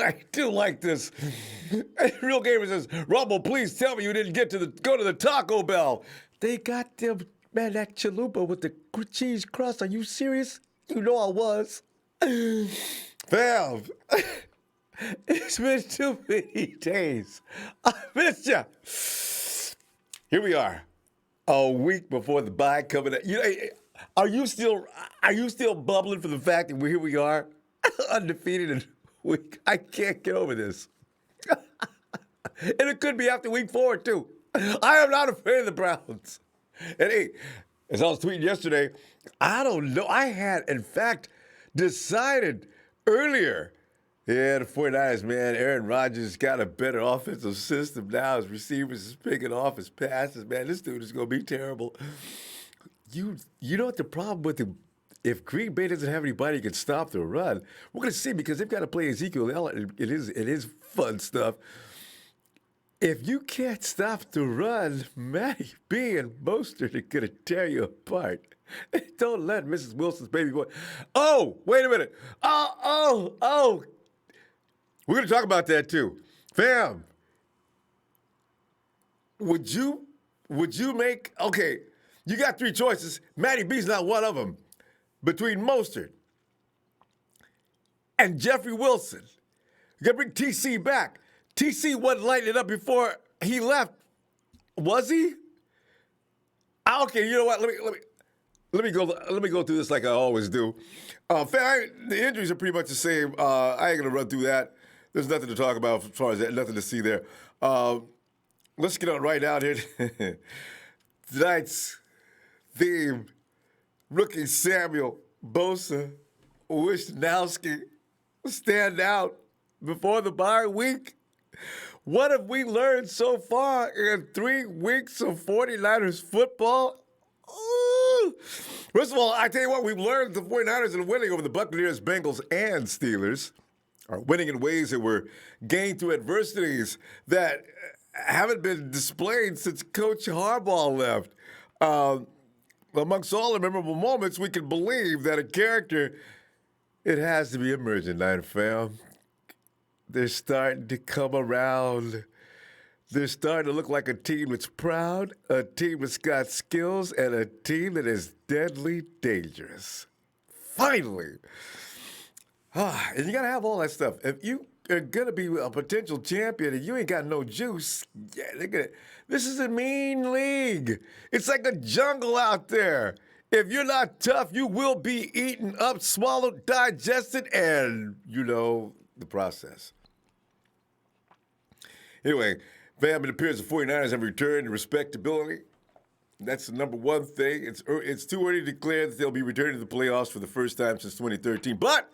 I do like this. Real Gamer says, Rumble, please tell me you didn't go to the Taco Bell. They got them, man, that chalupa with the cheese crust. Are you serious? You know I was. Fam, it's been too many days. I missed ya. Here we are, a week before the bye coming up. Are you still bubbling for the fact that here we are, undefeated in week? I can't get over this. And it could be after week 4 too. I am not afraid of the Browns. And hey, as I was tweeting yesterday, I don't know. I had, in fact, decided earlier. Yeah, the 49ers, man, Aaron Rodgers got a better offensive system now. His receivers is picking off his passes. Man, this dude is going to be terrible. You know what the problem with him? If Green Bay doesn't have anybody who can stop the run, we're going to see because they've got to play Ezekiel Elliott. It is fun stuff. If you can't stop the run, Matty B and Mostert are going to tear you apart. Don't let Mrs. Wilson's baby boy. Oh, wait a minute. Oh. We're going to talk about that too. Fam, would you make, okay, you got 3 choices. Matty B's not one of them. Between Mostert and Jeffrey Wilson. You got to bring TC back. TC wasn't lighting it up before he left. Was he? Okay, you know what? Let me go through this like I always do. The injuries are pretty much the same. I ain't gonna run through that. There's nothing to talk about as far as that. Nothing to see there. Let's get on right out here. Tonight's theme: rookie Samuel, Bosa, Wishnowski stand out before the bye week. What have we learned so far in 3 weeks of 49ers football? Ooh. First of all, I tell you what, we've learned the 49ers are winning over the Buccaneers, Bengals, and Steelers are winning in ways that were gained through adversities that haven't been displayed since Coach Harbaugh left. Amongst all the memorable moments, we can believe that a character, it has to be emerging, Niner fam. They're starting to come around. They're starting to look like a team that's proud, a team that's got skills, and a team that is deadly dangerous. Finally. And you got to have all that stuff. If you are going to be a potential champion and you ain't got no juice, this is a mean league. It's like a jungle out there. If you're not tough, you will be eaten up, swallowed, digested, and the process. Anyway, fam, it appears the 49ers have returned to respectability. That's the number one thing. It's too early to declare that they'll be returning to the playoffs for the first time since 2013. But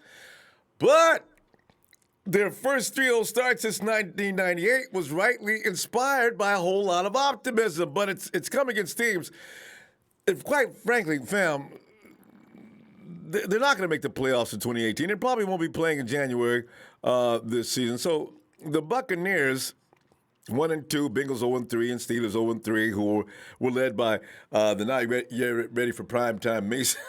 their first 3-0 start since 1998 was rightly inspired by a whole lot of optimism. But it's come against teams, and quite frankly, fam, they're not going to make the playoffs in 2018. They probably won't be playing in January this season. So the Buccaneers, 1-2, Bengals 0-3, and Steelers 0-3, who were led by the not yet ready for primetime Mason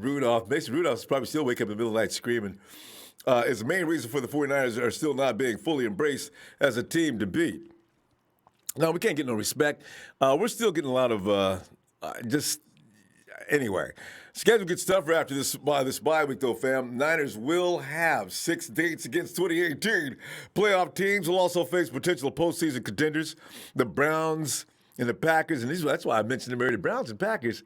Rudolph. Mason Rudolph's probably still waking up in the middle of the night screaming. Is the main reason for the 49ers are still not being fully embraced as a team to beat. No, we can't get no respect. We're still getting a lot of anyway. Schedule gets tougher after this bye week, though, fam. Niners will have 6 dates against 2018 playoff teams. Will also face potential postseason contenders, the Browns and the Packers. And that's why I mentioned them earlier. The Browns and Packers,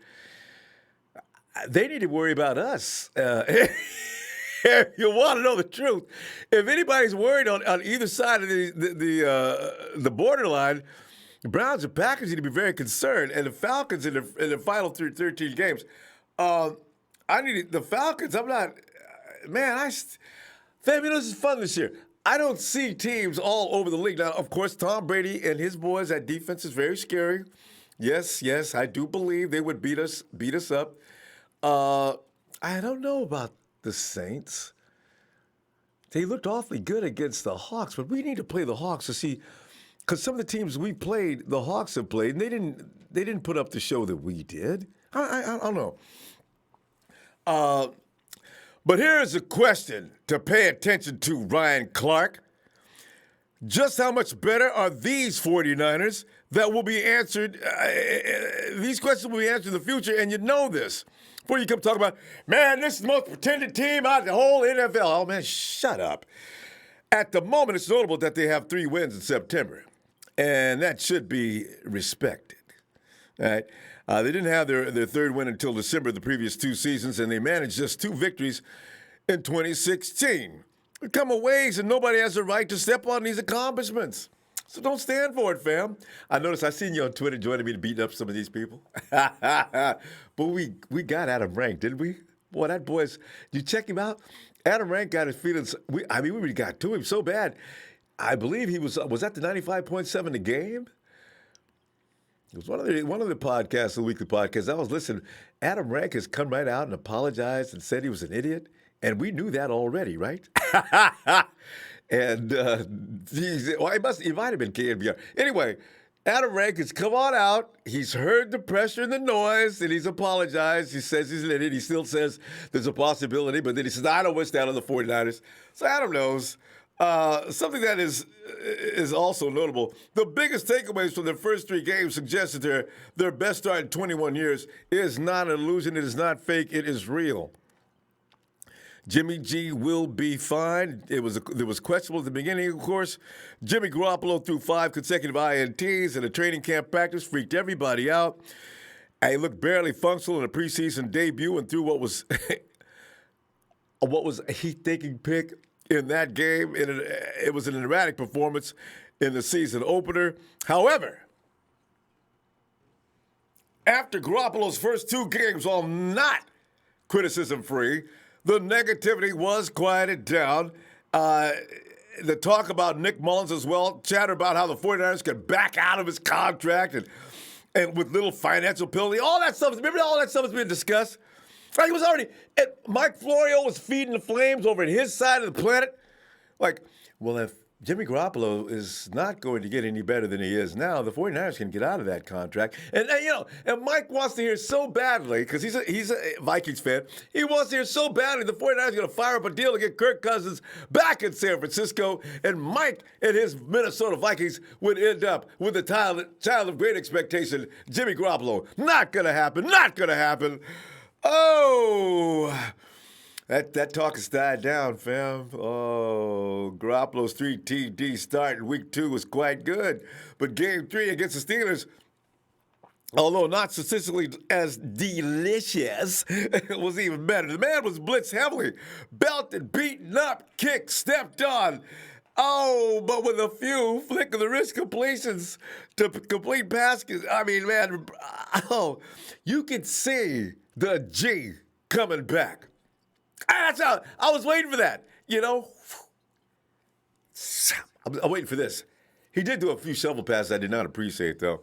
they need to worry about us. If you want to know the truth, if anybody's worried on either side of the borderline, the Browns and Packers need to be very concerned. And the Falcons in the final 13 games. I need the Falcons. I'm not, man. Fam, this is fun this year. I don't see teams all over the league. Now, of course, Tom Brady and his boys, that defense is very scary. Yes, I do believe they would beat us up. I don't know about the Saints. They looked awfully good against the Hawks, but we need to play the Hawks to see, because some of the teams we played, the Hawks have played, and they didn't put up the show that we did. I don't know. But here's a question to pay attention to, Ryan Clark. Just how much better are these 49ers that will be answered? These questions will be answered in the future, and you know this. Before you come talk about, man, this is the most pretended team out of the whole NFL. Oh, man, shut up. At the moment, it's notable that they have 3 wins in September, and that should be respected. All right? They didn't have their 3rd win until December of the previous 2 seasons, and they managed just 2 victories in 2016. We've come a ways, and nobody has a right to step on these accomplishments. So don't stand for it, fam. I noticed I seen you on Twitter joining me to beat up some of these people. But we got Adam Rank, didn't we? Boy, that boy's, you check him out? Adam Rank got his feelings. We really got to him so bad. I believe he was that the 95.7 the game? It was one of the podcasts, the weekly podcasts. I was listening. Adam Rank has come right out and apologized and said he was an idiot. And we knew that already, right? And he might have been KNBR. Anyway, Adam Rank has come on out. He's heard the pressure and the noise, and he's apologized. He says he's an idiot. He still says there's a possibility, but then he says, I don't wish that on the 49ers. So Adam knows. Something that is also notable, the biggest takeaways from their first 3 games suggest that their best start in 21 years is not an illusion. It is not fake. It is real. Jimmy G will be fine. It was questionable at the beginning, of course. Jimmy Garoppolo threw 5 consecutive INTs in a training camp practice, freaked everybody out. He looked barely functional in a preseason debut and threw what was a heat-taking pick in that game. It was an erratic performance in the season opener. However, after Garoppolo's first 2 games, while not criticism-free, the negativity was quieted down. The talk about Nick Mullins as well, chatter about how the 49ers could back out of his contract and with little financial penalty. All that stuff, remember all that stuff has been discussed? Like it was already, Mike Florio was feeding the flames over at his side of the planet. Like, well, if Jimmy Garoppolo is not going to get any better than he is now, the 49ers can get out of that contract. And Mike wants to hear so badly, because he's a Vikings fan, he wants to hear so badly the 49ers are going to fire up a deal to get Kirk Cousins back in San Francisco, and Mike and his Minnesota Vikings would end up with the child of great expectation, Jimmy Garoppolo. Not going to happen. Not going to happen. Oh, that talk has died down, fam. Oh, Garoppolo's 3 TD start in week 2 was quite good. But game 3 against the Steelers, although not statistically as delicious, it was even better. The man was blitzed heavily, belted, beaten up, kicked, stepped on. Oh, but with a few flick of the wrist completions to complete baskets. I mean, man, you could see the G coming back. That's how I was waiting for that, I'm waiting for this. He did do a few shovel passes I did not appreciate, though.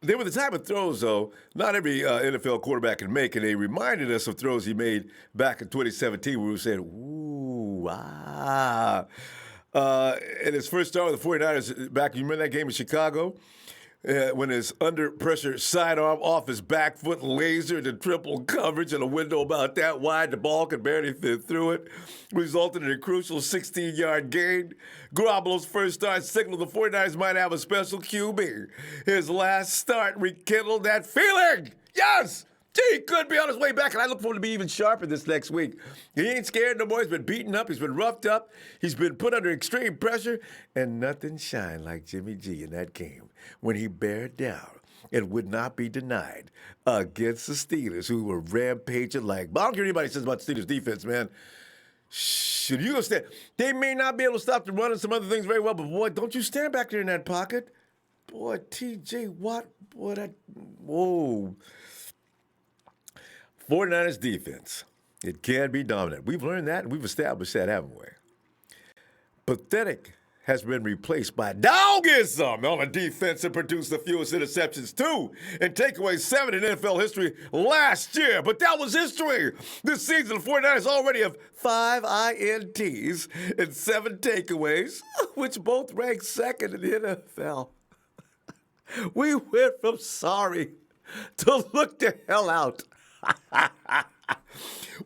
They were the type of throws, though, not every NFL quarterback can make, and they reminded us of throws he made back in 2017 where we said, ooh, ah. In his first start with the 49ers back, you remember that game in Chicago? When his under-pressure sidearm off his back foot lasered in triple coverage in a window about that wide, the ball could barely fit through it, resulted in a crucial 16-yard gain. Garoppolo's first start signaled the 49ers might have a special QB. His last start rekindled that feeling. Yes! He could be on his way back, and I look for him to be even sharper this next week. He ain't scared no more. He's been beaten up. He's been roughed up. He's been put under extreme pressure, and nothing shined like Jimmy G in that game when he bared down and would not be denied against the Steelers, who were rampaging like, I don't care what anybody says about the Steelers' defense, man. Should you understand? They may not be able to stop the run and some other things very well, but boy, don't you stand back there in that pocket. Boy, T.J. Watt, boy, whoa. 49ers defense, it can be dominant. We've learned that, and we've established that, haven't we? Pathetic has been replaced by dogism on a defense that produced the fewest interceptions, 2 and takeaways, 7 in NFL history last year. But that was history. This season, the 49ers already have 5 INTs and 7 takeaways, which both rank second in the NFL. We went from sorry to look the hell out.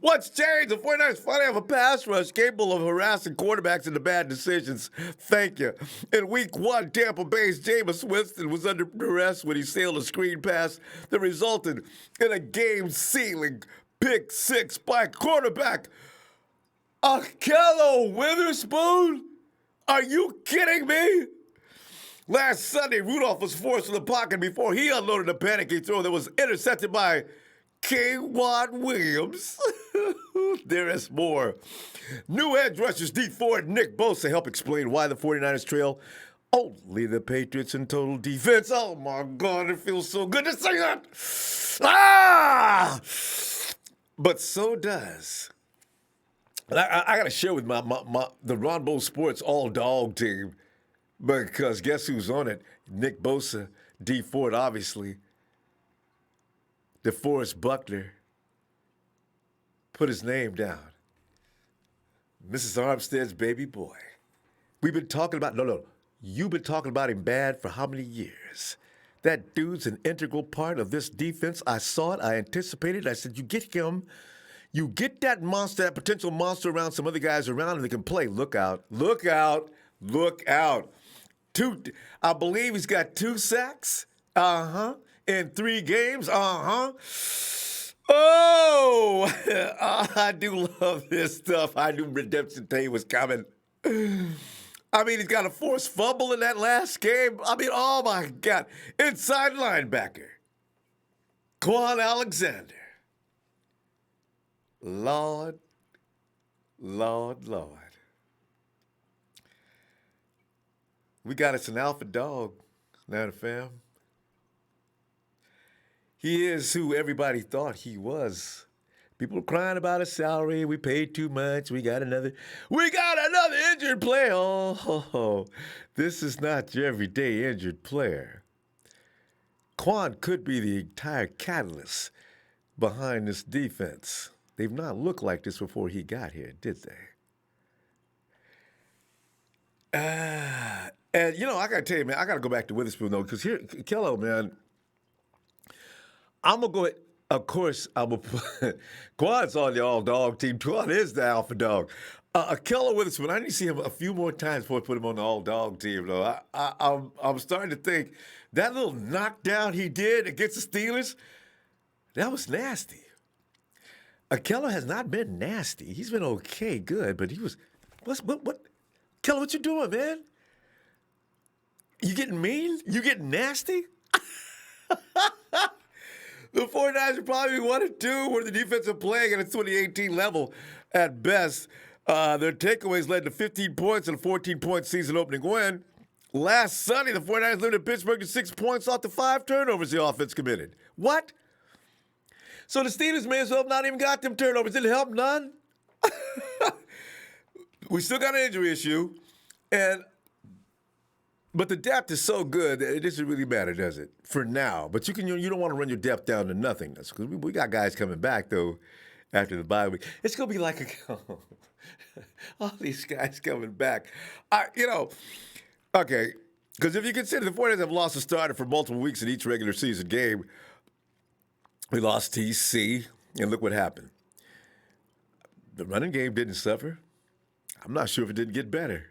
What's changed? The 49ers finally have a pass rush capable of harassing quarterbacks into bad decisions. Thank you. In week one, Tampa Bay's Jameis Winston was under duress when he sailed a screen pass that resulted in a game-sealing pick six by quarterback Ahkello Witherspoon? Are you kidding me? Last Sunday, Rudolph was forced in the pocket before he unloaded a panicky throw that was intercepted by K-Watt Williams. There is more. New edge rushers D Ford and Nick Bosa help explain why the 49ers trail only the Patriots in total defense. Oh, my God, it feels so good to say that. Ah! But so does. I got to share with the Ronbo Sports all-dog team because guess who's on it? Nick Bosa, D Ford, obviously. DeForest Buckner put his name down. Mrs. Armstead's baby boy. We've been talking about, you've been talking about him bad for how many years? That dude's an integral part of this defense. I saw it, I anticipated it. I said, you get him, you get that monster, that potential monster around some other guys around him that can play. Look out, look out, look out. I believe he's got 2 sacks. In 3 games. Oh, I do love this stuff. I knew Redemption Day was coming. I mean, he's got a forced fumble in that last game. I mean, oh, my God. Inside linebacker, Quan Alexander. Lord. We got us an alpha dog now, the fam. He is who everybody thought he was. People were crying about his salary. We paid too much. We got another injured player. Oh, this is not your everyday injured player. Quan could be the entire catalyst behind this defense. They've not looked like this before he got here, did they? And, I got to tell you, man, I got to go back to Witherspoon, though, because here, Kello, man, I'm going to go ahead. Of course, Quan's on the all-dog team. Quan is the alpha dog. Ahkello Witherspoon, I need to see him a few more times before I put him on the all-dog team, though. I'm starting to think that little knockdown he did against the Steelers, that was nasty. Ahkello has not been nasty. He's been okay, good, but he was, what? Kello, what you doing, man? You getting mean? You getting nasty? The 49ers are probably 1-2 where the defensive playing at a 2018 level at best. Their takeaways led to 15 points and a 14-point season opening win. Last Sunday, the 49ers limited Pittsburgh to 6 points off the 5 turnovers the offense committed. What? So the Steelers may as well have not even got them turnovers. Didn't help none. We still got an injury issue. But the depth is so good that it doesn't really matter, does it? For now. But you don't want to run your depth down to nothingness because we got guys coming back, though, after the bye week. It's going to be like all these guys coming back. Okay, because if you consider the 49ers have lost a starter for multiple weeks in each regular season game, we lost TC, and look what happened. The running game didn't suffer. I'm not sure if it didn't get better.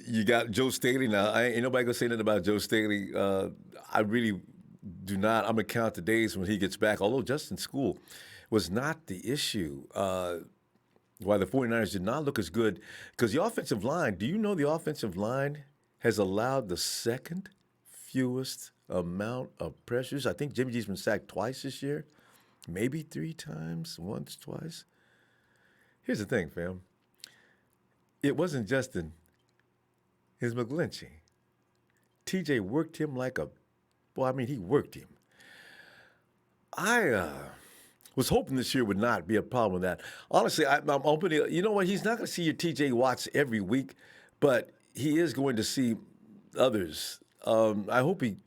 You got Joe Staley now. Ain't nobody gonna say nothing about Joe Staley. I really do not. I'm gonna count the days when he gets back. Although Justin School was not the issue. Why the 49ers did not look as good because the offensive line. Do you know the offensive line has allowed the second fewest amount of pressures? I think Jimmy G's been sacked twice this year, maybe 3 times, once, twice. Here's the thing, fam. It wasn't Justin. It was McGlinchey. TJ worked him like a, he worked him. I was hoping this year would not be a problem with that. Honestly, I'm hoping, you know what, he's not going to see your TJ Watts every week, but he is going to see others. I hope he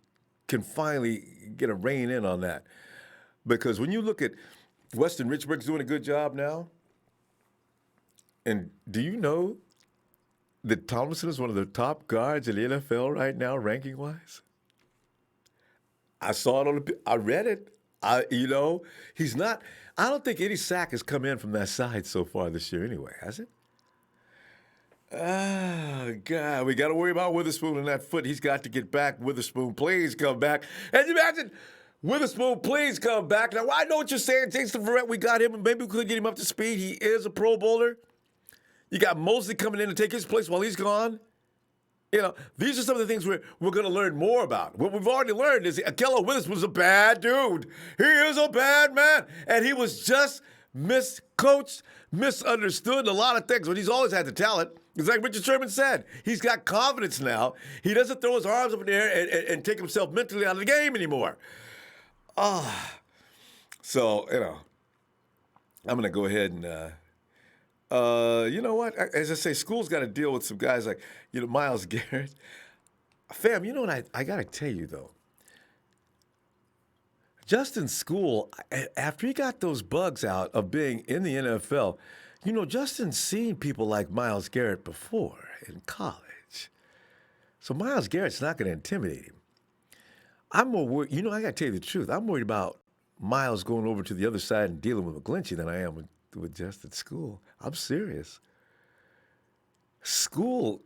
can finally get a rein in on that. Because when you look at Weston Richburg's doing a good job now, and do you know that Tomlinson is one of the top guards in the NFL right now, ranking-wise? I saw it I read it. He's not. I don't think any sack has come in from that side so far this year anyway, has it? Ah, God, we got to worry about Witherspoon and that foot. He's got to get back. Witherspoon, please come back. And you imagine, Witherspoon, please come back. Now, I know what you're saying, Jason Verrett. We got him, and maybe we could get him up to speed. He is a Pro Bowler. You got Mosley coming in to take his place while he's gone. These are some of the things we're going to learn more about. What we've already learned is Akello Witherspoon's a bad dude. He is a bad man. And he was just miscoached, misunderstood in a lot of things, but he's always had the talent. It's like Richard Sherman said. He's got confidence now. He doesn't throw his arms up in the air and take himself mentally out of the game anymore. So, I'm going to go ahead and... you know what? As I say, school's got to deal with some guys like, Myles Garrett. Fam, you know what I got to tell you, though? Justin School, after he got those bugs out of being in the NFL, Justin's seen people like Myles Garrett before in college. So Myles Garrett's not going to intimidate him. I'm more worried. I got to tell you the truth. I'm worried about Myles going over to the other side and dealing with McGlinchey than I am with Justin School. I'm serious. School,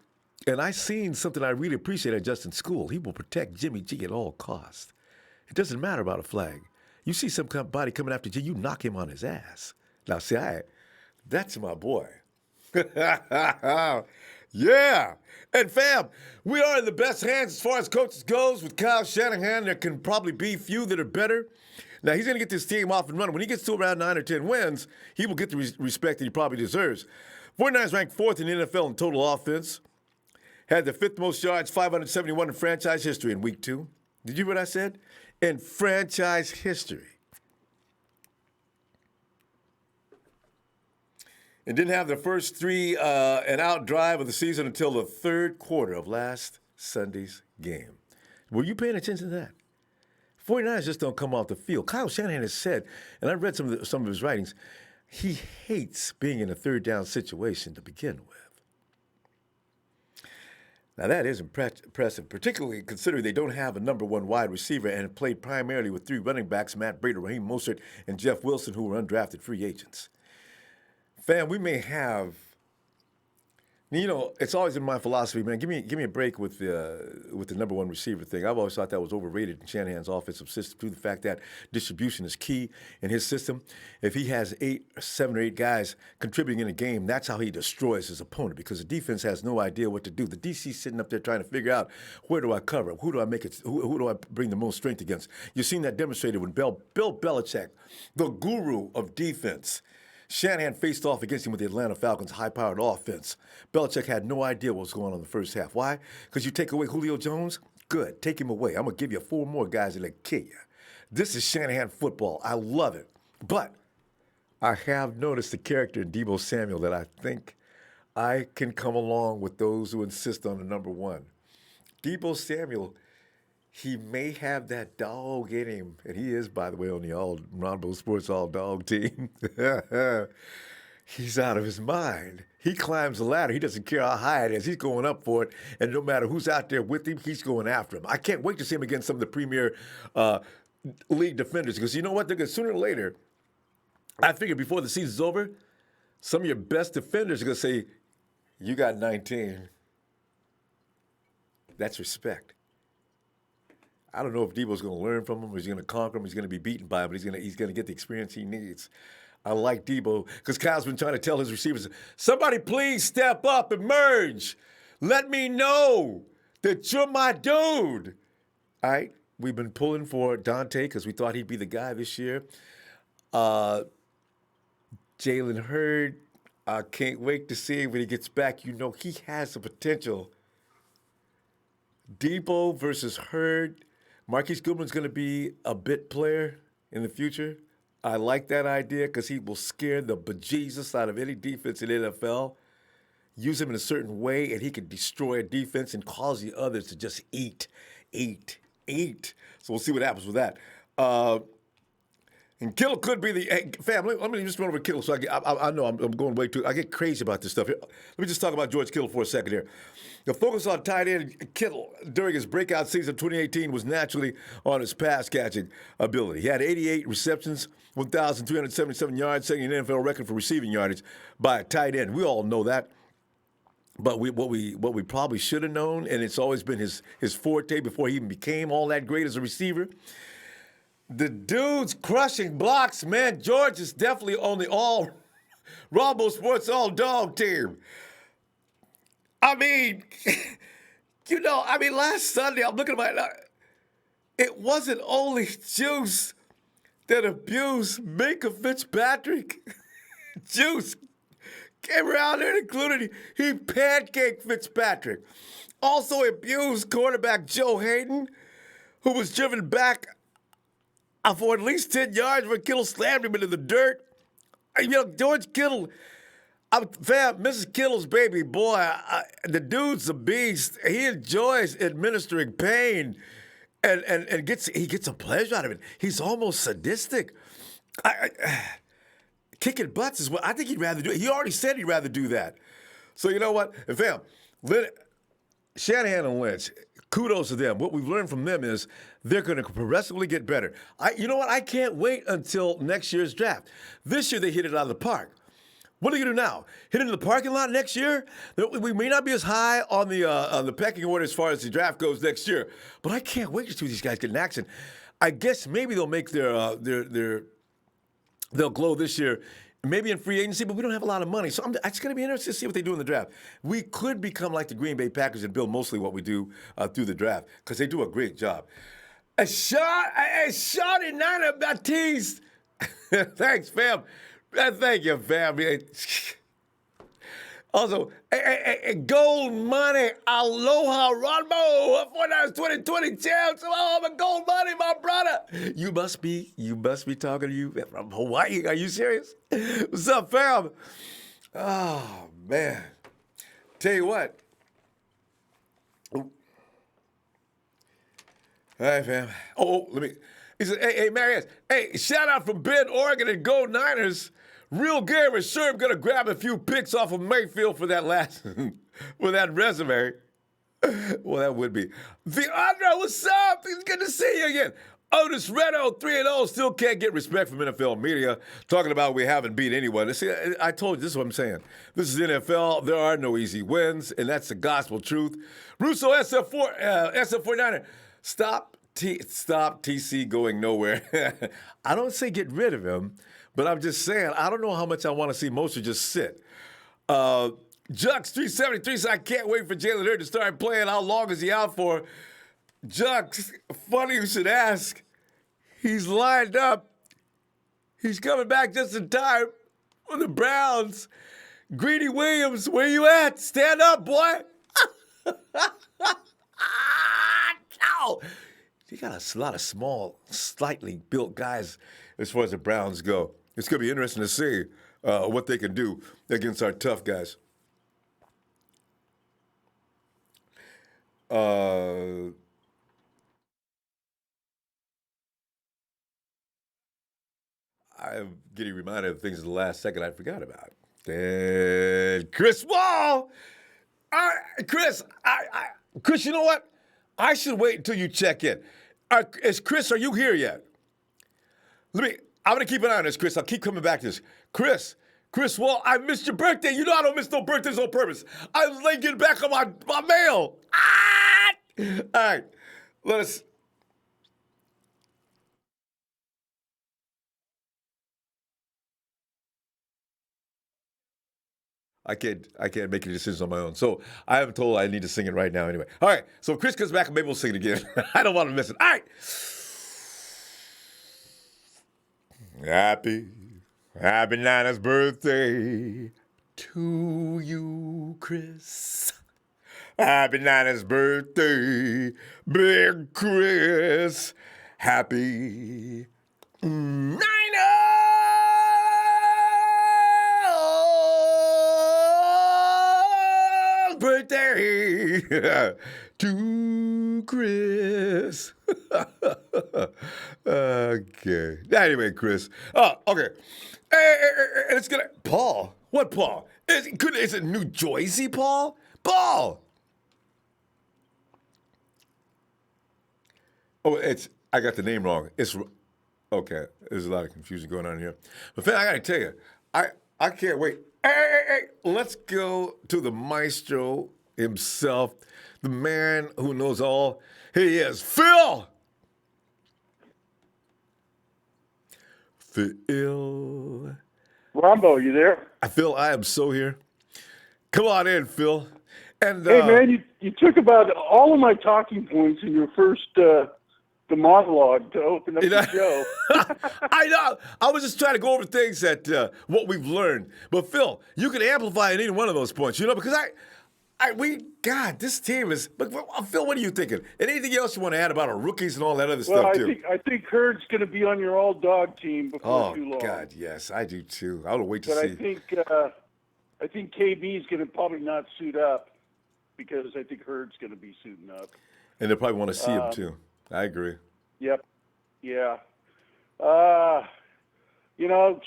and I seen something I really appreciate at Justin School. He will protect Jimmy G at all costs. It doesn't matter about a flag. You see somebody coming after G, you knock him on his ass. Now, see, that's my boy. Yeah. And fam, we are in the best hands as far as coaches goes with Kyle Shanahan. There can probably be few that are better. Now, he's going to get this team off and running. When he gets to around 9 or 10 wins, he will get the respect that he probably deserves. 49ers ranked 4th in the NFL in total offense. Had the 5th most yards, 571 in franchise history in week 2. Did you hear what I said? In franchise history. And didn't have the first 3 and out drive of the season until the 3rd quarter of last Sunday's game. Were you paying attention to that? 49ers just don't come off the field. Kyle Shanahan has said, and I read some of his writings, he hates being in a 3rd down situation to begin with. Now, that is impressive, particularly considering they don't have a number 1 wide receiver and play primarily with 3 running backs, Matt Breida, Raheem Mostert, and Jeff Wilson, who were undrafted free agents. Fam, we may have, it's always in my philosophy, man, give me a break with the number 1 receiver thing. I've always thought that was overrated in Shanahan's offensive system, through the fact that distribution is key in his system. If he has 7 or 8 guys contributing in a game, that's how he destroys his opponent, because the defense has no idea what to do. The DC's sitting up there trying to figure out, where do I cover? Who do I make it? Who do I bring the most strength against? You've seen that demonstrated when Bill Belichick, the guru of defense, Shanahan faced off against him with the Atlanta Falcons' high-powered offense. Belichick had no idea what was going on in the first half. Why? Because you take away Julio Jones? Good. Take him away. I'm going to give you 4 more guys that kill you. This is Shanahan football. I love it. But I have noticed a character in Deebo Samuel that I think I can come along with those who insist on the number 1. Deebo Samuel, he may have that dog in him, and he is, by the way, on the Ronbo Sports all-dog team. He's out of his mind. He climbs the ladder. He doesn't care how high it is. He's going up for it, and no matter who's out there with him, he's going after him. I can't wait to see him against some of the premier league defenders, because you know what? They're going to, sooner or later, I figure before the season's over, some of your best defenders are going to say, you got 19. That's respect. I don't know if Deebo's going to learn from him, or he's going to conquer him, he's going to be beaten by him, but he's going to get the experience he needs. I like Deebo, because Kyle's been trying to tell his receivers, somebody please step up and merge. Let me know that you're my dude. All right, we've been pulling for Dante because we thought he'd be the guy this year. Jalen Hurd, I can't wait to see him when he gets back. He has the potential. Deebo versus Hurd. Marquise Goodman's going to be a bit player in the future. I like that idea because he will scare the bejesus out of any defense in the NFL. Use him in a certain way, and he can destroy a defense and cause the others to just eat. So we'll see what happens with that. And Kittle could be the family. Let me just run over Kittle. So I know I'm going way too. I get crazy about this stuff. Let me just talk about George Kittle for a second here. The focus on tight end Kittle during his breakout season 2018 was naturally on his pass catching ability. He had 88 receptions, 1,377 yards, setting an NFL record for receiving yardage by a tight end. We all know that. But what we probably should have known, and it's always been his forte before he even became all that great as a receiver. The dude's crushing blocks, man. George is definitely on the all Ronbo Sports all dog team. I mean, last Sunday, I'm looking at my, it wasn't only Juice that abused Minka Fitzpatrick. Juice came around there and included, he pancaked Fitzpatrick. Also abused quarterback Joe Hayden, who was driven back for at least 10 yards when Kittle slammed him into the dirt. George Kittle, Mrs. Kittle's baby boy, the dude's a beast. He enjoys administering pain and gets a pleasure out of it. He's almost sadistic. Kicking butts is what I think he'd rather do. He already said he'd rather do that. So you know what? And Shanahan and Lynch, kudos to them. What we've learned from them is they're going to progressively get better. You know what? I can't wait until next year's draft. This year they hit it out of the park. What are they going to do now? Hit it in the parking lot next year? We may not be as high on the pecking order as far as the draft goes next year, but I can't wait to see these guys get in action. I guess maybe they'll make they'll glow this year, maybe in free agency, but we don't have a lot of money. So it's going to be interesting to see what they do in the draft. We could become like the Green Bay Packers and build mostly what we do through the draft because they do a great job. A shot in Niner Baptiste. Thanks, fam. Thank you, fam. Also, gold money, aloha, Ronbo, 49ers 2020 champs. Oh, I'm a gold money, my brother. You must be talking to you from Hawaii. Are you serious? What's up, fam? Oh, man. Tell you what. All right, fam. He said, hey, Marius, hey, shout out from Bend, Oregon, and Go Niners. Real game is sure I'm going to grab a few picks off of Mayfield for that for that resume. Well, that would be. Andre, what's up? It's good to see you again. Otis Redo, 3-0, still can't get respect from NFL media, talking about we haven't beat anyone. See, I told you, this is what I'm saying. This is NFL. There are no easy wins, and that's the gospel truth. Russo SF49er, stop TC going nowhere. I don't say get rid of him, but I'm just saying, I don't know how much I want to see Moser just sit. Jux 373 says, I can't wait for Jalen Hurts to start playing. How long is he out for? Jux, funny you should ask. He's lined up. He's coming back just in time for the Browns. Greedy Williams, where you at? Stand up, boy. No. You got a lot of small, slightly built guys as far as the Browns go. It's going to be interesting to see what they can do against our tough guys. I'm getting reminded of things in the last second I forgot about. And Chris Wall. Chris, Chris, you know what? I should wait until you check in. Chris, are you here yet? I'm going to keep an eye on this, Chris. I'll keep coming back to this. Chris Wall, I missed your birthday. You know I don't miss no birthdays on purpose. I was late getting back on my mail. All right, let us. I can't make any decisions on my own. So I am told I need to sing it right now anyway. All right, so if Chris comes back, maybe we'll sing it again. I don't want to miss it. All right. Happy Niners birthday to you, Chris. Happy Niners birthday, Big Chris. Happy Niners birthday to you, Chris. Okay. Anyway, Chris. Oh, okay. And it's gonna Paul. What Paul? Is it New Jersey, Paul? Paul. Oh, I got the name wrong. It's okay. There's a lot of confusion going on here. But Finn, I gotta tell you, I can't wait. Hey. Let's go to the maestro himself, the man who knows all. Here he is, Phil. Phil. Ronbo, you there? Phil, I am so here. Come on in, Phil. And hey, man, you took about all of my talking points in your first the monologue to open up the show. I know. I was just trying to go over things that what we've learned. But Phil, you can amplify any one of those points, because this team is. But Phil, what are you thinking? And anything else you want to add about our rookies and all that other stuff too? I think Hurd's going to be on your all dog team before too long. Oh God, yes, I do too. I'll wait to see. But I think KB is going to probably not suit up because I think Hurd's going to be suiting up. And they'll probably want to see him too. I agree. Yep. Yeah.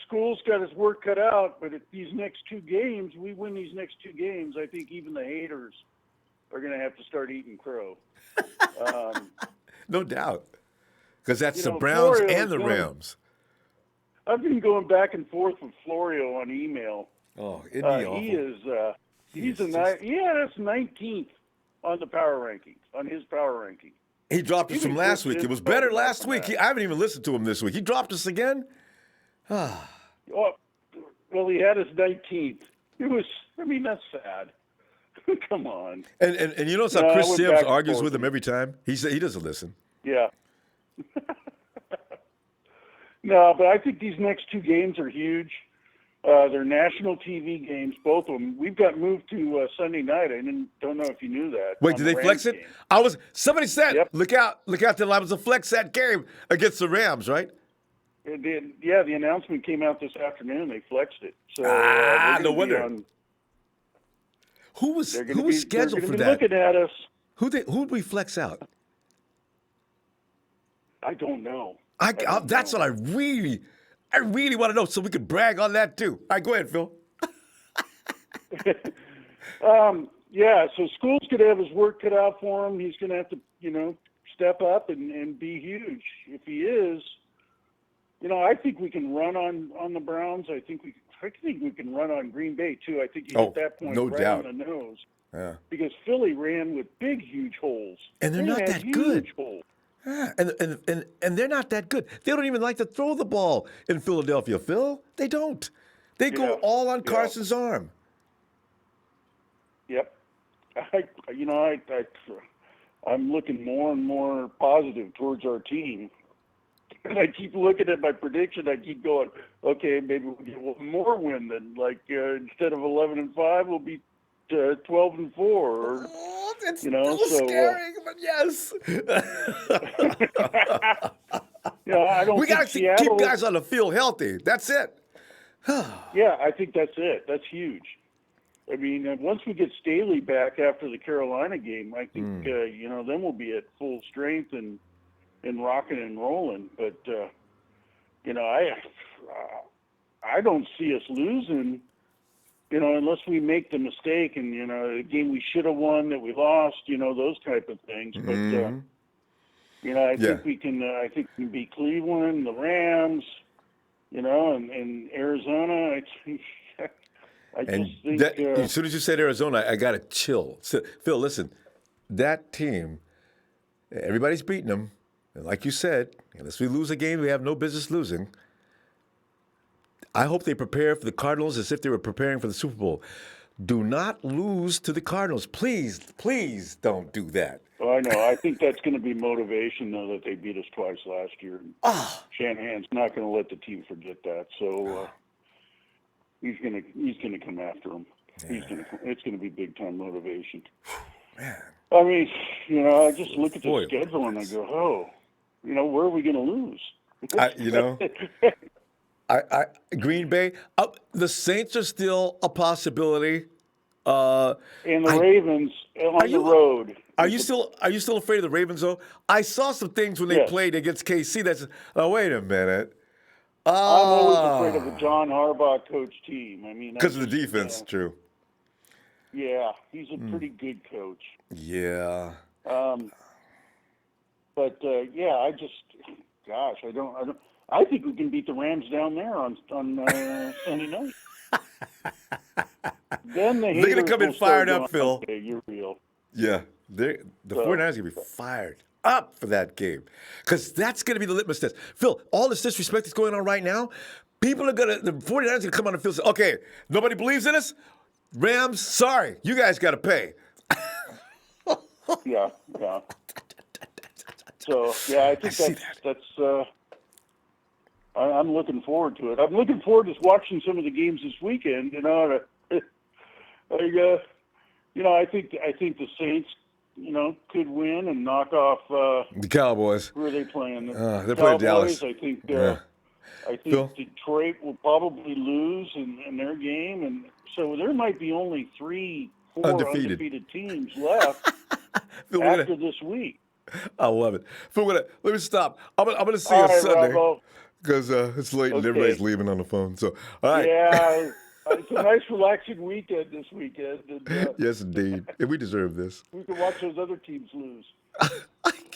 School's got his work cut out, but if these next two games, we win these next two games, I think even the haters are going to have to start eating crow. No doubt. Because that's the Browns and the Rams. I've been going back and forth with Florio on email. Oh, isn't he awful? That's 19th on the power ranking, on his power ranking. He dropped us from last week. It was better last week. I haven't even listened to him this week. He dropped us again? Well, he had us 19th. That's sad. Come on. And you notice how Chris Sims argues with him every time? He doesn't listen. Yeah. No, but I think these next two games are huge. They're national TV games, both of them. We've got moved to Sunday night. I don't know if you knew that. Wait, did they flex it? Somebody said, yep. Look out, till I was a flex that game against the Rams, right? The announcement came out this afternoon. They flexed it. So, no wonder. Who was scheduled for that? Looking at us. Who'd we flex out? I don't know. That's what I really want to know, so we could brag on that too. All right, go ahead, Phil. So School's going to have his work cut out for him. He's going to have to, step up and be huge. If he is, I think we can run on the Browns. I think we can run on Green Bay too. I think he's at that point no right doubt. on the nose. Yeah. Because Philly ran with big, huge holes. And they're not that good. Yeah. And they're not that good. They don't even like to throw the ball in Philadelphia, Phil. They don't. They go all on Carson's arm. Yep. I'm looking more and more positive towards our team. And I keep looking at my prediction. I keep going, okay, maybe we'll get one more win then. Instead of 11-5, we'll be 12-4. Or, it's scary, but yes. I don't. We got to keep guys on the field healthy. That's it. Yeah, I think that's it. That's huge. Once we get Staley back after the Carolina game, I think then we'll be at full strength and rocking and rolling. But I don't see us losing. Unless we make the mistake and, a game we should have won that we lost, those type of things. But, I think we can beat Cleveland, the Rams, and Arizona. I just think. As soon as you said Arizona, I got a chill. So, Phil, listen, that team, everybody's beating them. And like you said, unless we lose a game we have no business losing, I hope they prepare for the Cardinals as if they were preparing for the Super Bowl. Do not lose to the Cardinals. Please, please don't do that. Oh, I know. I think that's going to be motivation, though, that they beat us twice last year. Shanahan's not going to let the team forget that. So he's going to come after them. Yeah. It's going to be big-time motivation. Man. I just look at the schedule and I go, where are we going to lose? Green Bay, the Saints are still a possibility. And the I Ravens are on the you road. are you still afraid of the Ravens though? I saw some things when they Yes. played against KC. That's wait a minute. I'm always afraid of a Ah, John Harbaugh coach team. I mean, I because of the just, defense. True. yeah, he's a pretty good coach. Yeah. Um, but yeah, gosh, I think we can beat the Rams down there on Sunday night. Then the They're gonna haters come in will start fired going, up, Phil. okay, you're real. Yeah, the So, 49ers are going to be fired up for that game because that's going to be the litmus test. Phil, all this disrespect that's going on right now, people are going to, the 49ers are going to come on the field and say, okay, nobody believes in us? Rams, sorry, you guys got to pay. yeah. So, yeah, I I think see that. I'm looking forward to it. I'm looking forward to watching some of the games this weekend. I think the Saints, could win and knock off. The Cowboys, Who are they playing? The they're playing Cowboys. Dallas. I think. Yeah. I think Phil? Detroit will probably lose in their game, and so there might be only 4 Undefeated. undefeated teams left Phil, after this week. I love it. Phil, let me stop. I'm gonna see All you right, Sunday Robbo. because it's late and everybody's Okay. leaving on the phone. So, all right. Yeah, it's a nice, relaxing weekend this weekend, and Yes, indeed. And we deserve this. we can watch those other teams lose. That's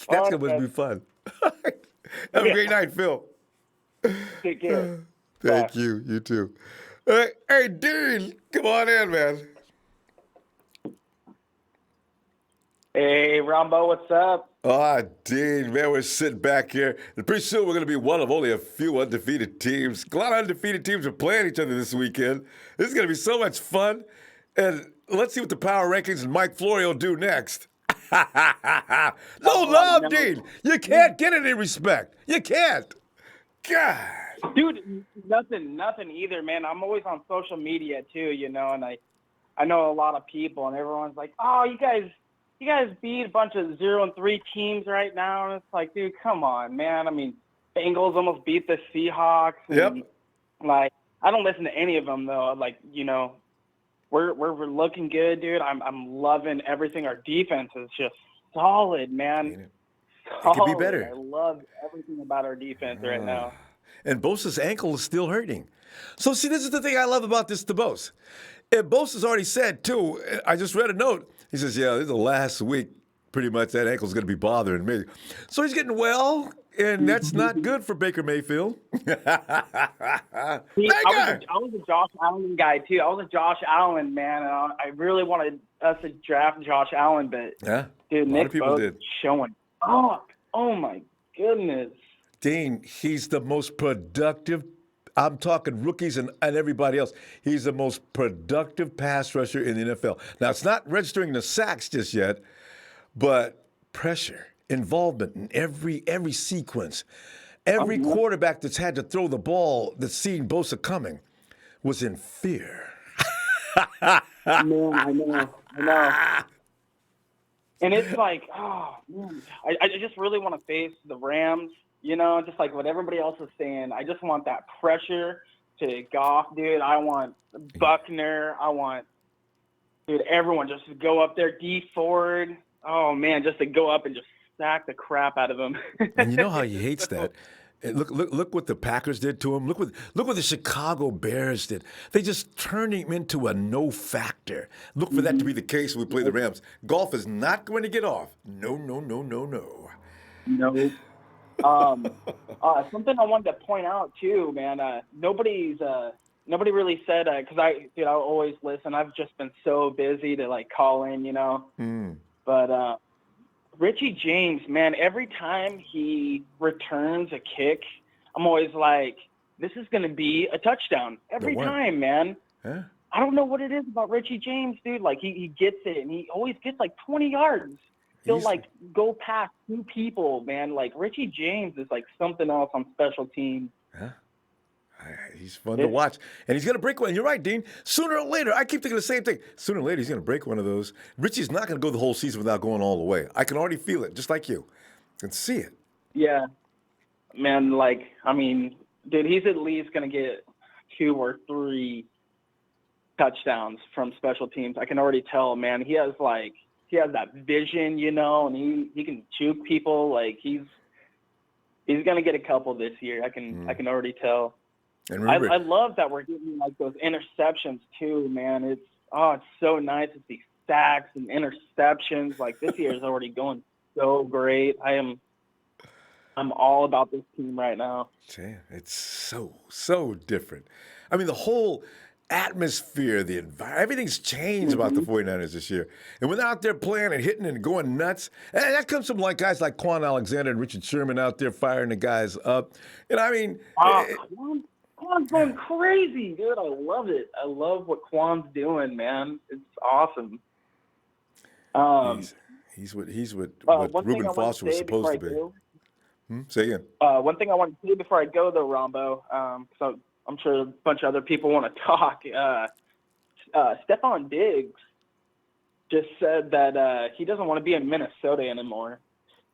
All going to right, be fun. Have a great night, Phil. take care. Bye. Thank you. You too. Hey, Dean, come on in, man. Hey, Ronbo, what's up? Dean, man, we're sitting back here. And pretty soon we're going to be one of only a few undefeated teams. A lot of undefeated teams are playing each other this weekend. This is going to be so much fun. And let's see what the power rankings and Mike Florio do next. No love, no. Dean. You can't get any respect. You can't. God. Dude, nothing either, man. I'm always on social media too, and I know a lot of people, and everyone's like, "Oh, you guys beat a bunch of 0-3 teams right now," and it's like, dude, come on, man. I mean, Bengals almost beat the Seahawks, and Yep. like, I don't listen to any of them though. Like, we're looking good, dude. I'm loving everything. Our defense is just solid, man. It could be better. I love everything about our defense right now. And Bosa's ankle is still hurting. So, see, this is the thing I love about this to Bosa. And Bosa's already said, too, I just read a note. He says, yeah, this is the last week, pretty much, that ankle's going to be bothering me. So he's getting well, and that's not good for Baker Mayfield. See, I was a Josh Allen guy, too. I was a Josh Allen, man. And I really wanted us to draft Josh Allen, but, Yeah, dude, a lot Nick of people Bosa did. showing up. Oh, my goodness. Dean, he's the most productive. I'm talking rookies and everybody else. He's the most productive pass rusher in the NFL. Now, it's not registering the sacks just yet, but pressure, involvement in every sequence. Every quarterback that's had to throw the ball that's seen Bosa coming was in fear. Man, I know. And it's like, oh, man, I just really want to face the Rams, just like what everybody else is saying. I just want that pressure to Goff, dude. I want Buckner. I want, dude, everyone just to go up there, D Ford. Oh, man, just to go up and just sack the crap out of them. And you know how he hates that. And look what the Packers did to him. Look what the Chicago Bears did. They just turned him into a no factor. Look for that to be the case when we play the Rams. Golf is not going to get off. No. No. Something I wanted to point out too, man. Nobody really said because I always listen. I've just been so busy to like call in, But Richie James, man, every time he returns a kick, I'm always like, this is going to be a touchdown every time, man. Huh? I don't know what it is about Richie James, dude. Like he gets it, and he always gets like 20 yards. He'll like go past 2 people, man. Like Richie James is like something else on special teams. Huh? He's fun to watch. And he's going to break one. You're right, Dean. Sooner or later, I keep thinking the same thing. Sooner or later, he's going to break one of those. Richie's not going to go the whole season without going all the way. I can already feel it, just like you. I can see it. Yeah. Man, like, I mean, dude, he's at least going to get 2 or 3 touchdowns from special teams. I can already tell, man. He has that vision, and he can juke people. Like he's gonna get a couple this year. I can already tell. And remember, I love that we're getting like those interceptions too, man. It's so nice to see sacks and interceptions. Like this year is already going so great. I'm all about this team right now. damn, it's so different. I mean, the whole atmosphere, the environment, everything's changed about the 49ers this year. And when they're out there playing and hitting and going nuts, and that comes from like guys like Quan Alexander and Richard Sherman out there firing the guys up. I mean, Quan's going crazy, dude. I love it. I love what Quan's doing, man. It's awesome. He's what one thing Reuben I want Foster was say before supposed to be. go, Say again. One thing I want to say before I go, though, Ronbo, so I'm sure a bunch of other people want to talk. Stephon Diggs just said that he doesn't want to be in Minnesota anymore.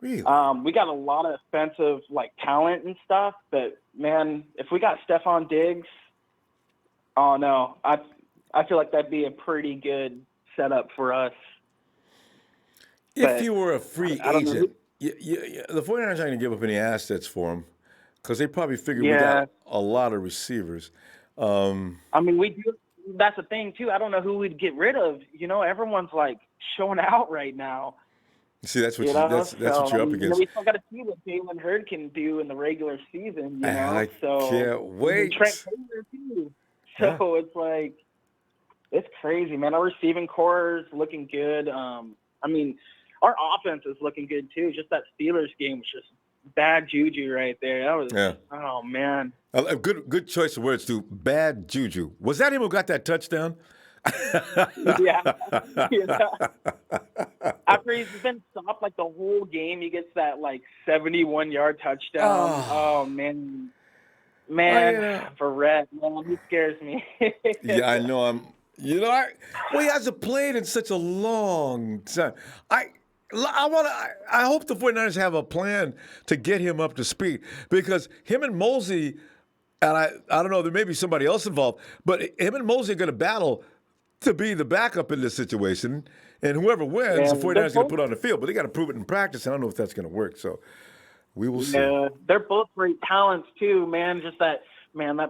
Really? We got a lot of offensive talent and stuff, but man, if we got Stephon Diggs, oh no, I feel like that'd be a pretty good setup for us. If you were a free I don't know. agent, the 49ers aren't going to give up any assets for him because they probably figure we got a lot of receivers. I mean, we do. That's the thing too. I don't know who we'd get rid of. Everyone's showing out right now. See, that's what that's what you're up against. We still got to see what Jalen Hurd can do in the regular season. I can't wait. Trent Taylor too. So it's crazy, man. Our receiving core is looking good. I mean, our offense is looking good too. Just that Steelers game was just bad juju right there. That was oh man. A good choice of words too. Bad juju. Was that him who got that touchdown? Yeah. After he's been stopped the whole game, he gets that 71-yard touchdown. Oh man. Verrett, man, he scares me. Yeah, I know. He hasn't played in such a long time. I hope the 49ers have a plan to get him up to speed because him and Mosey, and I don't know, there may be somebody else involved, but him and Mosey are going to battle to be the backup in this situation, and whoever wins, the 49ers are going to put on the field, but they got to prove it in practice. I don't know if that's going to work, so we will see. Yeah, they're both great talents too, man. Just that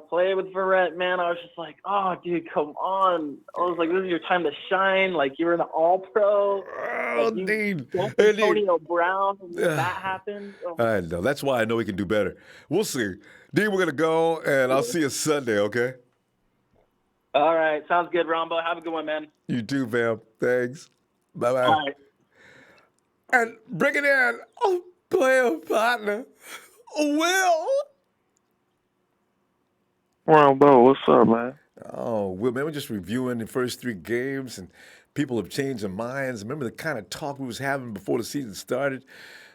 play with Verrett, man, I was just like, oh, dude, come on. I was like, this is your time to shine. You were in the All-Pro. Oh, dude. Antonio Brown, when that happened. Oh. I know. That's why I know he can do better. We'll see. Dean, we're going to go, and I'll see you Sunday, okay? All right. Sounds good, Ronbo. Have a good one, man. You too, fam. Thanks. Bye-bye. All right. And bring it in, player partner, Will. Ronbo, what's up, man? Oh, Will, man, we're just reviewing the first 3 games, and people have changed their minds. Remember the kind of talk we was having before the season started?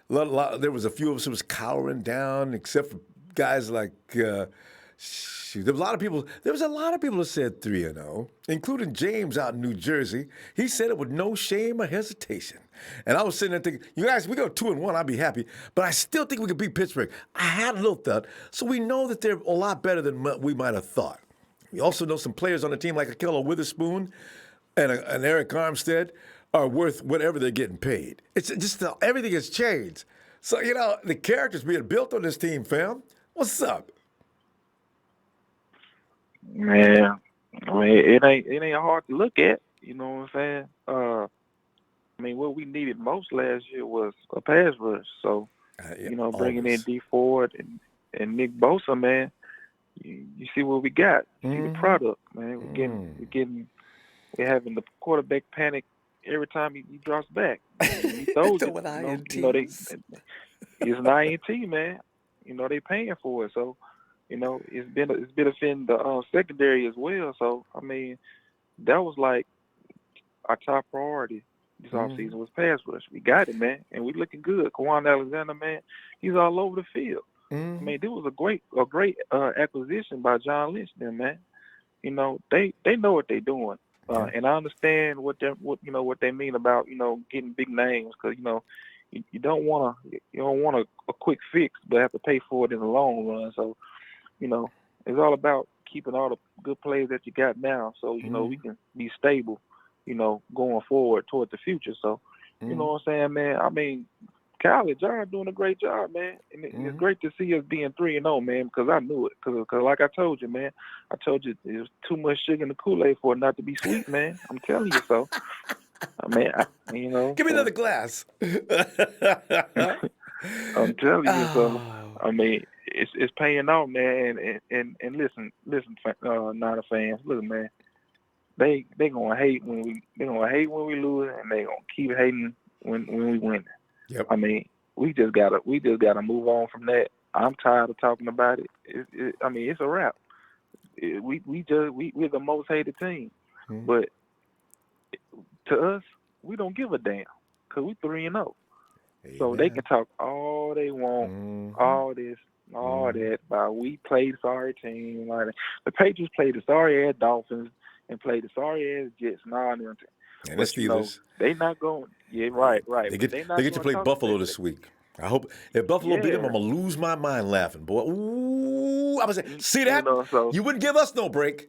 There was a few of us who was cowering down, except for guys like, there was a lot of people that said 3-0, including James out in New Jersey. He said it with no shame or hesitation. And I was sitting there thinking, you guys, we go 2-1, I'll be happy. But I still think we could beat Pittsburgh. I had a little thought. So we know that they're a lot better than we might have thought. We also know some players on the team like Akello Witherspoon and Eric Armstead are worth whatever they're getting paid. It's just everything has changed. So, the character's being built on this team, fam. What's up? Man, I mean, it ain't hard to look at. You know what I'm saying? I mean, what we needed most last year was a pass rush. So, bringing in D Ford and Nick Bosa, man, you see what we got. You see the product, man. We're having the quarterback panic every time he drops back. He throws it. It's an INT, man. They paying for it. So, it's benefiting the secondary as well. So, I mean, that was our top priority this offseason was pass rush. We got it, man, and we looking good. Quan Alexander, man, he's all over the field. I mean, this was a great acquisition by John Lynch, then, man. They know what they're doing, and I understand what they mean about getting big names because you don't want a quick fix, but have to pay for it in the long run. So, it's all about keeping all the good players that you got now, so you know we can be stable, you know, going forward toward the future. So, you know what I'm saying, man. I mean, Kyle and John doing a great job, man, and it's great to see us being 3-0, man, because I knew it. Because like I told you, man, I told you there's too much sugar in the Kool-Aid for it not to be sweet, man. I'm telling you so. I mean, you know. Give me so, another glass. I'm telling you so. I mean, it's paying off, man. And listen, Niner fans, look, man. They gonna hate when we lose, and they gonna keep hating when we win. Yep. I mean, we just gotta move on from that. I'm tired of talking about it. I mean, it's a wrap. We're the most hated team, but to us, we don't give a damn because we 3-0. So they can talk all they want, all this, all that. But we played sorry team. Like the Patriots played the sorry ass Dolphins and played the sorry ass Jets and all them. And but the you know, Steelers. They not going. Yeah, right. They get to play Buffalo this week. I hope if Buffalo beat them, I'm gonna lose my mind laughing, boy. Ooh, I was saying, see that? You know, so, you wouldn't give us no break.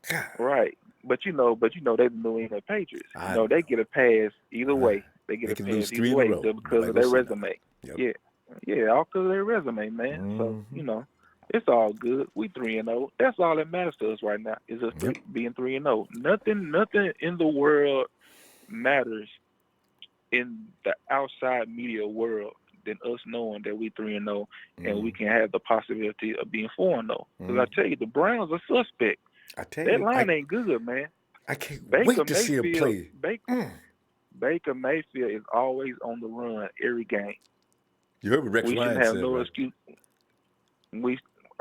God. Right. But you know, they the New England Patriots. You know, they get a pass either way. They get a pass either way because of their resume. Yep. Yeah, all because of their resume, man. So, you know, it's all good. We 3-0. That's all that matters to us right now is us being 3-0. Nothing in the world matters in the outside media world than us knowing that we 3-0 and we can have the possibility of being 4-0. Because I tell you, the Browns are suspect. I tell that you, line ain't good, man. I can't wait to see him play. Baker Mayfield is always on the run every game. You heard what Rex Ryan said, have no right? excuse.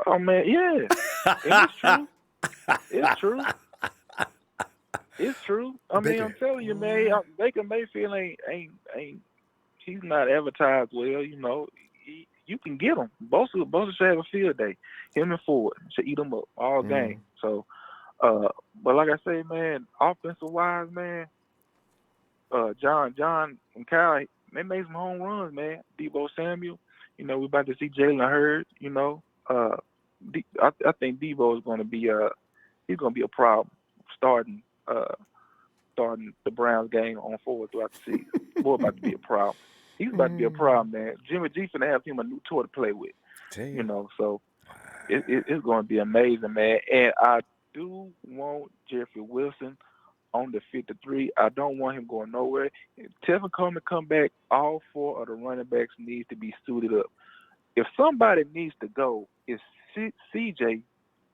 Oh man, yeah, and it's true. It's true. It's true. I mean, I'm telling you, man. Baker Mayfield ain't. He's not advertised well. You know, you can get him. Bosa should have a field day. Him and Ford should eat him up all game. So, but like I say, man, offensive wise, man, John and Kyle, they made some home runs, man. Deebo Samuel, you know, we're about to see Jalen Hurd. You know, I think Deebo is going to be he's going to be a problem starting the Browns game on forward throughout the season. Boy, about to be a problem. He's about to be a problem, man. Jimmy G finna have him a new toy to play with. You know, so it's going to be amazing, man. And I do want Jeffrey Wilson on the 53. I don't want him going nowhere. If Tevin Coleman come back, all four of the running backs need to be suited up. If somebody needs to go, it's CJ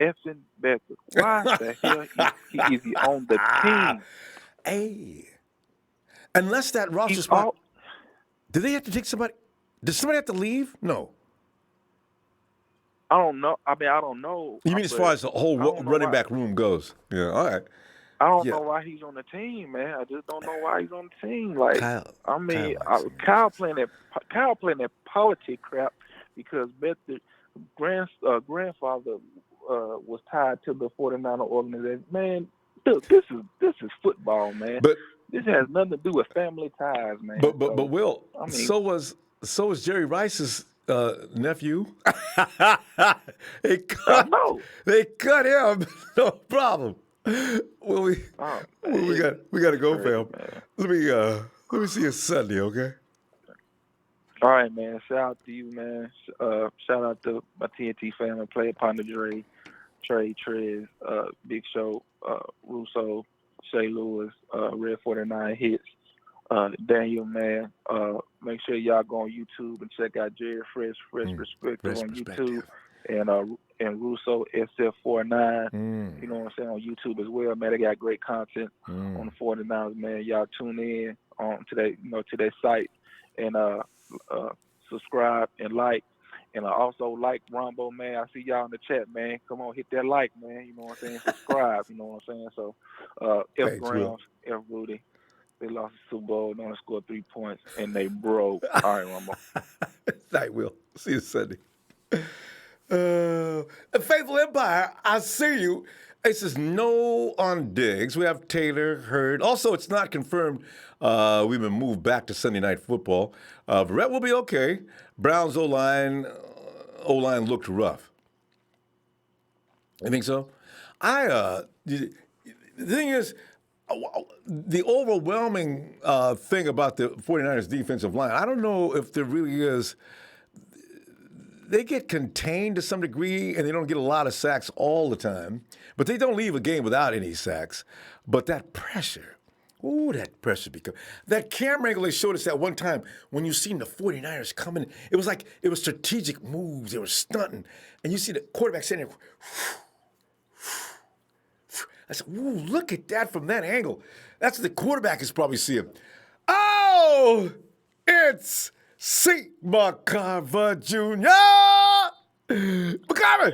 Effin Becker. Why the hell is he on the team? Hey, unless that roster spot, do they have to take somebody? Does somebody have to leave? No. I don't know. I mean, I don't know. You mean as far as the whole running back room goes? Yeah, all right. I don't know why he's on the team, man. I just don't know why he's on the team. Like, Kyle playing that politic crap because Becker's grandfather was tied to the 49er organization. Man, look, this is football, man. But this has nothing to do with family ties, man. But Will, I mean, so was Jerry Rice's nephew. They cut him. No problem. Well, we got to go, fam. Man. Let me see you Sunday, okay? All right, man. Shout out to you, man. Shout out to my TNT family, Player Partner Dre, Trey, Trez, Big Show, Russo, Shay Lewis, Red 49 Hits, Daniel, man. Make sure y'all go on YouTube and check out Jerry Fresh Perspective on YouTube, and Russo SF49. You know what I'm saying, on YouTube as well, man. They got great content on the 49ers, man. Y'all tune in on to their site and subscribe and like. And I also like Ronbo, man. I see y'all in the chat, man. Come on, hit that like, man. You know what I'm saying? Subscribe, you know what I'm saying? So, F Grams, F Rudy. They lost the Super Bowl, they only scored 3 points, and they broke. All right, Ronbo. I will. See you Sunday. Faithful Empire, I see you. It says no on Diggs. We have Taylor, Hurd. Also, it's not confirmed we've been moved back to Sunday Night Football. Verrett will be okay. Browns O-line looked rough. You think so? The thing is, the overwhelming thing about the 49ers defensive line, I don't know if there really is. They get contained to some degree, and they don't get a lot of sacks all the time. But they don't leave a game without any sacks. But that pressure, ooh, that pressure. That camera angle they showed us that one time when you seen the 49ers coming, it was like it was strategic moves. They were stunting. And you see the quarterback sitting there. I said, ooh, look at that from that angle. That's what the quarterback is probably seeing. Oh, it's C. McCarver Jr. McCarver!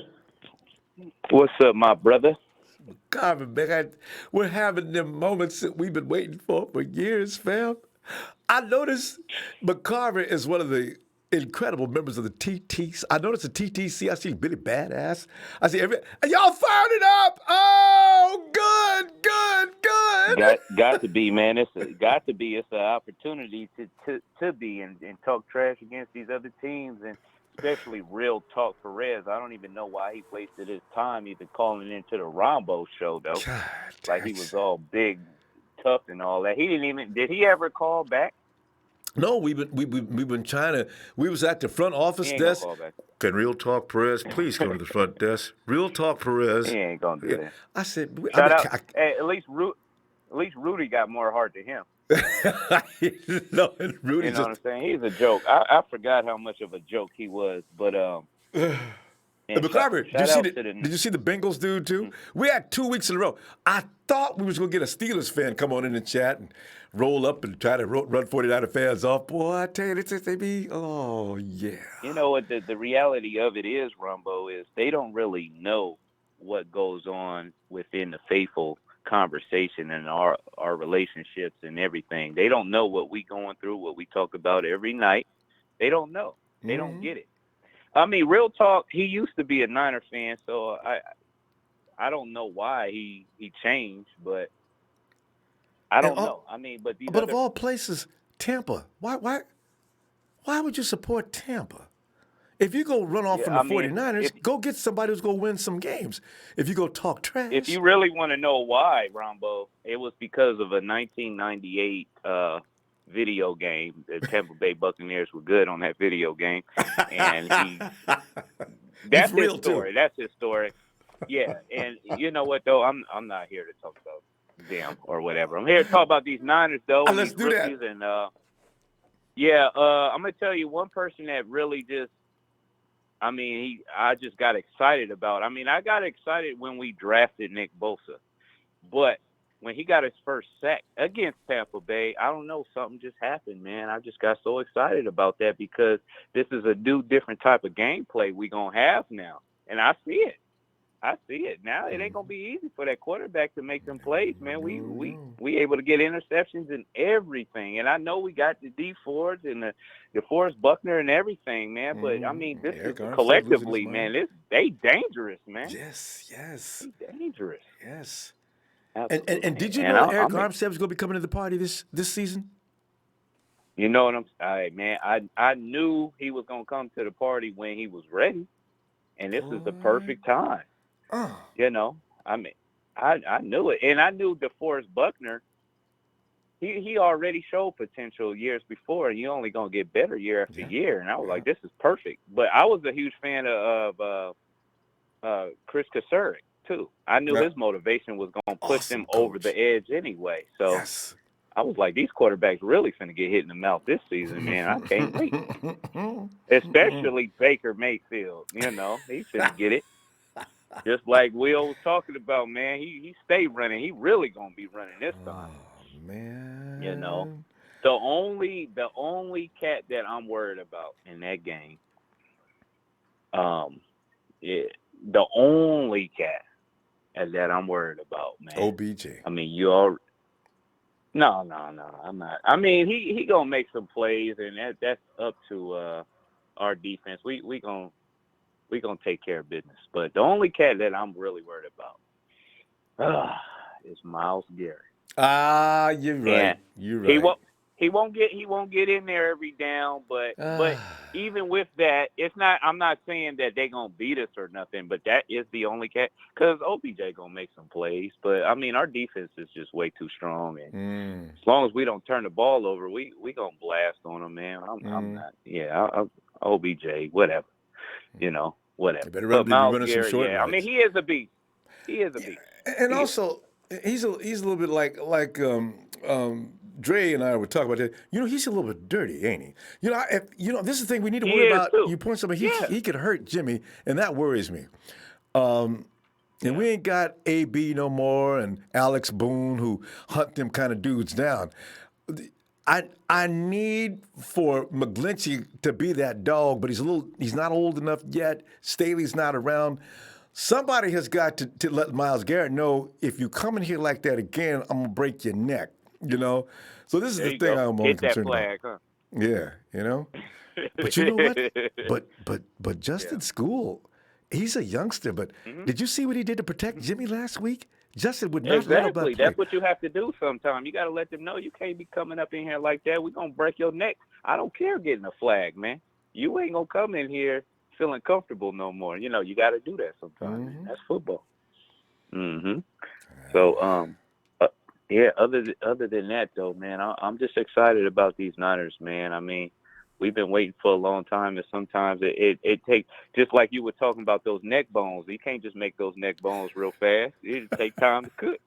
What's up, my brother? McCarver, man, we're having them moments that we've been waiting for years, fam. I noticed McCarver is one of the incredible members of the TTC. I noticed the TTC. I see Billy Badass. I see and y'all fired it up. Oh, good. Got to be, man. It's an opportunity to be and talk trash against these other teams, and especially Real Talk Perez. I don't even know why he wasted his time even calling into the Ronbo show, though. God, like he was all big, tough, and all that. He didn't even. Did he ever call back? No, we've been trying to. We was at the front office desk. Can Real Talk Perez please come to the front desk? Real Talk Perez. He ain't gonna do that. I said, shout out. Hey, at least Rudy got more heart to him. No, and Rudy. You know what I'm saying? He's a joke. I forgot how much of a joke he was, but McCarver, did you see the Bengals dude too? Mm-hmm. We had 2 weeks in a row. I thought we was gonna get a Steelers fan come on in the chat and roll up and try to run 49er fans off. Boy, I tell you, they be, oh yeah. You know what the reality of it is, Ronbo, is they don't really know what goes on within the faithful conversation and our relationships and everything. They don't know what we going through, what we talk about every night. They don't know. They don't get it. I mean, Real Talk, he used to be a Niner fan, so I don't know why he changed, but I don't know. I mean, but of all places, Tampa. Why would you support Tampa? If you go run off from the 49ers, go get somebody who's going to win some games. If you go talk trash. If you really want to know why, Ronbo, it was because of a 1998 video game. The Tampa Bay Buccaneers were good on that video game. And that's his story. That's his story. Yeah, and you know what, though? I'm not here to talk about them or whatever. I'm here to talk about these Niners, though. Let's do that. And, I'm going to tell you one person that really just, I just got excited about. I got excited when we drafted Nick Bosa. But when he got his first sack against Tampa Bay, I don't know, something just happened, man. I just got so excited about that because this is a new, different type of gameplay we going to have now. And I see it. Now it ain't gonna be easy for that quarterback to make them plays, man. We able to get interceptions and everything, and I know we got the D Fords and the DeForest Buckner and everything, man. But this is collectively, man. They dangerous, man. Yes. They dangerous. Yes. Absolutely. And did you know Eric Armstead was gonna be coming to the party this season? You know what man. I knew he was gonna come to the party when he was ready, and this is the perfect time. You know, I knew it. And I knew DeForest Buckner, he already showed potential years before, and you're only going to get better year after year. And I was like, this is perfect. But I was a huge fan of Chris Kasurek, too. I knew his motivation was going to push him over the edge anyway. So I was like, these quarterbacks really finna get hit in the mouth this season, man. I can't wait. Especially Baker Mayfield. You know, he finna get it. Just like Will was talking about, man, he stay running. He really gonna be running this time. Oh man! You know, the only cat that I'm worried about in that game, the only cat that I'm worried about, man. OBJ. I mean, you all. No, I'm not. I mean, he gonna make some plays, and that's up to our defense. We gonna take care of business. But the only cat that I'm really worried about is Myles Garrett. You're right. And you're right. He won't get in there every down, but even with that, it's not. I'm not saying that they're gonna beat us or nothing, but that is the only cat because OBJ gonna make some plays. But I mean, our defense is just way too strong, and as long as we don't turn the ball over, we gonna blast on them, man. I'm not. Yeah, OBJ, whatever, whatever. You better But be Myles running some Garrett, short yeah, I mean, routes. he is a beast. He is a beast. And also, he's a little bit like Dre and I were talking about that. He's a little bit dirty, ain't he? This is the thing we need to He worry is, about. too. You point something, Yeah. he could hurt Jimmy, and that worries me. And we ain't got AB no more, and Alex Boone who hunt them kind of dudes down. I need for McGlinchey to be that dog, but he's not old enough yet. Staley's not around. Somebody has got to let Myles Garrett know, if you come in here like that again, I'm gonna break your neck. So this is the thing I'm only concerned flag, about. Huh? Yeah, But you know what? But Justin School, he's a youngster. But did you see what he did to protect Jimmy last week? Justin would not let him play. That's what you have to do sometimes. You got to let them know you can't be coming up in here like that. We're going to break your neck. I don't care getting a flag, man. You ain't going to come in here feeling comfortable no more. You got to do that sometimes. Man. That's football. So, other than that, though, man, I'm just excited about these Niners, man. I mean, we've been waiting for a long time, and sometimes it takes, just like you were talking about those neck bones, you can't just make those neck bones real fast. It takes time to cook.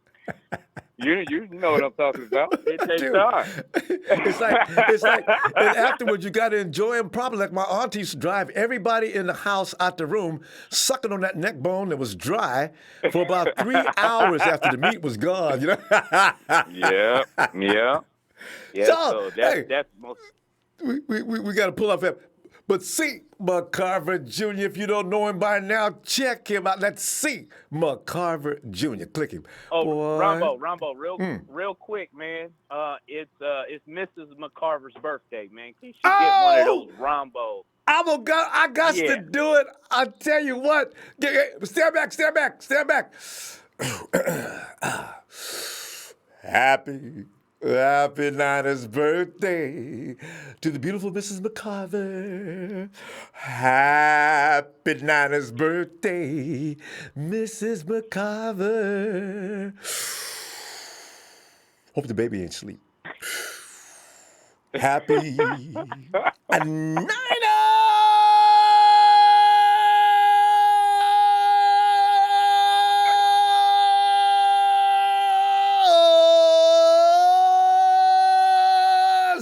You know what I'm talking about. It takes time. It's like, and afterwards you got to enjoy them. Probably like my auntie used to drive everybody in the house out the room, sucking on that neck bone that was dry for about 3 hours after the meat was gone. Yeah. So that's most. We got to pull off that. But C. McCarver Jr., if you don't know him by now, check him out. Let's see McCarver Jr. Click him. Oh, Boy. Rambo, real quick, man. It's Mrs. McCarver's birthday, man. Can she get one of those Ronbo? I got to do it. I tell you what. Stand back. Happy Niners birthday to the beautiful Mrs. McCarver. Happy Niners birthday, Mrs. McCarver. Hope the baby ain't asleep. Happy Niners!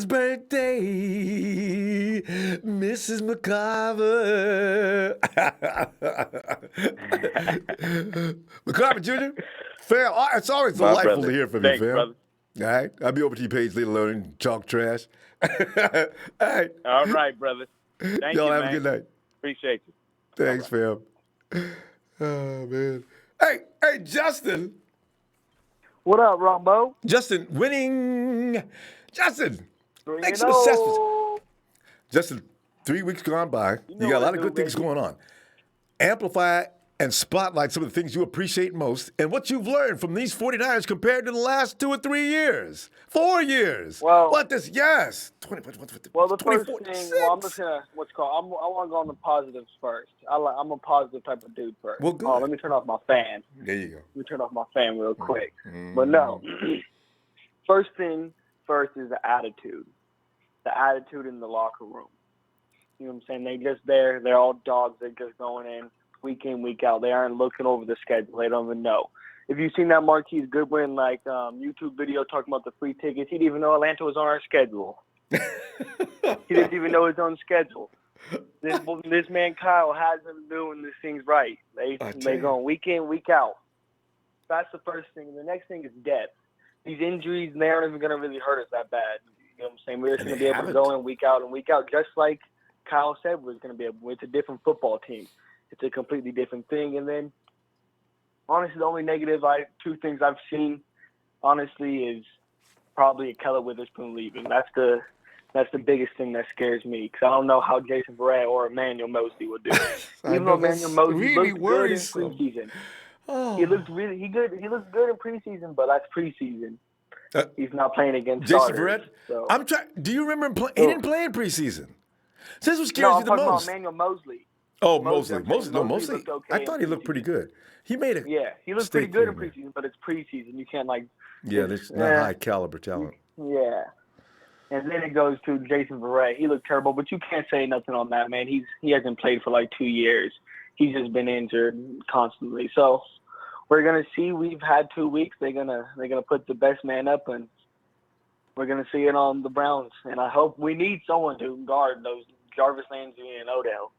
Birthday, Mrs. McCarver. McCarver Jr., fam, it's always delightful to hear from you, fam. Brother. All right, I'll be over to your page later on and talk trash. All right. All right, brother. Thank Y'all you, have man. a good night. Appreciate you. Thanks, fam. Oh, man. Hey, Justin. What up, Ronbo? Justin, winning. Justin. Make some assessments. Justin, 3 weeks gone by. You got a lot of good things going on. Amplify and spotlight some of the things you appreciate most and what you've learned from these 49ers compared to the last 2 or 3 years. 4 years. Well, what this? Yes. 20, well, the first 24, thing, well, I'm just gonna I want to go on the positives first. I'm a positive type of dude first. Well, good. Oh, let me turn off my fan. There you go. Let me turn off my fan real quick. But no, first thing first is the attitude. The attitude in the locker room. You know what I'm saying? They just there. They're all dogs. They're just going in, week out. They aren't looking over the schedule. They don't even know. If you've seen that Marquise Goodwin YouTube video talking about the free tickets, he didn't even know Atlanta was on our schedule. He didn't even know his own schedule. This man Kyle has them doing these things right. They go week in, week out. That's the first thing. And the next thing is depth. These injuries, they aren't even going to really hurt us that bad. You know what I'm saying? We're just going to be able to go in week out, just like Kyle said we're going to be able. It's a different football team. It's a completely different thing. And then, honestly, the only negative two things I've seen, honestly, is probably a Keller Witherspoon leaving. That's the biggest thing that scares me because I don't know how Jason Verrett or Emmanuel Mosley will do. Even though Emmanuel Mosley really looked good in preseason. He looked good in preseason, but that's preseason. He's not playing against Jason starters. Verrett? So. I'm trying. Do you remember him playing? He didn't play in preseason. So this was scares No, you I'm the talking most. about Emmanuel Mosley. Oh, Mosley, Mosley. I'm saying Mosley. looked okay I in thought he looked pretty preseason. good. He made it. Yeah, he looked pretty good in preseason, but it's preseason. You can't Yeah, there's not high caliber talent. Yeah. And then it goes to Jason Verrett. He looked terrible, but you can't say nothing on that, man. He hasn't played for like 2 years. He's just been injured constantly. So we're gonna see. We've had 2 weeks. They're gonna put the best man up, and we're gonna see it on the Browns. And I hope we need someone to guard those Jarvis Landry and Odell.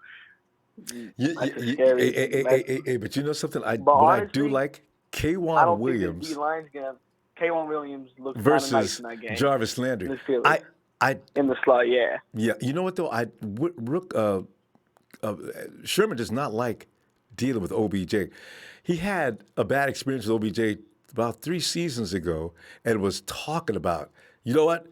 Hey, but you know something? I do like K'Wan Williams. Think this D-line's gonna. K'Wan Williams looks versus kind of nice in that game. Jarvis Landry. In the slot, yeah. Yeah, you know what though? Sherman does not like dealing with OBJ. He had a bad experience with OBJ about 3 seasons ago, and was talking about, you know what?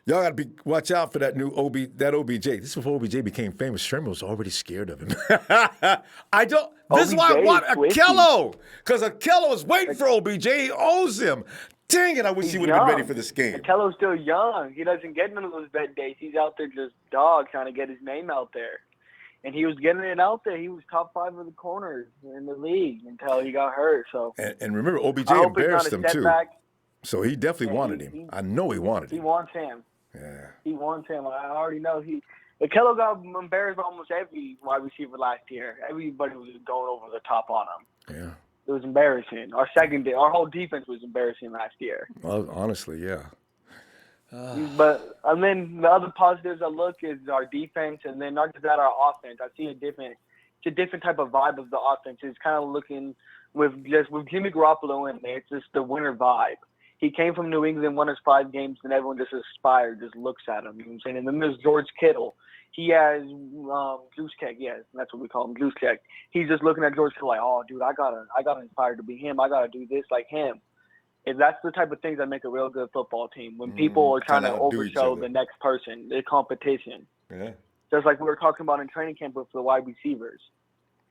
Y'all got to watch out for that new OBJ. This is before OBJ became famous. Sherman was already scared of him. This is why I want Akello, because Akello is waiting for OBJ. He owes him. Dang it, I wish he would have been ready for this game. Akello's still young. He doesn't get none of those bad days. He's out there just trying to get his name out there. And he was getting it out there. He was top 5 of the corners in the league until he got hurt. So and remember, OBJ embarrassed him too. So he definitely wanted him. I know he wanted him. He wants him. Yeah. He wants him. I already know. Akello got embarrassed by almost every wide receiver last year. Everybody was going over the top on him. Yeah. It was embarrassing. Our whole defense was embarrassing last year. Well, honestly, yeah. But and then the other positives I look is our defense, and then not just that, our offense. I see it's a different type of vibe of the offense. It's kind of looking with Jimmy Garoppolo in there. It's just the winner vibe. He came from New England, won his 5 games, and everyone just aspired, just looks at him. You know what I'm saying? And then there's George Kittle. He has Juice Keg, yes, that's what we call him, Juice Keg. He's just looking at George Kittle like, oh, dude, I gotta inspired to be him. I gotta do this like him. And that's the type of things that make a real good football team. When people are trying to overshow the next person, the competition. Yeah. Just like we were talking about in training camp with the wide receivers.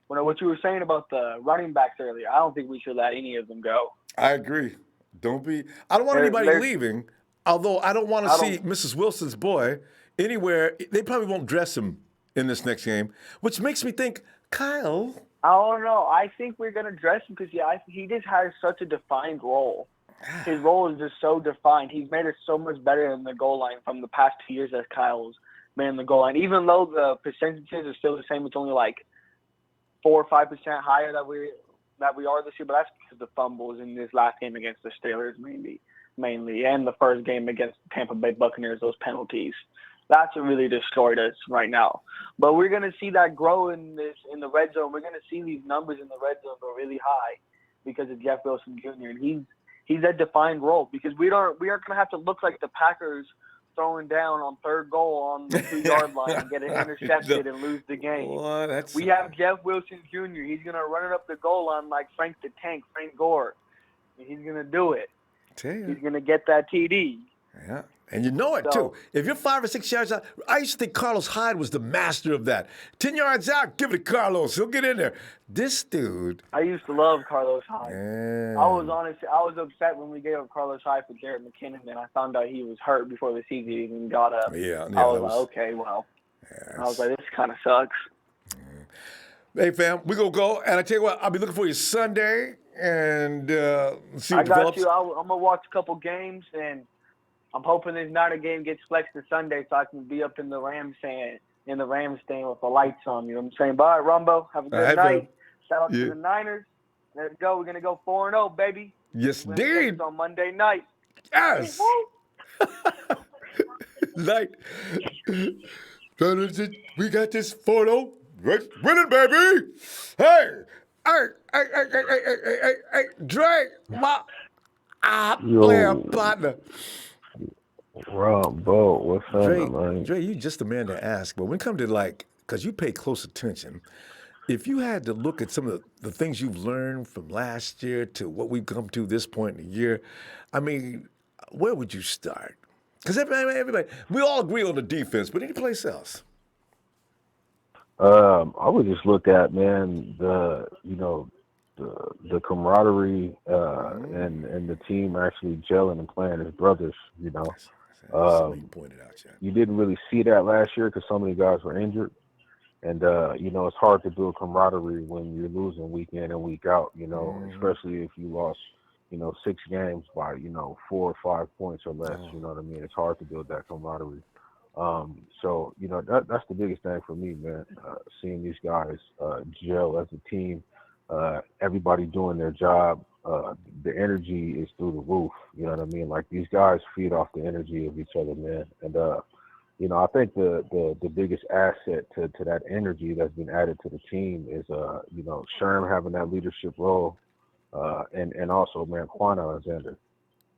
What you were saying about the running backs earlier, I don't think we should let any of them go. I agree. I don't want anybody leaving, although I don't want to see Mrs. Wilson's boy anywhere. They probably won't dress him in this next game, which makes me think, Kyle. I don't know. I think we're going to dress him because he just has such a defined role. His role is just so defined. He's made it so much better in the goal line from the past 2 years that Kyle's been in the goal line. Even though the percentages are still the same, it's only like 4 or 5% higher that we are this year. But that's because of the fumbles in this last game against the Steelers mainly, and the first game against the Tampa Bay Buccaneers, those penalties. That's what really destroyed us right now. But we're going to see that grow in the red zone. We're going to see these numbers in the red zone go really high because of Jeff Wilson Jr. And he's that defined role because we aren't going to have to look like the Packers throwing down on 3rd goal on the 2-yard line and get it intercepted and lose the game. We have Jeff Wilson Jr. He's going to run it up the goal line like Frank Gore. And he's going to do it. He's going to get that TD. Yeah. And you know it, too. If you're 5 or 6 yards out, I used to think Carlos Hyde was the master of that. 10 yards out, give it to Carlos. He'll get in there. This dude. I used to love Carlos Hyde. Yeah. I was upset when we gave up Carlos Hyde for Jarrett McKinnon, and I found out he was hurt before the season even got up. Yeah. I was like, okay, well. Yeah, I was like, this kind of sucks. Hey, fam, we're going to go. And I tell you what, I'll be looking for you Sunday and see what develops. I got you. I'm going to watch a couple games, and I'm hoping this Niner game gets flexed to Sunday so I can be up in the Rams stand with the lights on. You know what I'm saying? Bye, Ronbo. Have a good night. Shout out to the Niners. Let's go. We're going to go 4-0, baby. Yes, indeed. On Monday night. Yes. Night. We got this 4-0. Winning, baby. Hey, Dre, my player partner. Ronbo, what's up, man? Dre, you just the man to ask. But when it comes to because you pay close attention, if you had to look at some of the things you've learned from last year to what we've come to this point in the year, I mean, where would you start? Because everybody, we all agree on the defense, but any place else? I would just look at, man, the the camaraderie and the team actually gelling and playing as brothers. You know, Somebody pointed out, Chad. you didn't really see that last year because so many guys were injured. And, you know, it's hard to build camaraderie when you're losing week in and week out, you know, especially if you lost, you know, 6 games by, you know, 4 or 5 points or less. You know what I mean? It's hard to build that camaraderie. So, you know, that's the biggest thing for me, man, seeing these guys gel as a team, everybody doing their job. The energy is through the roof. You know what I mean? Like, these guys feed off the energy of each other, man. And, you know, I think the biggest asset to that energy that's been added to the team is, you know, Sherm having that leadership role, and also, man, Quan Alexander.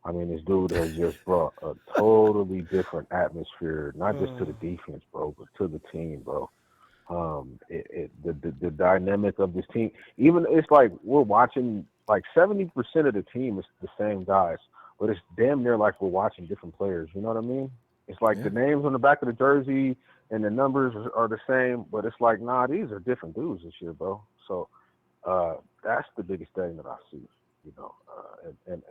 I mean, this dude has just brought a totally different atmosphere, not just to the defense, bro, but to the team, bro. The dynamic of this team, even it's like we're watching, like 70% of the team is the same guys, but it's damn near like we're watching different players. You know what I mean? It's like the names on the back of the jersey and the numbers are the same, but it's like, nah, these are different dudes this year, bro. So that's the biggest thing that I see, you know, and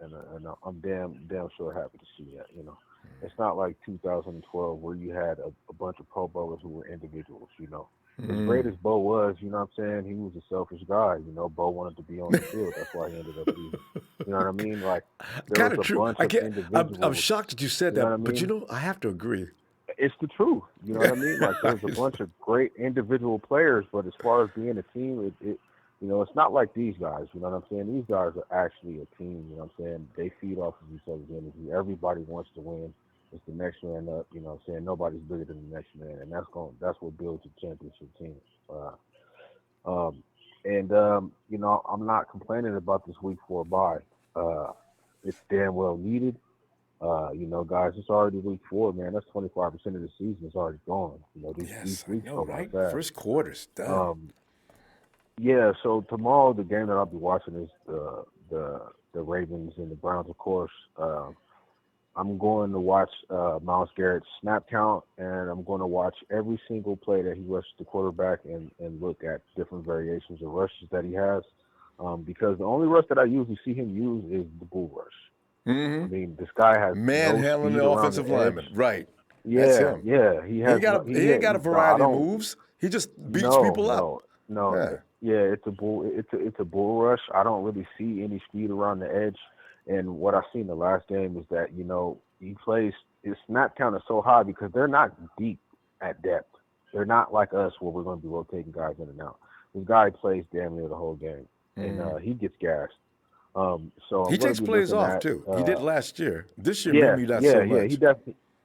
I'm damn sure happy to see that, you know. It's not like 2012 where you had a bunch of Pro Bowlers who were individuals, you know. As great as Bo was, you know what I'm saying, he was a selfish guy. You know, Bo wanted to be on the field. That's why he ended up leaving. You know what I mean? Like, there was a bunch of individuals. I'm shocked that you said that, but you know, I have to agree. It's the truth. You know what I mean? Like, there's a bunch of great individual players, but as far as being a team, it you know, it's not like these guys. You know what I'm saying? These guys are actually a team. You know what I'm saying? They feed off of each other's energy. Everybody wants to win. It's the next man up, you know what I'm saying? Nobody's bigger than the next man, and that's what builds a championship team. You know, I'm not complaining about this week 4 bye. It's damn well needed. You know, guys, it's already week 4, man. That's 25% of the season is already gone. You know, these weeks go by fast. First quarter's done. Yeah, so tomorrow the game that I'll be watching is the Ravens and the Browns, of course. I'm going to watch Myles Garrett's snap count, and I'm going to watch every single play that he rushes the quarterback and look at different variations of rushes that he has, because the only rush that I usually see him use is the bull rush. I mean, this guy has manhandling the offensive lineman, right? Yeah, that's him. Yeah, he ain't got a variety of moves. He just beats people up. No, it's a bull rush. I don't really see any speed around the edge. And what I seen in the last game is that, you know, his snap count is so high because they're not deep at depth. They're not like us where we're going to be rotating guys in and out. This guy plays damn near the whole game, and he gets gassed. So he takes plays off too. He did last year. This year, maybe not so much.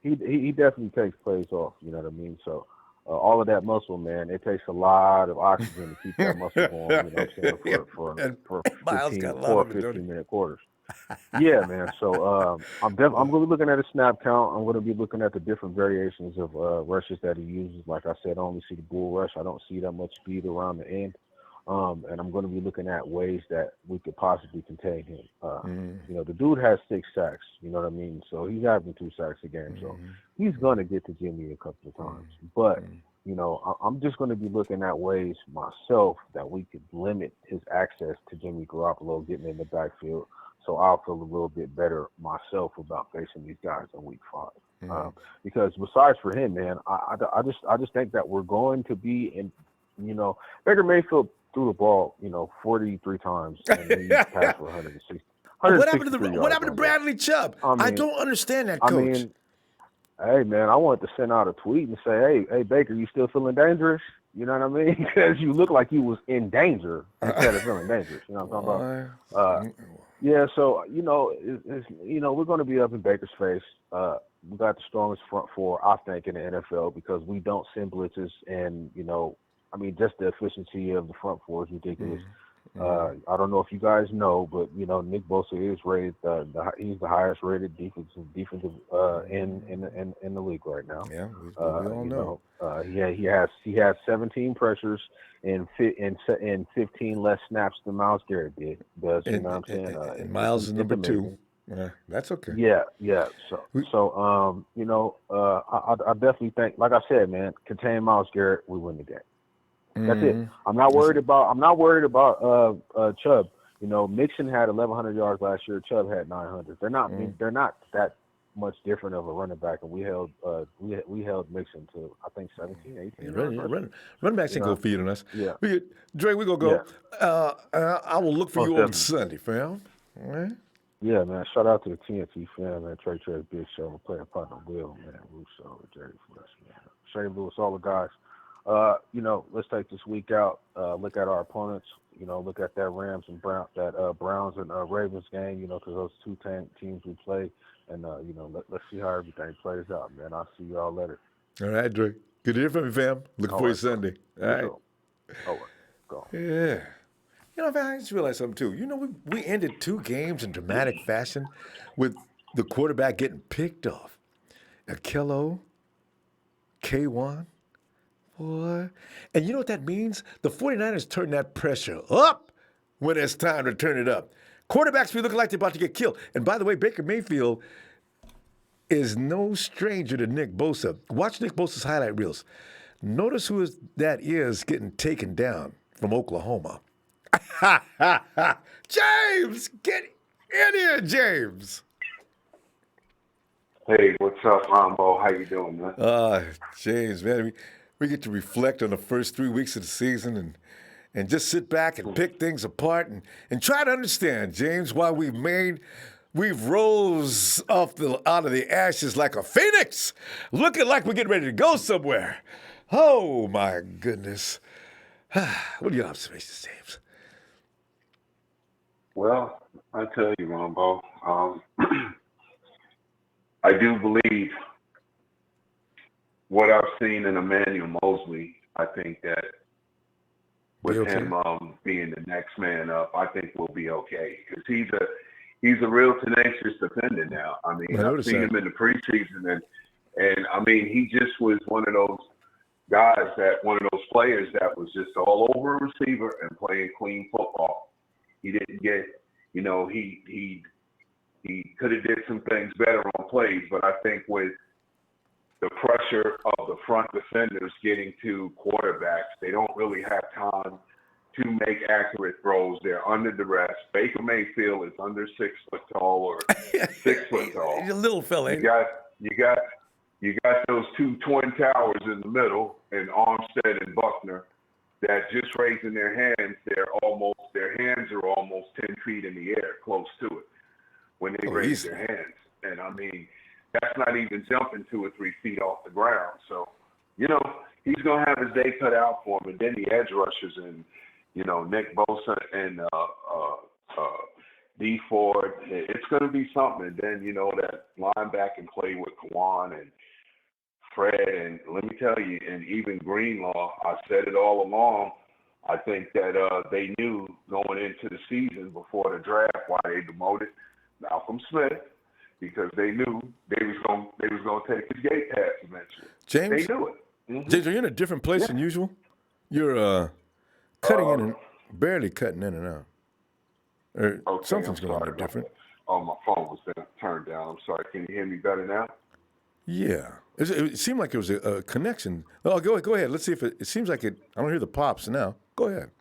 He definitely takes plays off. You know what I mean? So all of that muscle, man, it takes a lot of oxygen to keep that muscle going. You know what I'm saying? For 15-minute quarters. Yeah, man. So I'm going to be looking at his snap count. I'm going to be looking at the different variations of rushes that he uses. Like I said, I only see the bull rush. I don't see that much speed around the end. And I'm going to be looking at ways that we could possibly contain him. You know, the dude has 6 sacks. You know what I mean? So he's having 2 sacks a game. So he's going to get to Jimmy a couple of times. But, you know, I'm just going to be looking at ways myself that we could limit his access to Jimmy Garoppolo getting in the backfield. So I'll feel a little bit better myself about facing these guys in week 5. Because besides for him, man, I just think that we're going to be in, you know, Baker Mayfield threw the ball, you know, 43 times and he passed for 160. What happened to Bradley Chubb? I don't understand that, Coach. I mean, hey, man, I wanted to send out a tweet and say, hey, Baker, you still feeling dangerous? You know what I mean? Because you look like you was in danger instead of feeling dangerous. You know what I'm talking about? Yeah, so, you know, you know, we're going to be up in Baker's face. We got the strongest front 4, I think, in the NFL because we don't send blitzes. And, you know, I mean, just the efficiency of the front 4 is ridiculous. I don't know if you guys know, but, you know, Nick Bosa is rated, he's the highest rated defensive in the league right now. Yeah, we all know. He has 17 pressures and 15 less snaps than Myles Garrett did. You know what I'm saying? And Myles is number 2. That's okay. Yeah. So you know, I definitely think, like I said, man, contain Myles Garrett, we win the game. That's it. I'm not worried about Chubb. Mixon had 1,100 yards last year. Chubb had 900. They're not that much different of a running back, and we held Mixon to I think 17, 18 yards. Running backs ain't gonna feed on us. Yeah. Dre, we gonna go. Yeah. I will look for Most you on definitely. Sunday, fam. All right. Yeah, man. Shout out to the TNT fam, man. Trey, Big Show, my player partner Will, man. Russo, Jerry Flesh, man. Shane Lewis, all the guys. Let's take this week out. Look at our opponents. Look at that Rams and Browns and Ravens game. Because those two teams we play, and let's see how everything plays out, man. I'll see y'all later. All right, Dre. Good to hear from you, fam. Looking for you Sunday. All right. All right. Go. Yeah. Man, I just realized something too. We ended 2 games in dramatic fashion with the quarterback getting picked off. Akello, K1, boy. And you know what that means? The 49ers turn that pressure up when it's time to turn it up. Quarterbacks be looking like they're about to get killed. And by the way, Baker Mayfield is no stranger to Nick Bosa. Watch Nick Bosa's highlight reels. Notice who that is getting taken down from Oklahoma. James, get in here, James. Hey, what's up, Ronbo? How you doing, man? James, man, we get to reflect on the first 3 weeks of the season and just sit back and pick things apart and try to understand, James, why we've rose out of the ashes like a phoenix, looking like we're getting ready to go somewhere. Oh my goodness. What are your observations, James? Well, I tell you, Ronbo, I do believe what I've seen in Emmanuel Mosley. I think that with him being the next man up, I think we'll be okay because he's a real tenacious defender now. I mean, I've seen him in the preseason, and I mean, he just was one of those players that was just all over a receiver and playing clean football. He didn't get, he could have did some things better on plays, but I think with the pressure of the front defenders getting to quarterbacks, they don't really have time to make accurate throws. They're under duress. Baker Mayfield is under 6 foot tall or 6 foot tall. He's a little fella. You got those 2 twin towers in the middle, and Armstead and Buckner, that just raising their hands, their hands are almost 10 feet in the air, close to it, when they raise their hands. And I mean, that's not even jumping 2 or 3 feet off the ground. So, he's gonna have his day cut out for him. And then the edge rushers and Nick Bosa and D Ford, it's gonna be something. And then that linebacking play with Kawan and Fred, and let me tell you, and even Greenlaw, I said it all along. I think that they knew going into the season before the draft why they demoted Malcolm Smith, because they knew they was going to take his gate pass eventually. James, they knew it. Mm-hmm. James, are you in a different place than usual? You're cutting in and barely cutting in and out. Or something's going on different. Oh, my phone was turned down. I'm sorry. Can you hear me better now? Yeah. It seemed like it was a connection. Oh, go ahead. Let's see if it seems like it. I don't hear the pops now. Go ahead.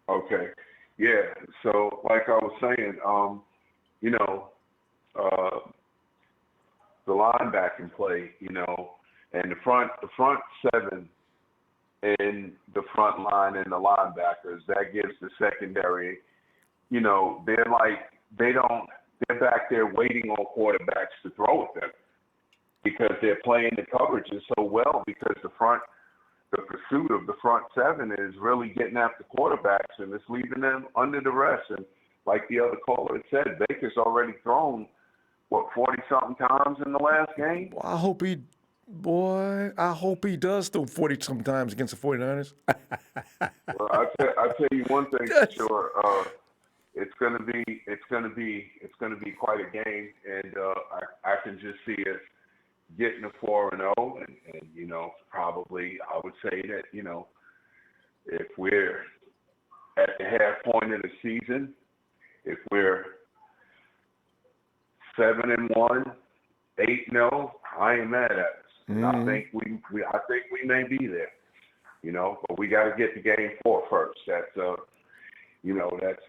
Okay. Yeah. So, like I was saying, the linebacking play, and the front 7 and the front line and the linebackers, that gives the secondary, they're back there waiting on quarterbacks to throw at them because they're playing the coverages so well, because the pursuit of the front 7 is really getting after quarterbacks, and it's leaving them under duress. And like the other caller had said, Baker's already thrown, 40-something times in the last game? Well, I hope he does throw 40-something times against the 49ers. Well, I tell you one thing for sure. It's gonna be quite a game, and I can just see us getting a 4-0, and probably I would say that if we're at the half point of the season, if we're 7-1, 8-0, I ain't mad at us. Mm-hmm. I think we may be there, but we got to get to game 4 first. That's that's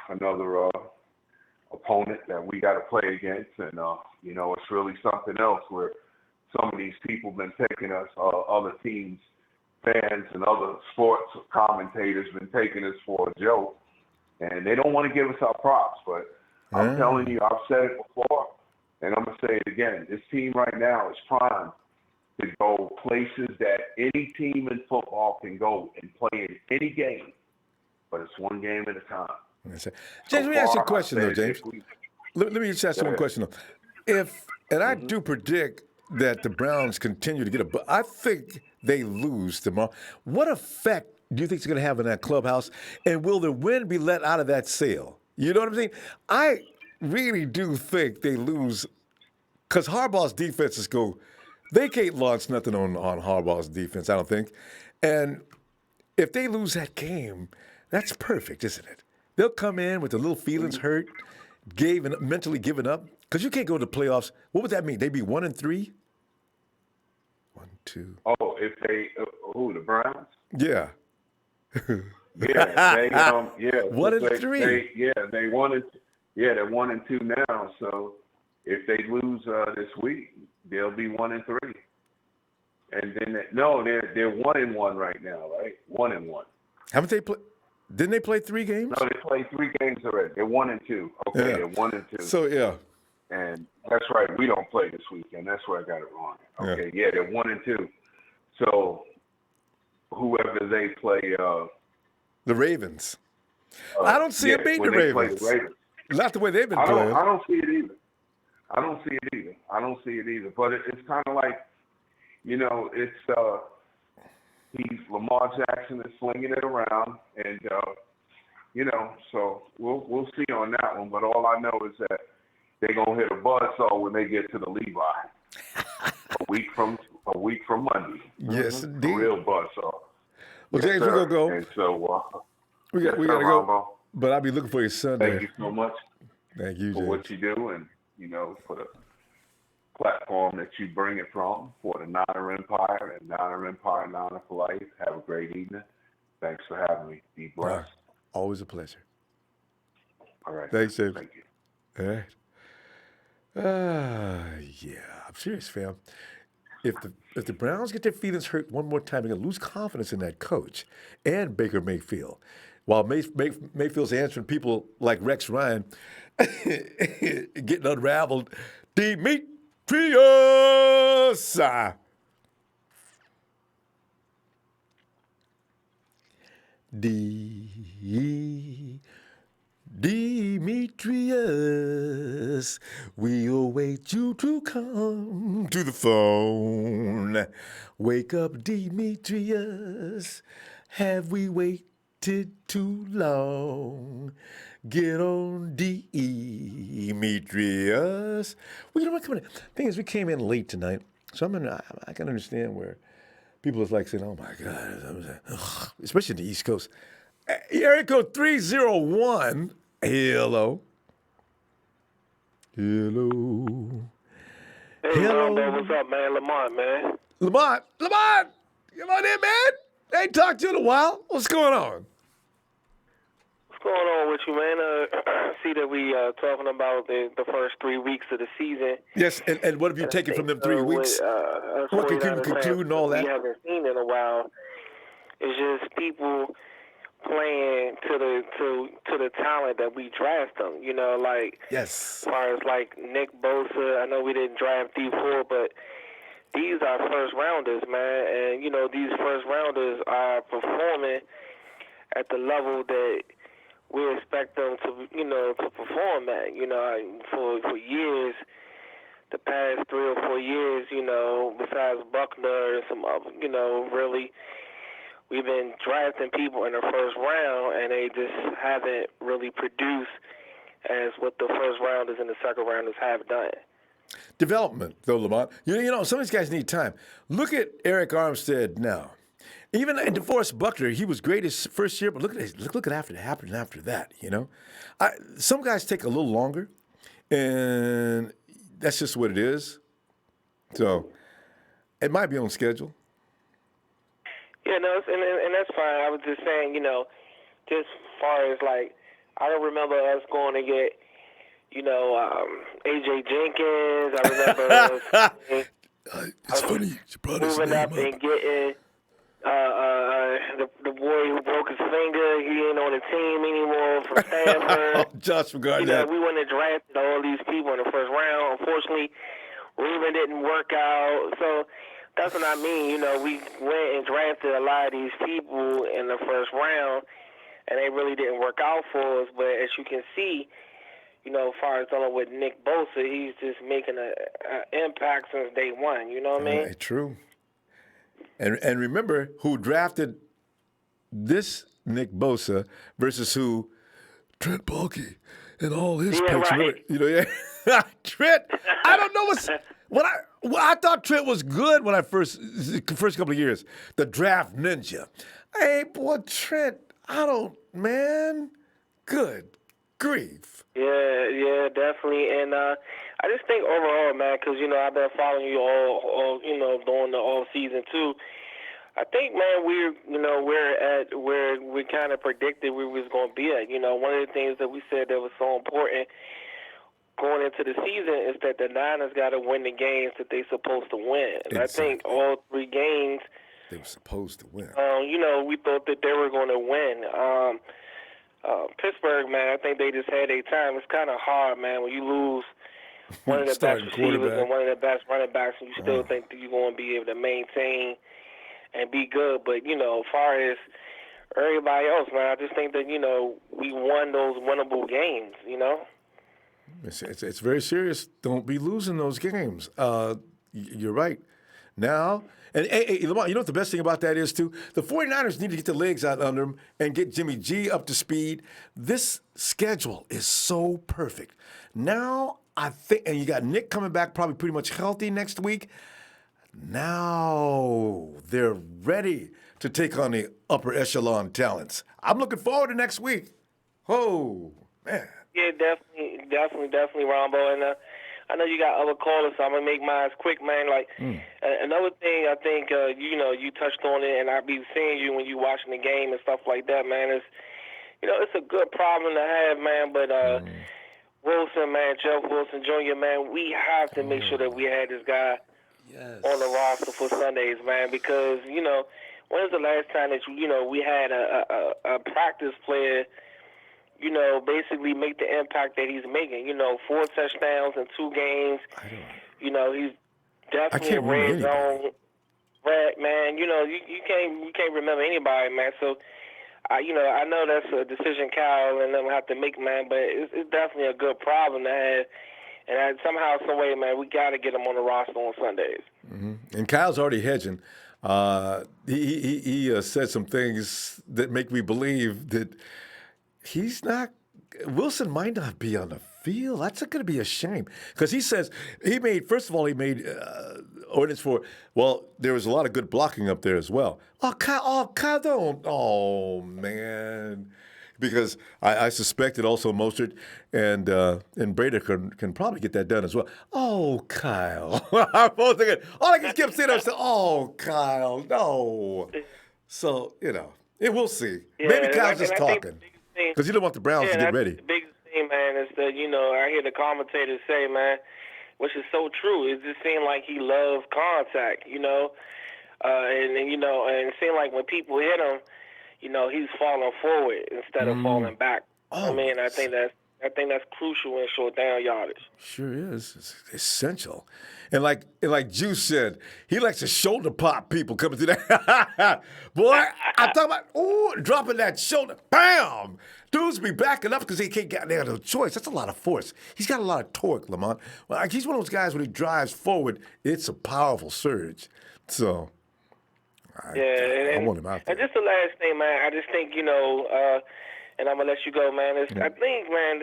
another opponent that we got to play against. And, it's really something else where some of these people been taking us, other teams, fans and other sports commentators been taking us for a joke. And they don't want to give us our props. But I'm telling you, I've said it before, and I'm going to say it again. This team right now is primed to go places that any team in football can go and play in any game. But it's one game at a time. James, let me ask you a question, though, James. Let me just ask you one question, though. And I do predict that the Browns continue to get I think they lose tomorrow. What effect do you think it's going to have in that clubhouse? And will the wind be let out of that sail? You know what I'm saying? I really do think they lose because Harbaugh's defenses they can't launch nothing on Harbaugh's defense, I don't think. And if they lose that game, that's perfect, isn't it? They'll come in with a little feelings hurt, mentally giving up. Because you can't go to the playoffs. What would that mean? They'd be 1-3? 1, 2. Oh, if they the Browns? Yeah. Yeah, they 1-3. They wanted. Yeah, they're 1-2 now. So if they lose this week, they'll be 1-3. And then they're 1-1 right now, right? 1-1. Haven't they played? Didn't they play 3 games? No, they played 3 games already. They're 1-2. Okay, yeah. They're 1-2. So yeah. And that's right. We don't play this weekend. That's where I got it wrong. Okay, yeah, they're 1-2. So whoever they play, the Ravens. I don't see it beating the Ravens. Not the way they've been playing. I don't see it either. I don't see it either. But it's kind of like, it's Lamar Jackson is slinging it around, and so we'll see on that one. But all I know is that they're gonna hit a buzzsaw when they get to the Levi. a week from Monday. Yes, indeed. A real buzzsaw. Well, James, we're gonna go. And so we gotta go. But I'll be looking for your Sunday. Thank you so much. Thank you, for James. what you do, and for the platform that you bring it from, for the Niner Empire and Niner Empire, Niner for life. Have a great evening. Thanks for having me. Be blessed. Always a pleasure. All right. Thanks, James. Thank you. All right. Yeah, I'm serious, fam. If the Browns get their feelings hurt one more time, they're going to lose confidence in that coach and Baker Mayfield. While Mayfield's answering people like Rex Ryan, getting unraveled. Demetrius! Demetrius, we await you to come to the phone. Wake up, Demetrius. Have we waited too long? Get on, Demetrius. Well, you know what? Coming in. Thing is, we came in late tonight, so I can understand where people is like saying, "Oh my God," especially in the East Coast. Area code 301. Hello. Hello. Hey, Hello. Ronbo, what's up, man? Lamont, man. Lamont, come on in, man. I ain't talked to you in a while. What's going on? What's going on with you, man? See that we talking about the first 3 weeks of the season. Yes, and what have you taken from them 3 weeks? What can you conclude and all that? We haven't seen in a while. It's just people playing to the talent that we draft them. Yes. As far as like Nick Bosa, I know we didn't draft D4, but these are first rounders, man, and these first rounders are performing at the level that we expect them to perform at. For years, the past 3 or 4 years, besides Buckner and some other, really. We've been drafting people in the first round, and they just haven't really produced as what the first rounders and the second rounders have done. Development, though, Lamont. Some of these guys need time. Look at Eric Armstead now. Even in DeForest Buckner, he was great his first year, but look at after it happened after that. Some guys take a little longer, and that's just what it is. So it might be on schedule. Yeah, no, and that's fine. I was just saying, just far as like, I don't remember us going to get, A.J. Jenkins. I remember us it's funny you brought his moving name up and getting the boy who broke his finger. He ain't on the team anymore from Stanford. Josh regarding that. We went and drafted all these people in the first round. Unfortunately, Reuben didn't work out. So that's what I mean. We went and drafted a lot of these people in the first round, and they really didn't work out for us. But as you can see, as far as dealing with Nick Bosa, he's just making an impact since day one. You know what I mean? True. And remember who drafted this Nick Bosa versus who? Trent Baalke and all his picks. Right. Trent. I don't know I thought Trent was good when first couple of years. The draft ninja. Hey, boy, Trent. Man. Good grief. Yeah, definitely. And I just think overall, man, because I've been following you all during the off season too. I think, man, we're at where we kind of predicted we was going to be at. One of the things that we said that was so important going into the season is that the Niners got to win the games that they're supposed to win. And exactly. I think all 3 games they were supposed to win. We thought that they were going to win. Pittsburgh, man, I think they just had a time. It's kind of hard, man, when you lose one of the best receivers and one of the best running backs, and you still think that you're going to be able to maintain and be good. But, as far as everybody else, man, I just think that, we won those winnable games, It's very serious. Don't be losing those games. You're right. Now, and hey, Lamar, you know what the best thing about that is, too? The 49ers need to get the legs out under them and get Jimmy G up to speed. This schedule is so perfect. Now, I think, and you got Nick coming back probably pretty much healthy next week. Now they're ready to take on the upper echelon talents. I'm looking forward to next week. Oh, man. Yeah, definitely, Ronbo. And I know you got other callers, so I'm going to make mine quick, man. Another thing I think, you touched on it, and I be seeing you when you watching the game and stuff like that, man, is, it's a good problem to have, man, but Wilson, man, Jeff Wilson Jr., man, we have to make sure that we had this guy on the roster for Sundays, man, because, when's the last time that, we had a practice player, basically make the impact that he's making. 4 touchdowns in 2 games. He's definitely a red zone threat, man. You can't remember anybody, man. So, I know that's a decision Kyle and them have to make, man, but it's definitely a good problem to have. And somehow, some way, man, we got to get him on the roster on Sundays. Mm-hmm. And Kyle's already hedging. He said some things that make me believe that Wilson might not be on the field. That's going to be a shame. Because he says he made ordinance for, there was a lot of good blocking up there as well. Kyle, don't. Oh, man. Because I suspect that also Mostert and Brady can probably get that done as well. Oh, Kyle. I'm both thinking, all I can keep saying is, oh, Kyle, no. So, we'll see. Yeah, maybe Kyle's just talking. Because you don't want the Browns to get ready. The biggest thing, man, is that, I hear the commentators say, man, which is so true, it just seemed like he loved contact, and it seemed like when people hit him, he's falling forward instead of falling back. I think that's crucial in short down yardage. Sure is. It's essential. And like Juice said, he likes to shoulder pop people coming through that. Boy, I'm talking about, dropping that shoulder. Bam! Dudes be backing up because they can't get there. No choice. That's a lot of force. He's got a lot of torque, Lamont. He's one of those guys when he drives forward, it's a powerful surge. So, I want him out there. And just the last thing, man, I just think, and I'm going to let you go, man, I think, man,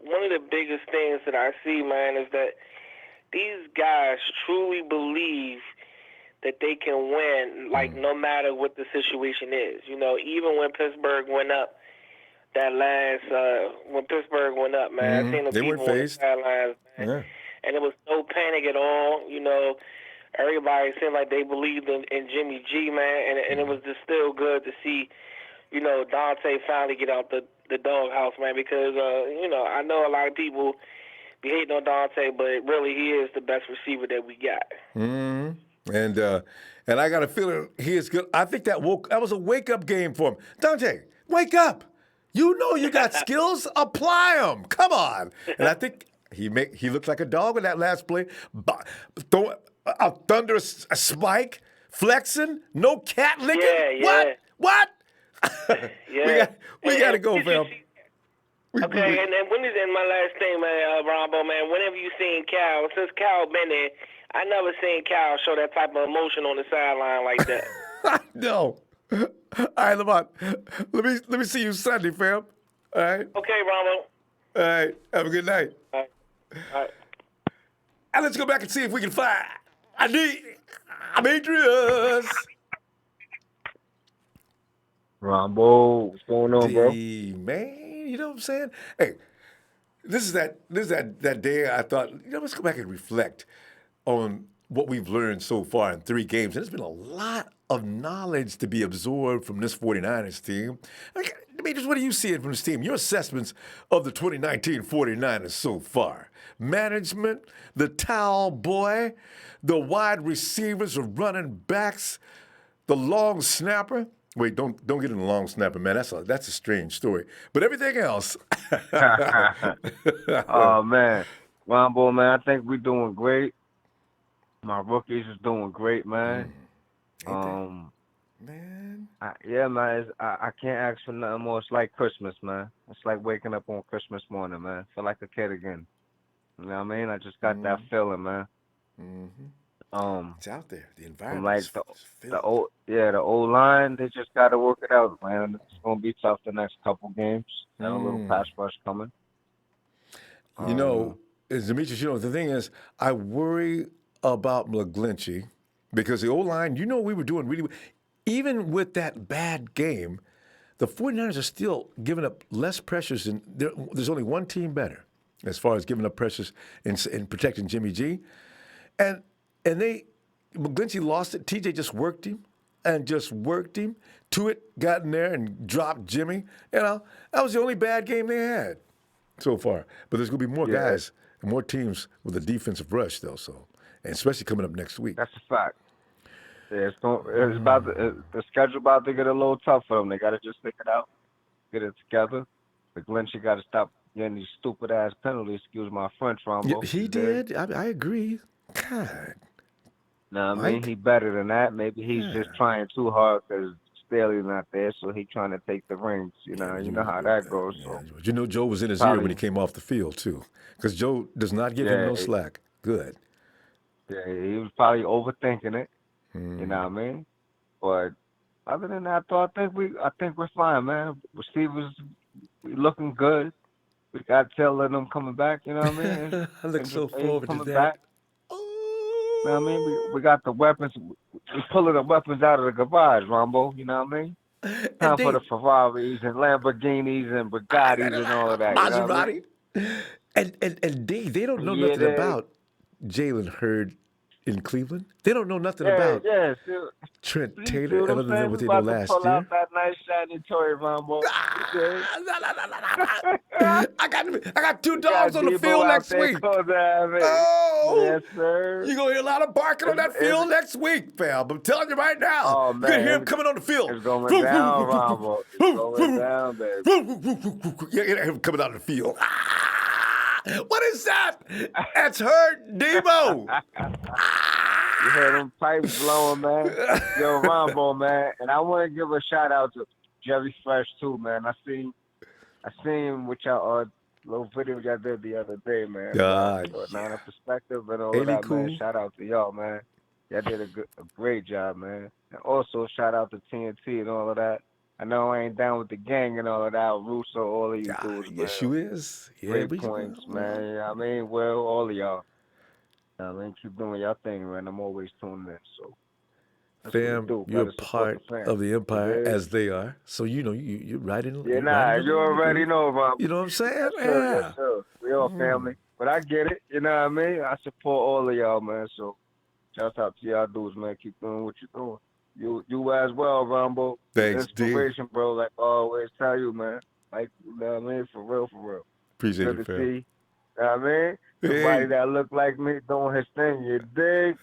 one of the biggest things that I see, man, is that these guys truly believe that they can win, no matter what the situation is. Even when Pittsburgh went up, man, I seen the people on the sidelines, man, and it was no panic at all. Everybody seemed like they believed in Jimmy G, man, and it was just still good to see, Dante finally get out the doghouse, man, because, I know a lot of people be hating on Dante, but really he is the best receiver that we got. Mm-hmm. And I got a feeling he is good. I think that was a wake-up game for him. Dante, wake up. You know you got skills. Apply them. Come on. And I think he looked like a dog in that last play. Throw a thunderous spike, flexing, no cat licking. Yeah. What? Yeah. we got to go, fam. Okay, and then my last thing, man, Ronbo, man, whenever you seen Cal, since Cal been there, I never seen Cal show that type of emotion on the sideline like that. No. All right, Lamont. Let me see you Sunday, fam. All right. Okay, Ronbo. All right. Have a good night. All right. And let's go back and see if we can find Demetrius. Ronbo, what's going on, bro? Man, you know what I'm saying? Hey, this is that day I thought, let's go back and reflect on what we've learned so far in 3 games. And there's been a lot of knowledge to be absorbed from this 49ers team. Demetrius, what do you see from this team? Your assessments of the 2019 49ers so far. Management, the towel boy, the wide receivers, the running backs, the long snapper. Wait, don't get in the long snapper, man. That's a strange story. But everything else. Oh, man. Ronbo, man, I think we're doing great. My rookies is doing great, man. Man. Man, I can't ask for nothing more. It's like Christmas, man. It's like waking up on Christmas morning, man. Feel like a kid again. You know what I mean? I just got that feeling, man. Mm-hmm. It's out there. The environment. Like the old line, they just got to work it out, man. It's gonna be tough the next couple games. Got a little pass rush coming. Demetrius, the thing is, I worry about McGlinchey because the O-line, we were doing really well. Even with that bad game, the 49ers are still giving up less pressures. There's only one team better as far as giving up pressures in protecting Jimmy G. And McGlinchey lost it. TJ just worked him. Tuitt got in there and dropped Jimmy. That was the only bad game they had so far. But there's going to be more guys and more teams with a defensive rush, though. So, and especially coming up next week. That's a fact. Yeah, the schedule about to get a little tough for them. They got to just stick it out, get it together. McGlinchey got to stop getting these stupid ass penalties. Excuse my French, Ronbo. Yeah, he did. I agree. God. No, I mean, he better than that. Maybe he's just trying too hard because Staley's not there, so he trying to take the rings. You know how that goes. Yeah. So. Joe was in his ear when he came off the field, too, because Joe does not give him no slack. Good. Yeah, he was probably overthinking it. You know what I mean? But other than that, I think we're fine, man. Receivers, we looking good. We got Taylor and them coming back. You know what I mean? I look so forward to that. Back. You know what I mean? We got the weapons. We're pulling the weapons out of the garage, Ronbo. You know what I mean? Time for the Ferraris and Lamborghinis and Bugattis and all of that. Maserati. You know what I mean? And they don't know nothing about Jalen Hurd in Cleveland. They don't know nothing about Trent Taylor other than what they know last year. Pull out that nice shiny toy, Ronbo. I got 2 dogs on the field next week. Yes, sir. You're going to hear a lot of barking on that field next week, fam. I'm telling you right now. Oh, man. You're going to hear him coming on the field. It's going down, Ronbo. It's going down, baby. You hear him coming out of the field. What is that? That's Hurt Debo. You heard them pipes blowing, man. Yo, Ronbo, man. And I want to give a shout out to Jerry Fresh too, man. I seen with y'all little video y'all did the other day, man. Nine perspective and all of that, cool. Man. Shout out to y'all, man. Y'all did a great job, man. And also shout out to TNT and all of that. I know I ain't down with the gang and all of that. Russo, all of you dudes, man. Yes, you is. Great points, man. You know what I mean? Well, all of y'all. I mean, keep doing y'all thing, man. I'm always tuning in, so. Fam, you're part of the empire as they are. So, you're right in. Yeah, you already know, Rob. You know what I'm saying? Yes, sir. We all family. But I get it. You know what I mean? I support all of y'all, man. So, shout out to y'all dudes, man. Keep doing what you're doing. You as well, Ronbo. Thanks, D. Inspiration, bro. Like I always tell you, man. Like, you know what I mean? For real, for real. Appreciate Good you, to fam. see. You know what I mean? Hey. Somebody that look like me doing his thing. You dig?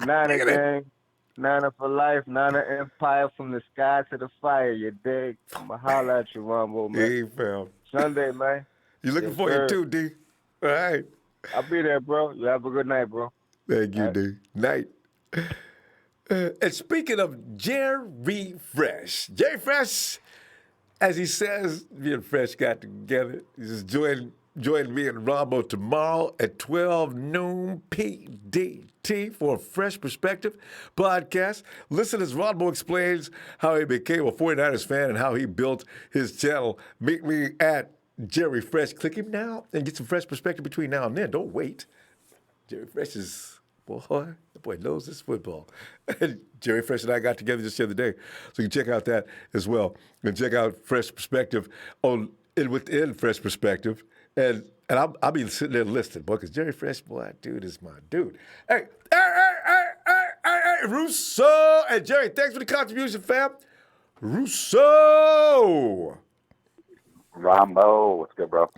Nana gang. Nana for life. Nana empire from the sky to the fire. You dig? I'ma holler at you, Ronbo, man. Hey, fam. Sunday, man. You looking Yes, for sir. you too, D. All right. I'll be there, bro. You have a good night, bro. Thank you, D. Night. And speaking of Jerry Fresh, as he says, me and Fresh got together. He's join me and Ronbo tomorrow at 12 noon PDT for a Fresh Perspective podcast. Listen as Ronbo explains how he became a 49ers fan and how he built his channel. Meet me at Jerry Fresh. Click him now and get some fresh perspective between now and then. Don't wait. Jerry Fresh is... Boy, that boy knows this football. Jerry Fresh and I got together just the other day, so you can check out that as well. And check out Fresh Perspective within Fresh Perspective. And I'll be sitting there listening, boy, because Jerry Fresh, boy, that dude is my dude. Hey, Russo and Jerry, thanks for the contribution, fam. Russo. Ronbo, what's good, bro?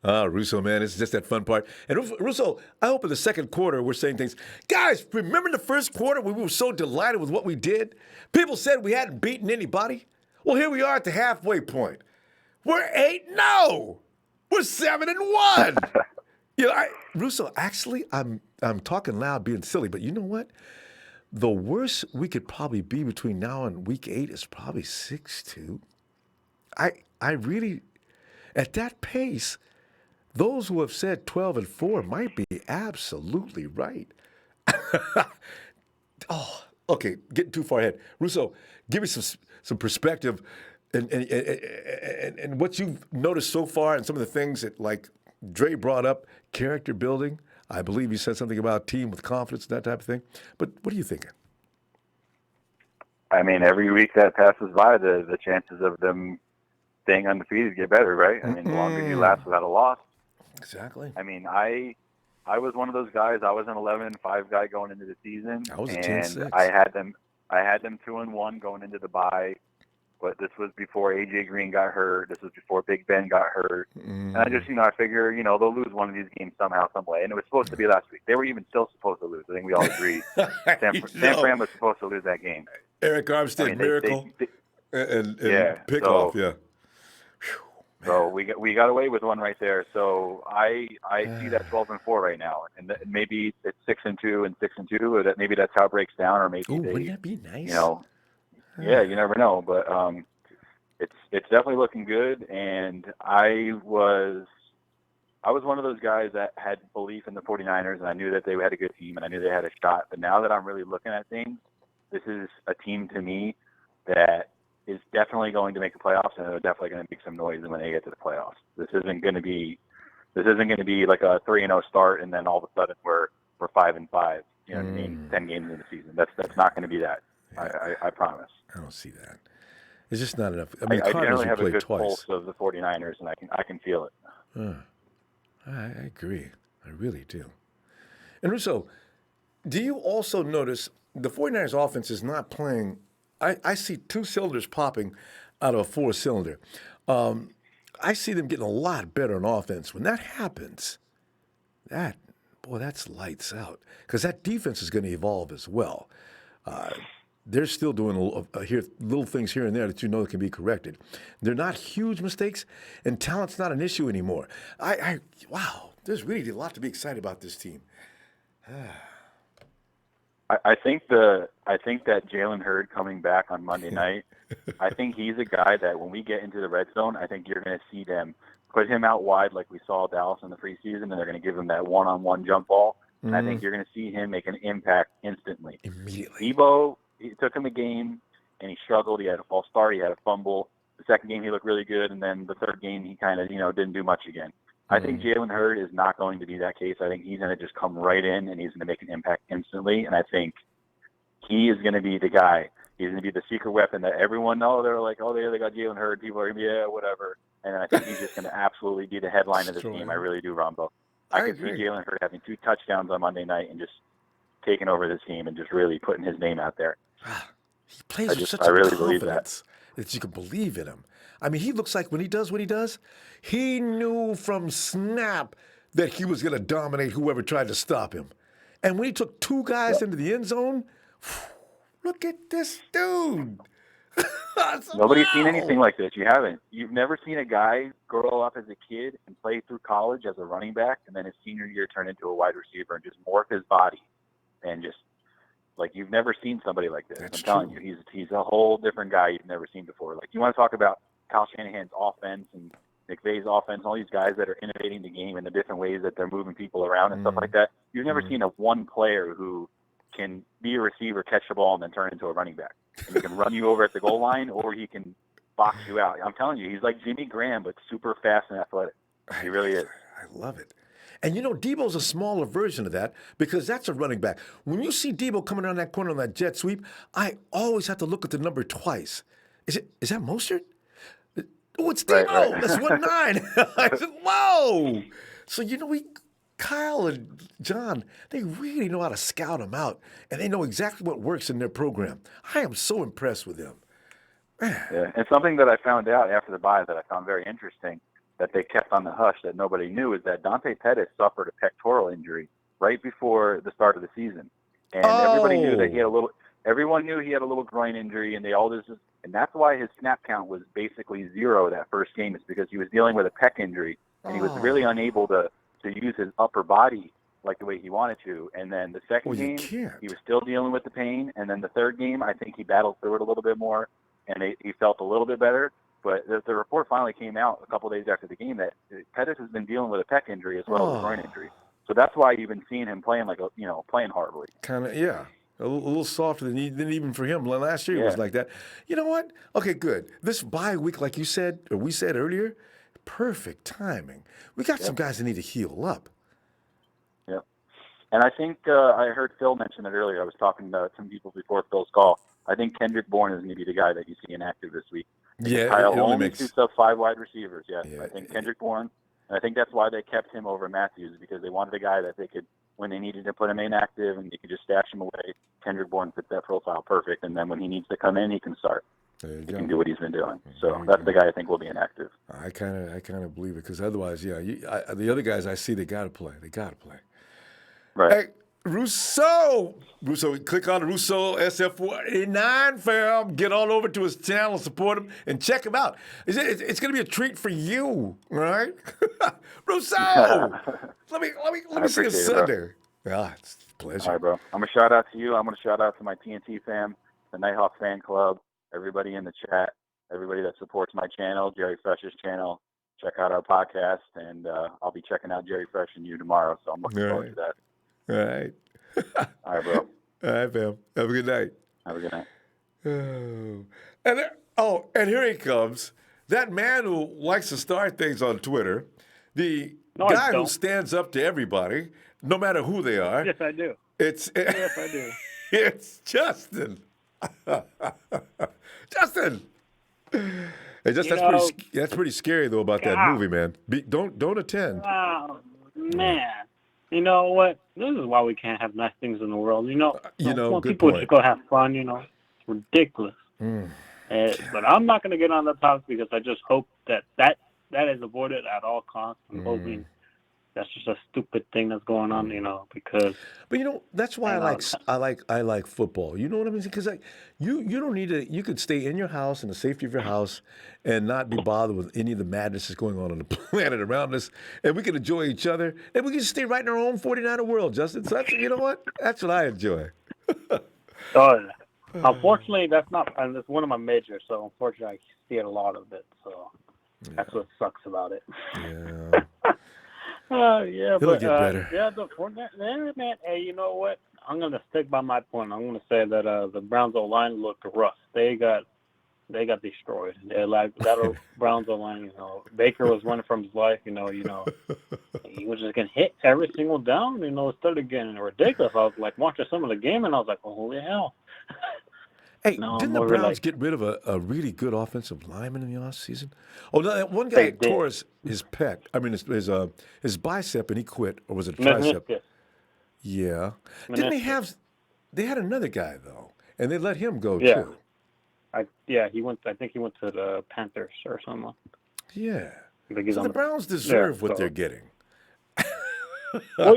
Russo, man, it's just that fun part. And Russo, I hope in the second quarter we're saying things. Guys, remember the first quarter when we were so delighted with what we did? People said we hadn't beaten anybody. Well, here we are at the halfway point. We're 8-0. We're 7-1. You know, Russo, actually, I'm talking loud, being silly, but you know what? The worst we could probably be between now and week 8 is probably 6-2. I really, at that pace. Those who have said 12-4 might be absolutely right. Oh, okay, getting too far ahead. Russo, give me some perspective and what you've noticed so far and some of the things that, like Dre brought up, character building. I believe you said something about team with confidence and that type of thing. But what are you thinking? I mean, every week that passes by, the chances of them staying undefeated get better, right? I mean, the longer you last without a loss. Exactly. I mean, I was one of those guys. I was an 11-5 guy going into the season, I was a and 10-6. I had them 2-1 going into the bye. But this was before AJ Green got hurt. This was before Big Ben got hurt. And I just, I figure, they'll lose one of these games somehow, some way. And it was supposed to be last week. They were even still supposed to lose. I think we all agree. San Fran was supposed to lose that game. Eric Armstead, miracle, and pickoff, yeah. So we got away with one right there. So I see that 12-4 right now, and maybe it's 6-2 and 6-2, or that maybe that's how it breaks down, or maybe wouldn't that be nice? Yeah, you never know, but it's definitely looking good. And I was one of those guys that had belief in the 49ers, and I knew that they had a good team, and I knew they had a shot. But now that I'm really looking at things, this is a team to me that is definitely going to make the playoffs, and they're definitely going to make some noise when they get to the playoffs. This isn't going to be like a 3-0 start, and then all of a sudden we're 5-5. You know what I mean? 10 games in the season. That's not going to be that. I promise. I don't see that. It's just not enough. I mean, I generally have a good twice. pulse of the 49ers, and I can feel it. I agree. I really do. And Russo, do you also notice the 49ers offense is not playing? I see 2 cylinders popping out of a 4-cylinder. I see them getting a lot better on offense. When that happens, that's lights out. Because that defense is going to evolve as well. They're still doing little things here and there that can be corrected. They're not huge mistakes, and talent's not an issue anymore. Wow, there's really a lot to be excited about this team. I think that Jalen Hurd coming back on Monday night, I think he's a guy that when we get into the red zone, I think you're going to see them put him out wide like we saw Dallas in the preseason, and they're going to give him that one-on-one jump ball. And I think you're going to see him make an impact instantly. Immediately. Debo, it took him a game, and he struggled. He had a false start. He had a fumble. The second game, he looked really good, and then the third game, he kind of, didn't do much again. I think Jalen Hurd is not going to be that case. I think he's going to just come right in, and he's going to make an impact instantly. And I think he is going to be the guy. He's going to be the secret weapon that everyone knows. They're like, oh, they got Jalen Hurd. People are going to be, yeah, whatever. And I think he's just going to absolutely be the headline of this team. I really do, Ronbo. I can see Jalen Hurd having 2 touchdowns on Monday night and just taking over this team and just really putting his name out there. He plays with such I a really believe confidence that you can believe in him. I mean, he looks like when he does what he does, he knew from snap that he was going to dominate whoever tried to stop him. And when he took two guys into the end zone, look at this dude. Nobody's seen anything like this. You haven't. You've never seen a guy grow up as a kid and play through college as a running back, and then his senior year turn into a wide receiver and just morph his body, and just like you've never seen somebody like this. That's I'm telling you, he's a whole different guy you've never seen before. Like you want to talk about Kyle Shanahan's offense and McVay's offense, all these guys that are innovating the game in the different ways that they're moving people around and stuff like that. You've never seen a one player who can be a receiver, catch the ball, and then turn into a running back. And he can run you over at the goal line, or he can box you out. I'm telling you, he's like Jimmy Graham, but super fast and athletic. He really is. I love it. And you know, Debo's a smaller version of that because that's a running back. When you see Debo coming around that corner on that jet sweep, I always have to look at the number twice. Is that Mostert? Oh, it's Debo. Right. That's 1-9. I said, whoa. So, you know, Kyle and John, they really know how to scout them out, and they know exactly what works in their program. I am so impressed with them. Man. Yeah, and something that I found out after the bye that I found very interesting that they kept on the hush that nobody knew is that Dante Pettis suffered a pectoral injury right before the start of the season, and everybody knew that he had a little. Everyone knew he had a little groin injury, and they all just, and that's why his snap count was basically 0 that first game. Is because he was dealing with a pec injury, and he was really unable to use his upper body like the way he wanted to. And then the second game, he was still dealing with the pain. And then the third game, I think he battled through it a little bit more, and he felt a little bit better. But the report finally came out a couple days after the game that Pettis has been dealing with a pec injury as well as a groin injury. So that's why you've been seeing him playing playing horribly. Kind of, yeah. A little softer than even for him. Last year it was like that. You know what? Okay, good. This bye week, like you said, or we said earlier, perfect timing. We got some guys that need to heal up. Yeah. And I think I heard Phil mention it earlier. I was talking to some people before Phil's call. I think Kendrick Bourne is going to be the guy that you see inactive this week. Yeah, Kyle it only only makes... shoots up 5 wide receivers. Yeah, I think Kendrick Bourne. And I think that's why they kept him over Matthews, because they wanted a guy that they could, when they needed to put him inactive and they could just stash him away. Kendrick Bourne fits that profile perfect. And then when he needs to come in, he can start. He can do what he's been doing. So that's the guy I think will be inactive. I kind of believe it, because otherwise, the other guys I see, they got to play. Right. Hey, Russo, click on Russo SF49, fam. Get on over to his channel, support him, and check him out. It's going to be a treat for you, all right? Russo, let me see you Sunday. Yeah, it's a pleasure. All right, bro. I'm going to shout out to you. I'm going to shout out to my TNT fam, the Nighthawk fan club, everybody in the chat, everybody that supports my channel, Jerry Fresh's channel. Check out our podcast, and I'll be checking out Jerry Fresh and you tomorrow, so I'm looking forward to that. All right. All right, bro. All right, fam. Have a good night. Have a good night. And here he comes. That man who likes to start things on Twitter, the guy who stands up to everybody, no matter who they are. Yes, I do. Yes, I do. It's Justin. Justin. Hey, that's pretty scary though about that movie, man. Don't attend. Oh man. You know what? This is why we can't have nice things in the world. Good people point. Just go have fun. It's ridiculous. But I'm not going to get on the topic because I just hope that is avoided at all costs. I'm hoping that's just a stupid thing that's going on. Because. But that's why I like football. You know what I mean? Because you don't need to. You could stay in your house in the safety of your house and not be bothered with any of the madness that's going on the planet around us, and we can enjoy each other, and we can stay right in our own 49er world, Justin. So you know what? That's what I enjoy. Unfortunately, that's not, and it's one of my majors, so unfortunately, I see it a lot of it. So that's what sucks about it. Yeah. It'll get better. Man. Hey, you know what? I'm gonna stick by my point. I'm gonna say that the Browns O-line looked rough. They got destroyed. They're like that Browns O-line. Baker was running from his life. He was just getting hit every single down. It started getting ridiculous. I was like watching some of the game, and I was like, holy hell. Hey, didn't the Browns get rid of a really good offensive lineman in the offseason? Oh, no, that one guy tore his pec. I mean, his bicep, and he quit, or was it a tricep? Yeah. Didn't they had another guy though, and they let him go too. He went. I think he went to the Panthers or something. Yeah. I think he's So on the Browns deserve what so- they're getting. Well,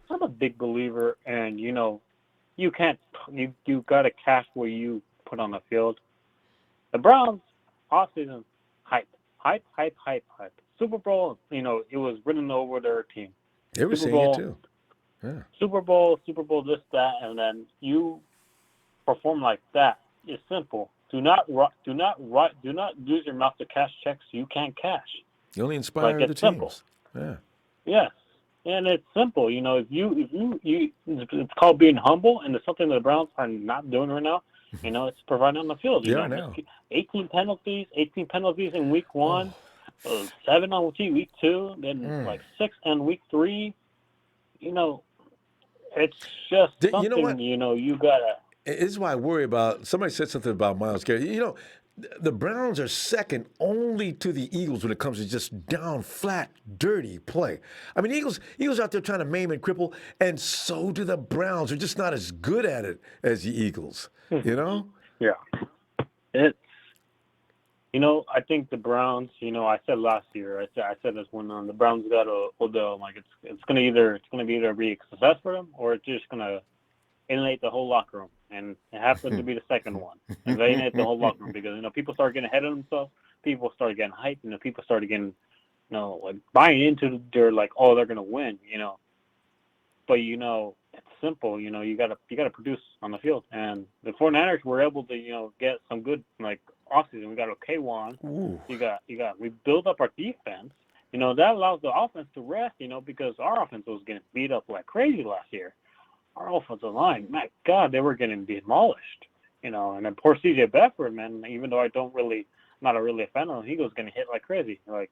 I'm a big believer, and you can't. You got to cash what you put on the field. The Browns offseason hype. Super Bowl, it was written over their team. They were Super saying Bowl, it too. Yeah. Super Bowl, this, that, and then you perform like that. It's simple. Do not use your mouth to cash checks you can't cash. You only inspire it's the teams. Simple. Yeah. Yes, and it's simple. If you it's called being humble, and it's something that the Browns are not doing right now. It's providing on the field. They are now. 18 penalties in week 1, 7 on week 2, then 6 on week 3. It's just something. You know what? You gotta. This is why I worry about. Somebody said something about Myles Garrett. The Browns are second only to the Eagles when it comes to just down, flat, dirty play. I mean, Eagles out there trying to maim and cripple, and so do the Browns. They're just not as good at it as the Eagles. Yeah. It's. I think the Browns. I said last year. I said this when the Browns got Odell. Like it's gonna either be a success for them, or it's just gonna alienate the whole locker room. And it happens to be the second one. And they alienate the whole locker room because people start getting ahead of themselves. People start getting hyped. People start getting, buying into their they're gonna win. But it's simple. You gotta produce on the field. And the 49ers were able to get some good offseason. We got K1. We built up our defense. That allows the offense to rest. Because our offense was getting beat up like crazy last year. Our offensive line, my God, they were getting demolished. And then poor C.J. Beathard, man. Even though not really a fan of him, he was getting hit like crazy. It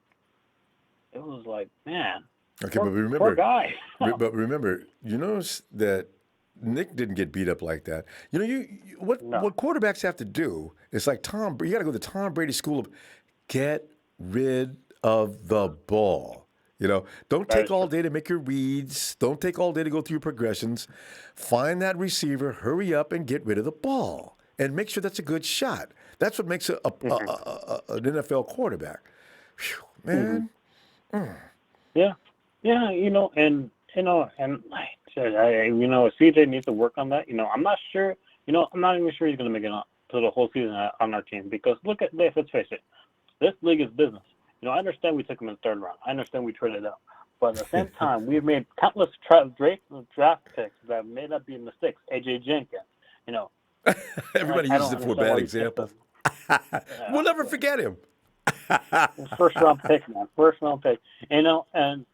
was like, man. Okay, poor, but remember, poor guy. but remember, you notice that Nick didn't get beat up like that. What quarterbacks have to do is like Tom. You got to go to the Tom Brady school of get rid of the ball. Don't take all day to make your reads. Don't take all day to go through your progressions. Find that receiver, hurry up, and get rid of the ball, and make sure that's a good shot. That's what makes an NFL quarterback. Whew, man. Yeah, and CJ needs to work on that. I'm not sure. I'm not even sure he's going to make it to the whole season on our team because let's face it, this league is business. I understand we took him in the third round. I understand we traded out. But at the same time, we've made countless draft picks that may not be mistakes. A.J. Jenkins, Everybody uses it for a bad example. We'll never forget him. First round pick, man. And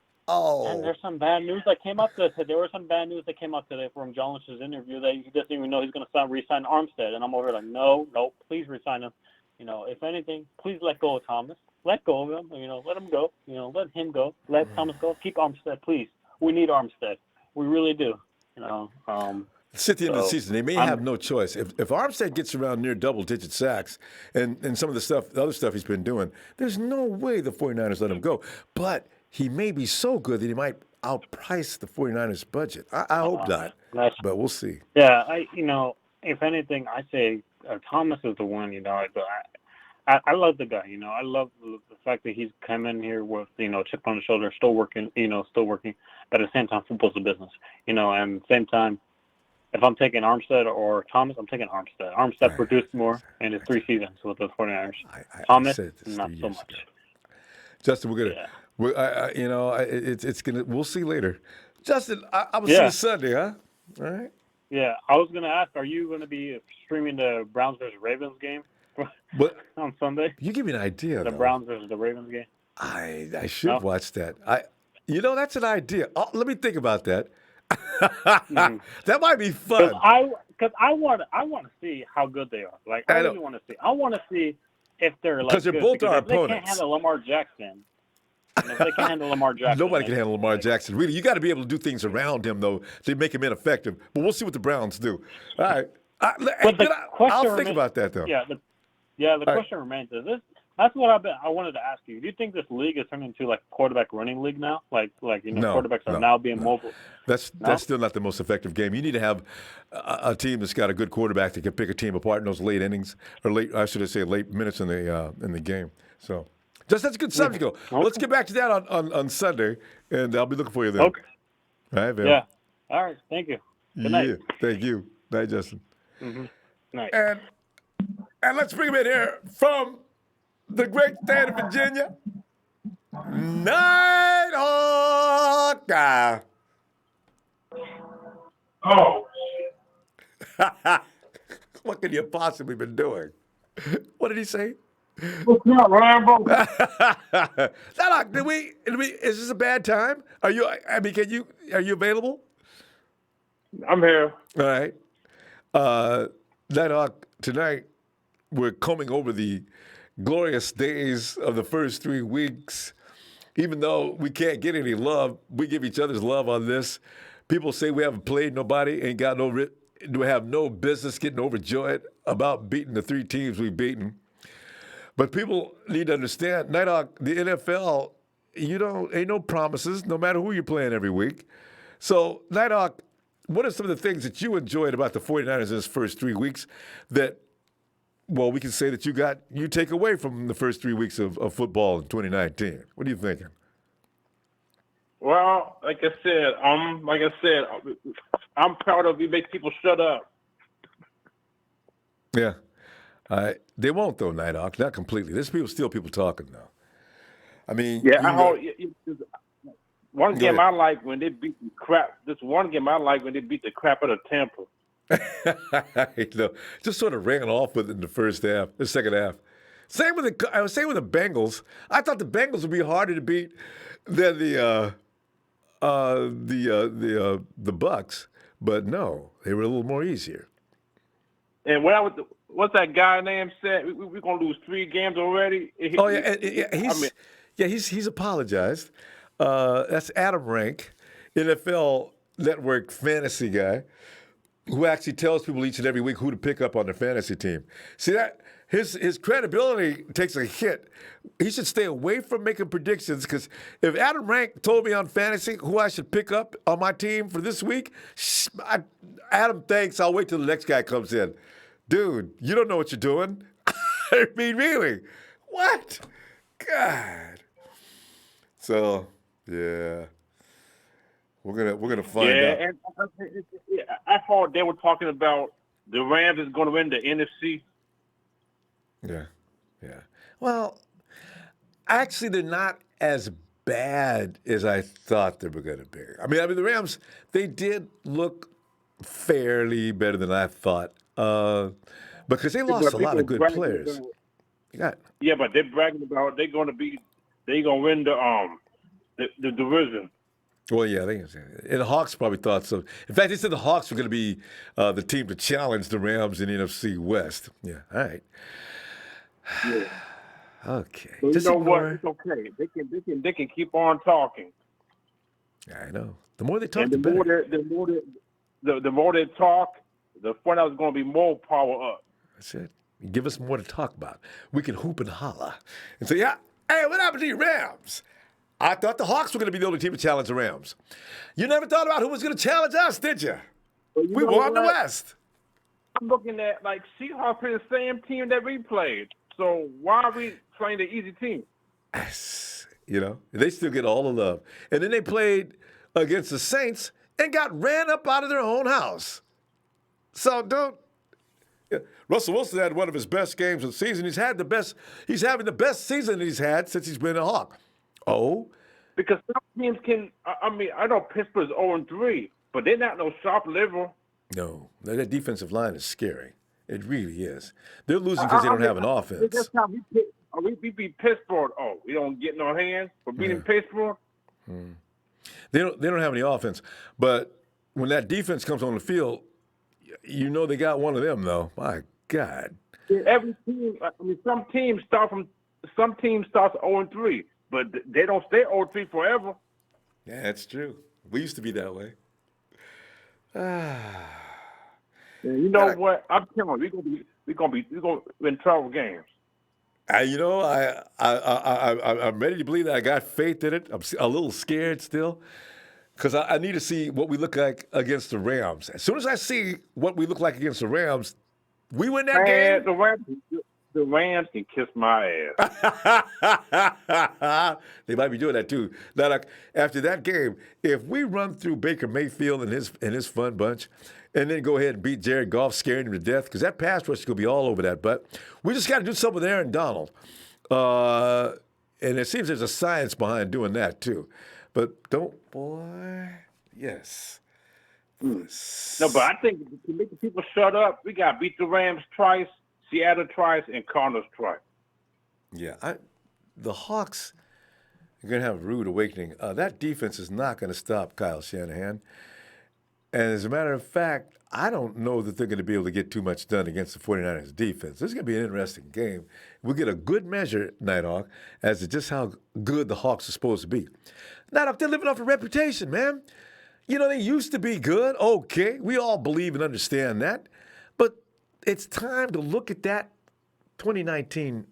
there's some bad news that came up today. There was some bad news that came up today from John Lynch's interview that he doesn't even know he's going to re-sign Armstead. And I'm over like, no, please re-sign him. If anything, please let go of Thomas. Let go of him. Let him go. Let him go. Let Thomas go. Keep Armstead, please. We need Armstead. We really do. It's at the end of the season. They may have no choice. If Armstead gets around near double-digit sacks and some of the other stuff he's been doing, there's no way the 49ers let him go. But he may be so good that he might outprice the 49ers budget. I hope not, but we'll see. Yeah, if anything, I say Thomas is the one. I love the guy. I love the fact that he's come in here with chip on the shoulder, still working. But at the same time, football's a business. And at the same time, if I'm taking Armstead or Thomas, I'm taking Armstead. Armstead produced more in his 3 seasons with the 49ers. Thomas, not so much. Ago. Justin, we're gonna, it's gonna. We'll see later. Justin, I will see you Sunday, huh? All right. Yeah, I was gonna ask, are you gonna be streaming the Browns versus Ravens game on Sunday? You give me an idea. The Browns versus the Ravens game. I should watch that. That's an idea. Let me think about that. That might be fun. Because I want to see how good they are. I really want to see. I want to see if they're because they're both our opponents. They can't handle Lamar Jackson. If they can't handle Lamar Jackson. Nobody can handle Lamar Jackson. Really, you got to be able to do things around him though to make him ineffective. But we'll see what the Browns do. All right. I'll think about that though. The question remains: That's what I wanted to ask you. Do you think this league is turning into like a quarterback running league now? Like quarterbacks are now being mobile. That's still not the most effective game. You need to have a team that's got a good quarterback that can pick a team apart in those late innings or late minutes in the game. So, that's a good subject. Okay. Let's get back to that on Sunday, and I'll be looking for you then. Okay. All right, Bill. Yeah. All right. Thank you. Good night. Yeah. Thank you. Night, Justin. Mm-hmm. Night. And let's bring him in here from the great state of Virginia, Nighthawk. Oh, What could you have possibly been doing? What did he say? what's up, Ronbo? Nighthawk, is this a bad time? Are you available? I'm here. All right. Nighthawk, tonight we're combing over the glorious days of the first 3 weeks. Even though we can't get any love, we give each other's love on this. People say we haven't played nobody, we have no business getting overjoyed about beating the 3 teams we've beaten. But people need to understand, Nighthawk, the NFL, ain't no promises, no matter who you're playing every week. So, Nighthawk, what are some of the things that you enjoyed about the 49ers in this first 3 weeks that, well, we can say that you take away from the first 3 weeks of football in 2019? What are you thinking? Well, like I said, I'm proud of you. Make people shut up. Yeah, they won't though, Nighthawk. Not completely. There's still people talking though. I mean, one game I like when they beat the crap. This one game I like when they beat the crap out of Tampa. Just sort of ran off with it in the second half. Same with the Bengals. I thought the Bengals would be harder to beat than the Bucks, but no, they were a little more easier. And what's that guy name said? We're gonna lose 3 games already. He's apologized. That's Adam Rank, NFL Network fantasy guy, who actually tells people each and every week who to pick up on their fantasy team. See that his credibility takes a hit. He should stay away from making predictions, because if Adam Rank told me on fantasy who I should pick up on my team for this week, Adam, thanks. I'll wait till the next guy comes in. Dude, you don't know what you're doing. I mean, really, what? God. So yeah. We're gonna find out. And I thought they were talking about the Rams is going to win the NFC. Yeah. Well, actually, they're not as bad as I thought they were going to be. I mean, the Rams, they did look fairly better than I thought, because they lost a lot of good players. Yeah, but they're bragging about they're going to win the division. Well, yeah, and the Hawks probably thought so. In fact, they said the Hawks were going to be the team to challenge the Rams in the NFC West. Yeah, all right. Yeah. Okay. So you know what? It's okay. They can keep on talking. I know. The more they talk, and the better. The more they talk, the point is going to be more power up. That's it. Give us more to talk about. We can hoop and holler and say, "Yeah, hey, what happened to your Rams?" I thought the Hawks were going to be the only team to challenge the Rams. You never thought about who was going to challenge us, did you? We won the West. I'm looking at, Seahawks played the same team that we played. So why are we playing the easy team? They still get all the love. And then they played against the Saints and got ran up out of their own house. So Russell Wilson had one of his best games of the season. He's having the best season he's had since he's been a Hawk. Oh? Because some teams can, I know Pittsburgh's 0-3, but they're not no sharp liver. No, that defensive line is scary. It really is. They're losing because they don't have an offense. That's how we beat Pittsburgh. Oh, we don't get no hands for beating Pittsburgh? They don't have any offense. But when that defense comes on the field, they got one of them, though. My God. Every team, some teams start 0-3. But they don't stay 0-3 forever. Yeah, that's true. We used to be that way. You know what? I'm telling you, we're gonna win 12 games. I'm ready to believe that. I got faith in it. I'm a little scared still because I need to see what we look like against the Rams. As soon as I see what we look like against the Rams, we win that Man, game. the Rams can kiss my ass. They might be doing that too. Now, like, after that game, if we run through Baker Mayfield and his fun bunch, and then go ahead and beat Jared Goff, scaring him to death, because that pass rush is going to be all over that. But we just got to do something with Aaron Donald. And it seems there's a science behind doing that too. But yes. No, but I think to make the people shut up, we got to beat the Rams twice, Seattle twice, and Cardinals twice. Yeah, the Hawks are going to have a rude awakening. That defense is not going to stop Kyle Shanahan. And as a matter of fact, I don't know that they're going to be able to get too much done against the 49ers defense. This is going to be an interesting game. We'll get a good measure, Nighthawk, as to just how good the Hawks are supposed to be. Nighthawk, they're living off a reputation, man. They used to be good. Okay, we all believe and understand that. But it's time to look at that 2019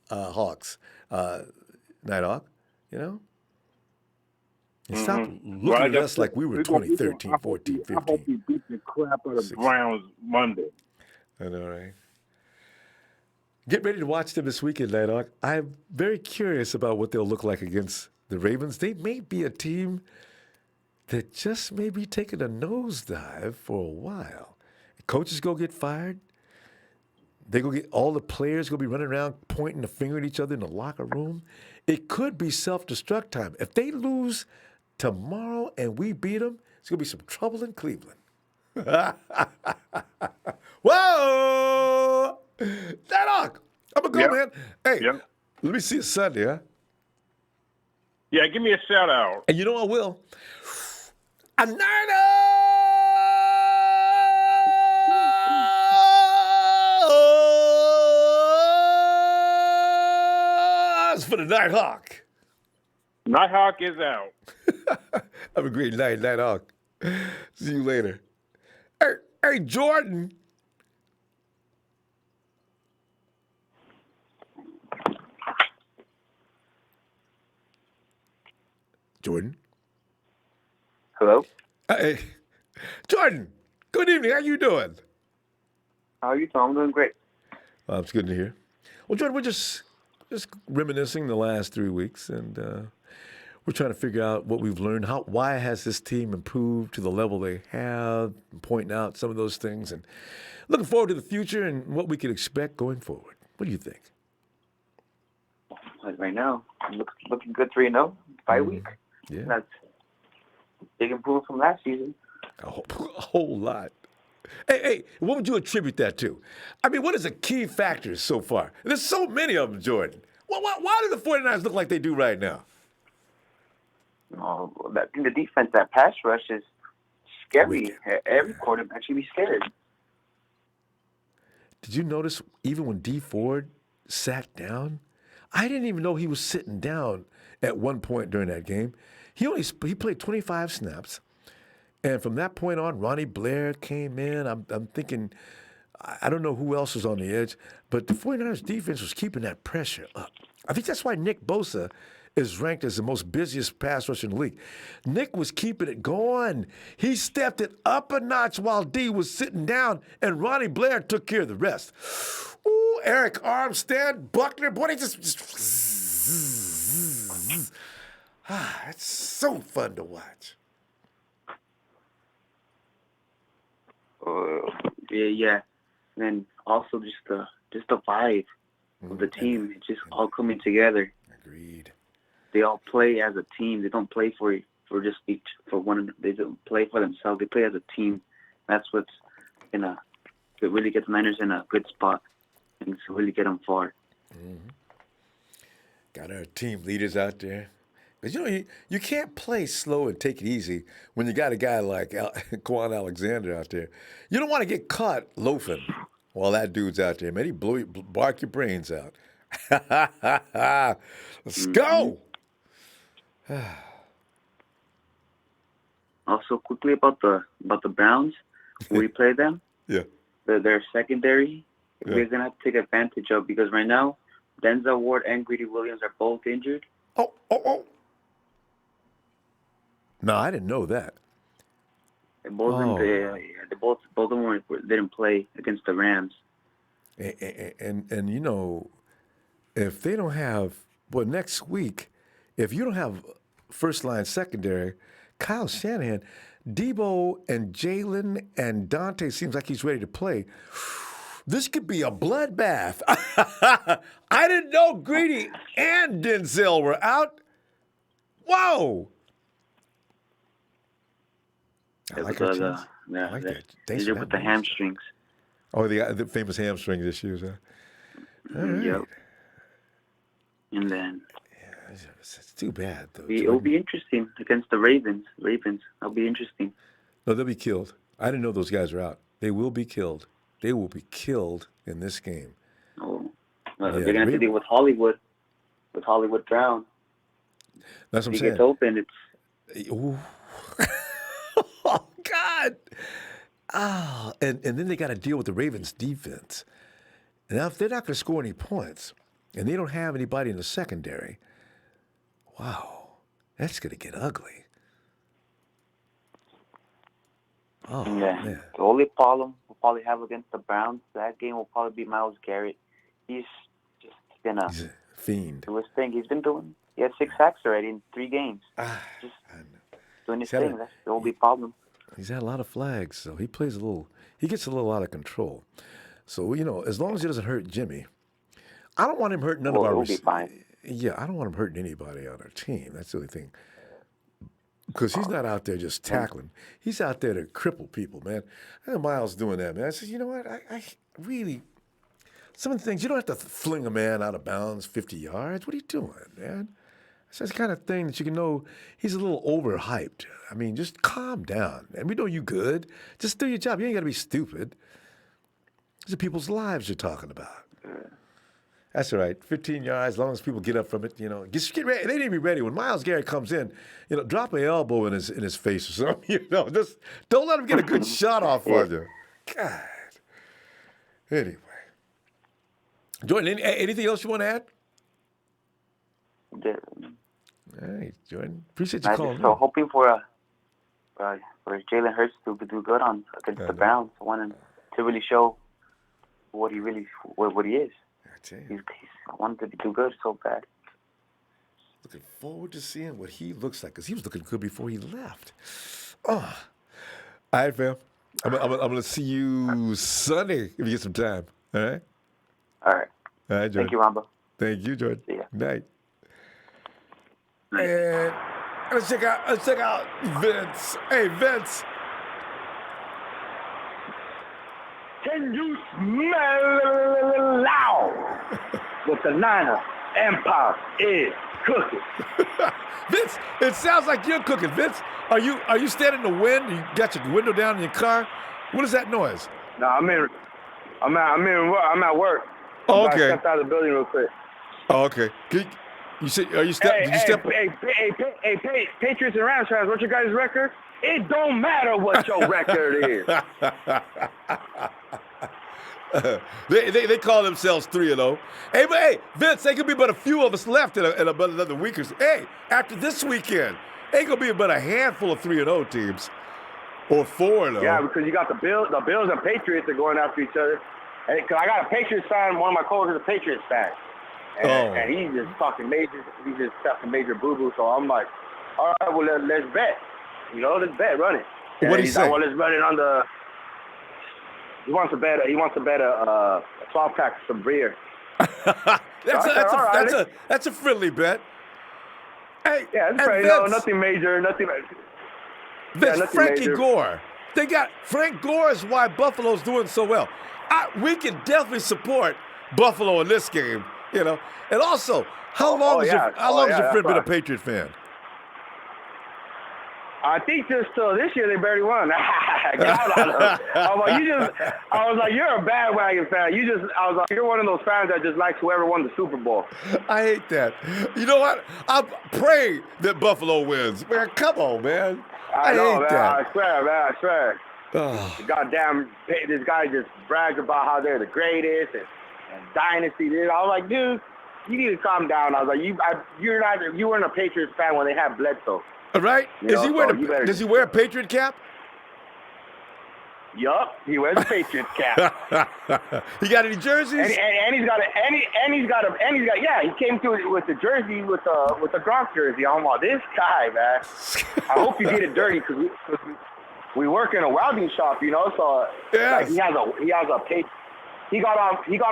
Hawks, Nighthawk, And stop looking at us like we were 2013, 14, 15. I hope we beat the crap out of the Browns Monday. I know, right? Get ready to watch them this weekend, Nighthawk. I'm very curious about what they'll look like against the Ravens. They may be a team that just may be taking a nosedive for a while. Coaches go get fired. They go get all the players go be running around pointing the finger at each other in the locker room. It could be self-destruct time. If they lose tomorrow and we beat them, it's going to be some trouble in Cleveland. Whoa! Nighthawk, I'm going to go, man. Hey, let me see you Sunday, huh? Yeah, give me a shout out. And you know I will. A Niners for the Nighthawk. Nighthawk is out. Have a great night, Nighthawk. See you later. Hey, Jordan. Jordan. Hello? Hey, Jordan, good evening. How you doing? How are you, Tom? I'm doing great. It's good to hear. Well, Jordan, we're just reminiscing the last 3 weeks, and we're trying to figure out what we've learned. Why has this team improved to the level they have, and pointing out some of those things, and looking forward to the future and what we can expect going forward. What do you think? Right now, looking good 3-0, bye week. Yeah. That's big improvement from last season. A whole lot. Hey, what would you attribute that to? I mean, what is the key factors so far? There's so many of them, Jordan. Why do the 49ers look like they do right now? Oh, I think the defense, that pass rush is scary. Every quarterback should be scared. Did you notice even when D Ford sat down? I didn't even know he was sitting down at one point during that game. He played 25 snaps. And from that point on, Ronnie Blair came in. I'm thinking, I don't know who else was on the edge, but the 49ers defense was keeping that pressure up. I think that's why Nick Bosa is ranked as the most busiest pass rusher in the league. Nick was keeping it going. He stepped it up a notch while D was sitting down, and Ronnie Blair took care of the rest. Ooh, Eric Armstead, Buckner, boy, they just it's so fun to watch. Yeah. And then also just the vibe of the team. It's just all coming together. Agreed. They all play as a team. They don't play for just each for one. They don't play for themselves. They play as a team. That's what's gonna really get the Niners in a good spot and to really get them far. Mm-hmm. Got our team leaders out there. Because, you can't play slow and take it easy when you got a guy like Quan Alexander out there. You don't want to get caught loafing while that dude's out there, man. He bark your brains out. Let's go! Also, quickly about the Browns, when we play them, yeah, their secondary, we're gonna have to take advantage of because right now Denzel Ward and Greedy Williams are both injured. Oh. No, I didn't know that. And both of them didn't play against the Rams. And you know, if they don't have, next week, if you don't have first line secondary, Kyle Shanahan, Debo and Jalen and Dante seems like he's ready to play. This could be a bloodbath. I didn't know Greedy and Denzel were out. Whoa. I like that. I like that. Injured with the hamstrings. Oh, the famous hamstring issues, huh? All right. Yep. And then... Yeah, it's too bad, though. It'll be interesting against the Ravens. That'll be interesting. No, they'll be killed. I didn't know those guys were out. They will be killed. They will be killed in this game. Oh, they're going to have to deal with Hollywood Brown. That's what I'm saying. He gets open, it's... Ooh. Oh, God. Oh, and then they got to deal with the Ravens' defense. Now, if they're not going to score any points, and they don't have anybody in the secondary, wow, that's going to get ugly. Oh, man. The only problem we'll probably have against the Browns, that game will probably be Myles Garrett. He's just he's a fiend. Do his thing. He's been doing. He had 6 sacks already in 3 games. Just doing his thing. That's the only problem. He's had a lot of flags, so he gets a little out of control. So, you know, as long as he doesn't hurt Jimmy, I don't want him hurting none of our receivers. Yeah, I don't want him hurting anybody on our team. That's the only thing. Because he's not out there just tackling. He's out there to cripple people, man. I had Miles doing that, man. I said, you know what? I really, some of the things, you don't have to fling a man out of bounds 50 yards. What are you doing, man? It's the kind of thing that you can know he's a little overhyped. I mean, just calm down. And we know you good. Just do your job. You ain't got to be stupid. These are people's lives you're talking about. That's all right. 15 yards, as long as people get up from it, you know. Get ready. They need to be ready. When Myles Garrett comes in, you know, drop an elbow in his face or something. You know, just don't let him get a good shot off on you. God. Anyway. Jordan, anything else you want to add? All right, Jordan. Appreciate you calling. So hoping for Jalen Hurts to do good against the Browns. I want him to really show what he is. I wanted to do good so bad. Looking forward to seeing what he looks like, because he was looking good before he left. Oh. All right, fam. I'm going to see you Sunday if you get some time. All right? All right. All right, Jordan. Thank you, Ronbo. Thank you, Jordan. See ya. Night. And let's check out Vince. Hey, Vince. Can you smell what the Niner Empire is cooking? Vince, it sounds like you're cooking. Vince, are you standing in the wind? You got your window down in your car? What is that noise? No, I'm at work. Oh, okay. I stepped out of the building real quick. Oh, okay. You said, did you step? Hey, Patriots and Rams fans, what's your guys' record? It don't matter what your record is. They call themselves 3-0. Hey, Vince, there could be but a few of us left in about another week or so. Hey, after this weekend, ain't gonna be but a handful of 3-0 teams, or 4-0. Yeah, because you got the Bills and Patriots are going after each other. Hey, cause I got a Patriots fan. One of my coworkers is a Patriots fan, and he's just talking major. He's just talking major boo-boo. So I'm like, all right, well let's bet. You know, let's bet, run it. What do you say? Like, well, let's run it on the. He wants to bet a 12-pack of some beer. That's a friendly bet. Hey, yeah, it's right. No, nothing major. Nothing. That's nothing Frankie major. Gore. They got Frank Gore is why Buffalo's doing so well. We can definitely support Buffalo in this game, you know. And also, how long has your friend been a Patriot fan? I think this year they barely won. I was like, you're a bandwagon fan. I was like, you're one of those fans that just likes whoever won the Super Bowl. I hate that. You know what? I pray that Buffalo wins. Man, come on, man. I hate that. I swear. Goddamn, this guy just brags about how they're the greatest and dynasty. I was like, dude, need to calm down. I was like, you weren't a Patriots fan when they had Bledsoe. All right. Does he wear a Patriot cap? Yup, he wears a Patriots cap. He got any jerseys? And he's got yeah, he came through with the jersey with the Gronk jersey. I'm like, this guy, man. I hope you get it dirty because we work in a welding shop, you know. So like, he got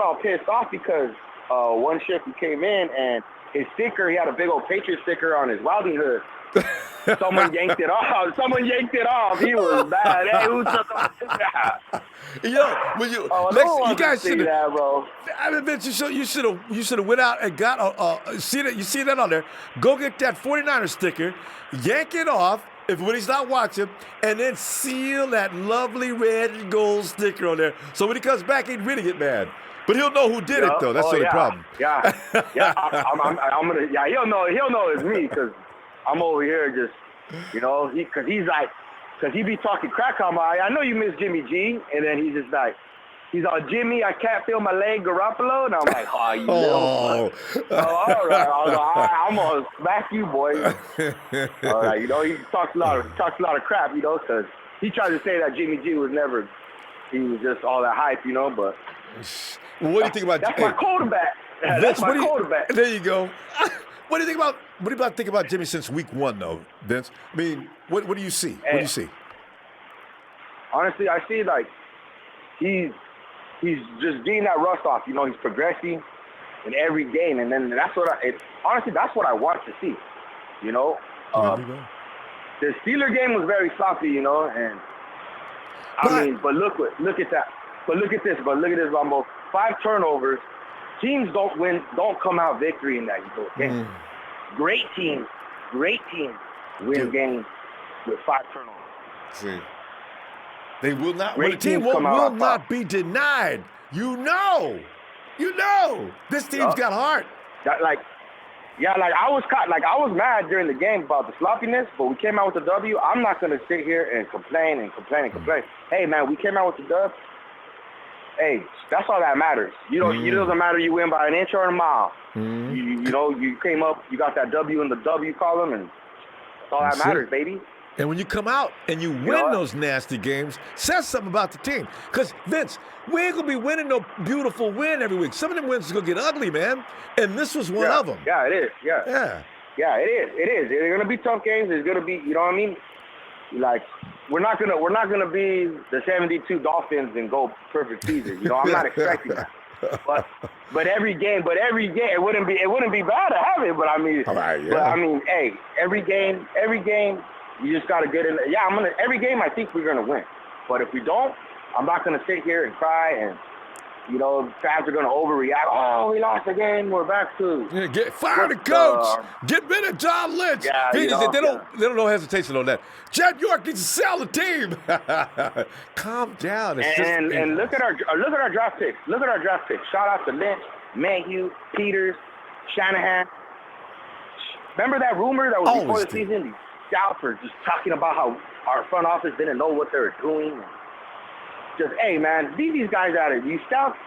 all pissed off because one shift he came in and his sticker, he had a big old Patriot sticker on his welding hood. Someone yanked it off. He was mad. Hey, who took that? You guys should have, bro. I mean, Vince, you should have went out and got you see that on there. Go get that 49er sticker, yank it off when he's not watching, and then seal that lovely red and gold sticker on there. So when he comes back, he'd really get mad. But he'll know who did it, though. That's the problem. Yeah. I'm gonna. Yeah, he'll know it's me because I'm over here just, you know, because he be talking crack on my. I know you miss Jimmy G, and then he's just like, he's all, Jimmy, I can't feel my leg, Garoppolo, and I'm like, oh, you know. Oh, all right. I was like, all right, I'm gonna smack you, boy. All right, you know, he talks a lot of crap, you know, because he tried to say that Jimmy G was just all that hype, you know, but. Well, what do you think about? That's my quarterback. That's my quarterback. There you go. What do you think about Jimmy since week 1, though, Vince? I mean, what do you see? What do you see? Honestly, I see like he's just getting that rust off. You know, he's progressing in every game, and then that's what honestly that's what I want to see. You know, the Steeler game was very sloppy. You know, and but look at that. But look at this, Ronbo. 5 turnovers. Teams don't come out victory in that game. Great teams win games with 5 turnovers. See, they will not. When a team will not be denied. You know, this team's got heart. I was mad during the game about the sloppiness, but we came out with the W. I'm not gonna sit here and complain. Hey man, we came out with the dub. Hey, that's all that matters. You know, it doesn't matter you win by an inch or a mile. You know, you came up, you got that W in the W column, and that's all that matters, baby. And when you come out and you win those nasty games, says something about the team. Because, Vince, we ain't going to be winning no beautiful win every week. Some of them wins are going to get ugly, man. And this was one of them. Yeah, it is. Yeah, it is. They're going to be tough games. It's going to be, you know what I mean? Like, we're not gonna be the 72 Dolphins and go perfect season. You know, I'm not expecting that. But every game, it wouldn't be bad to have it. But I mean, hey, every game, you just gotta get in. Yeah, every game I think we're gonna win. But if we don't, I'm not gonna sit here and cry and. You know, fans are going to overreact. Oh, we lost the game. We're back to fire the coach. Get rid of John Lynch. Yeah, they don't know hesitation on that. Jed York needs to sell the team. Calm down. And look at our draft picks. Shout out to Lynch, Mayhew, Peters, Shanahan. Remember that rumor that was before the season? These scouts were just talking about how our front office didn't know what they were doing. Just, hey, man, leave these guys out of it. You scouts,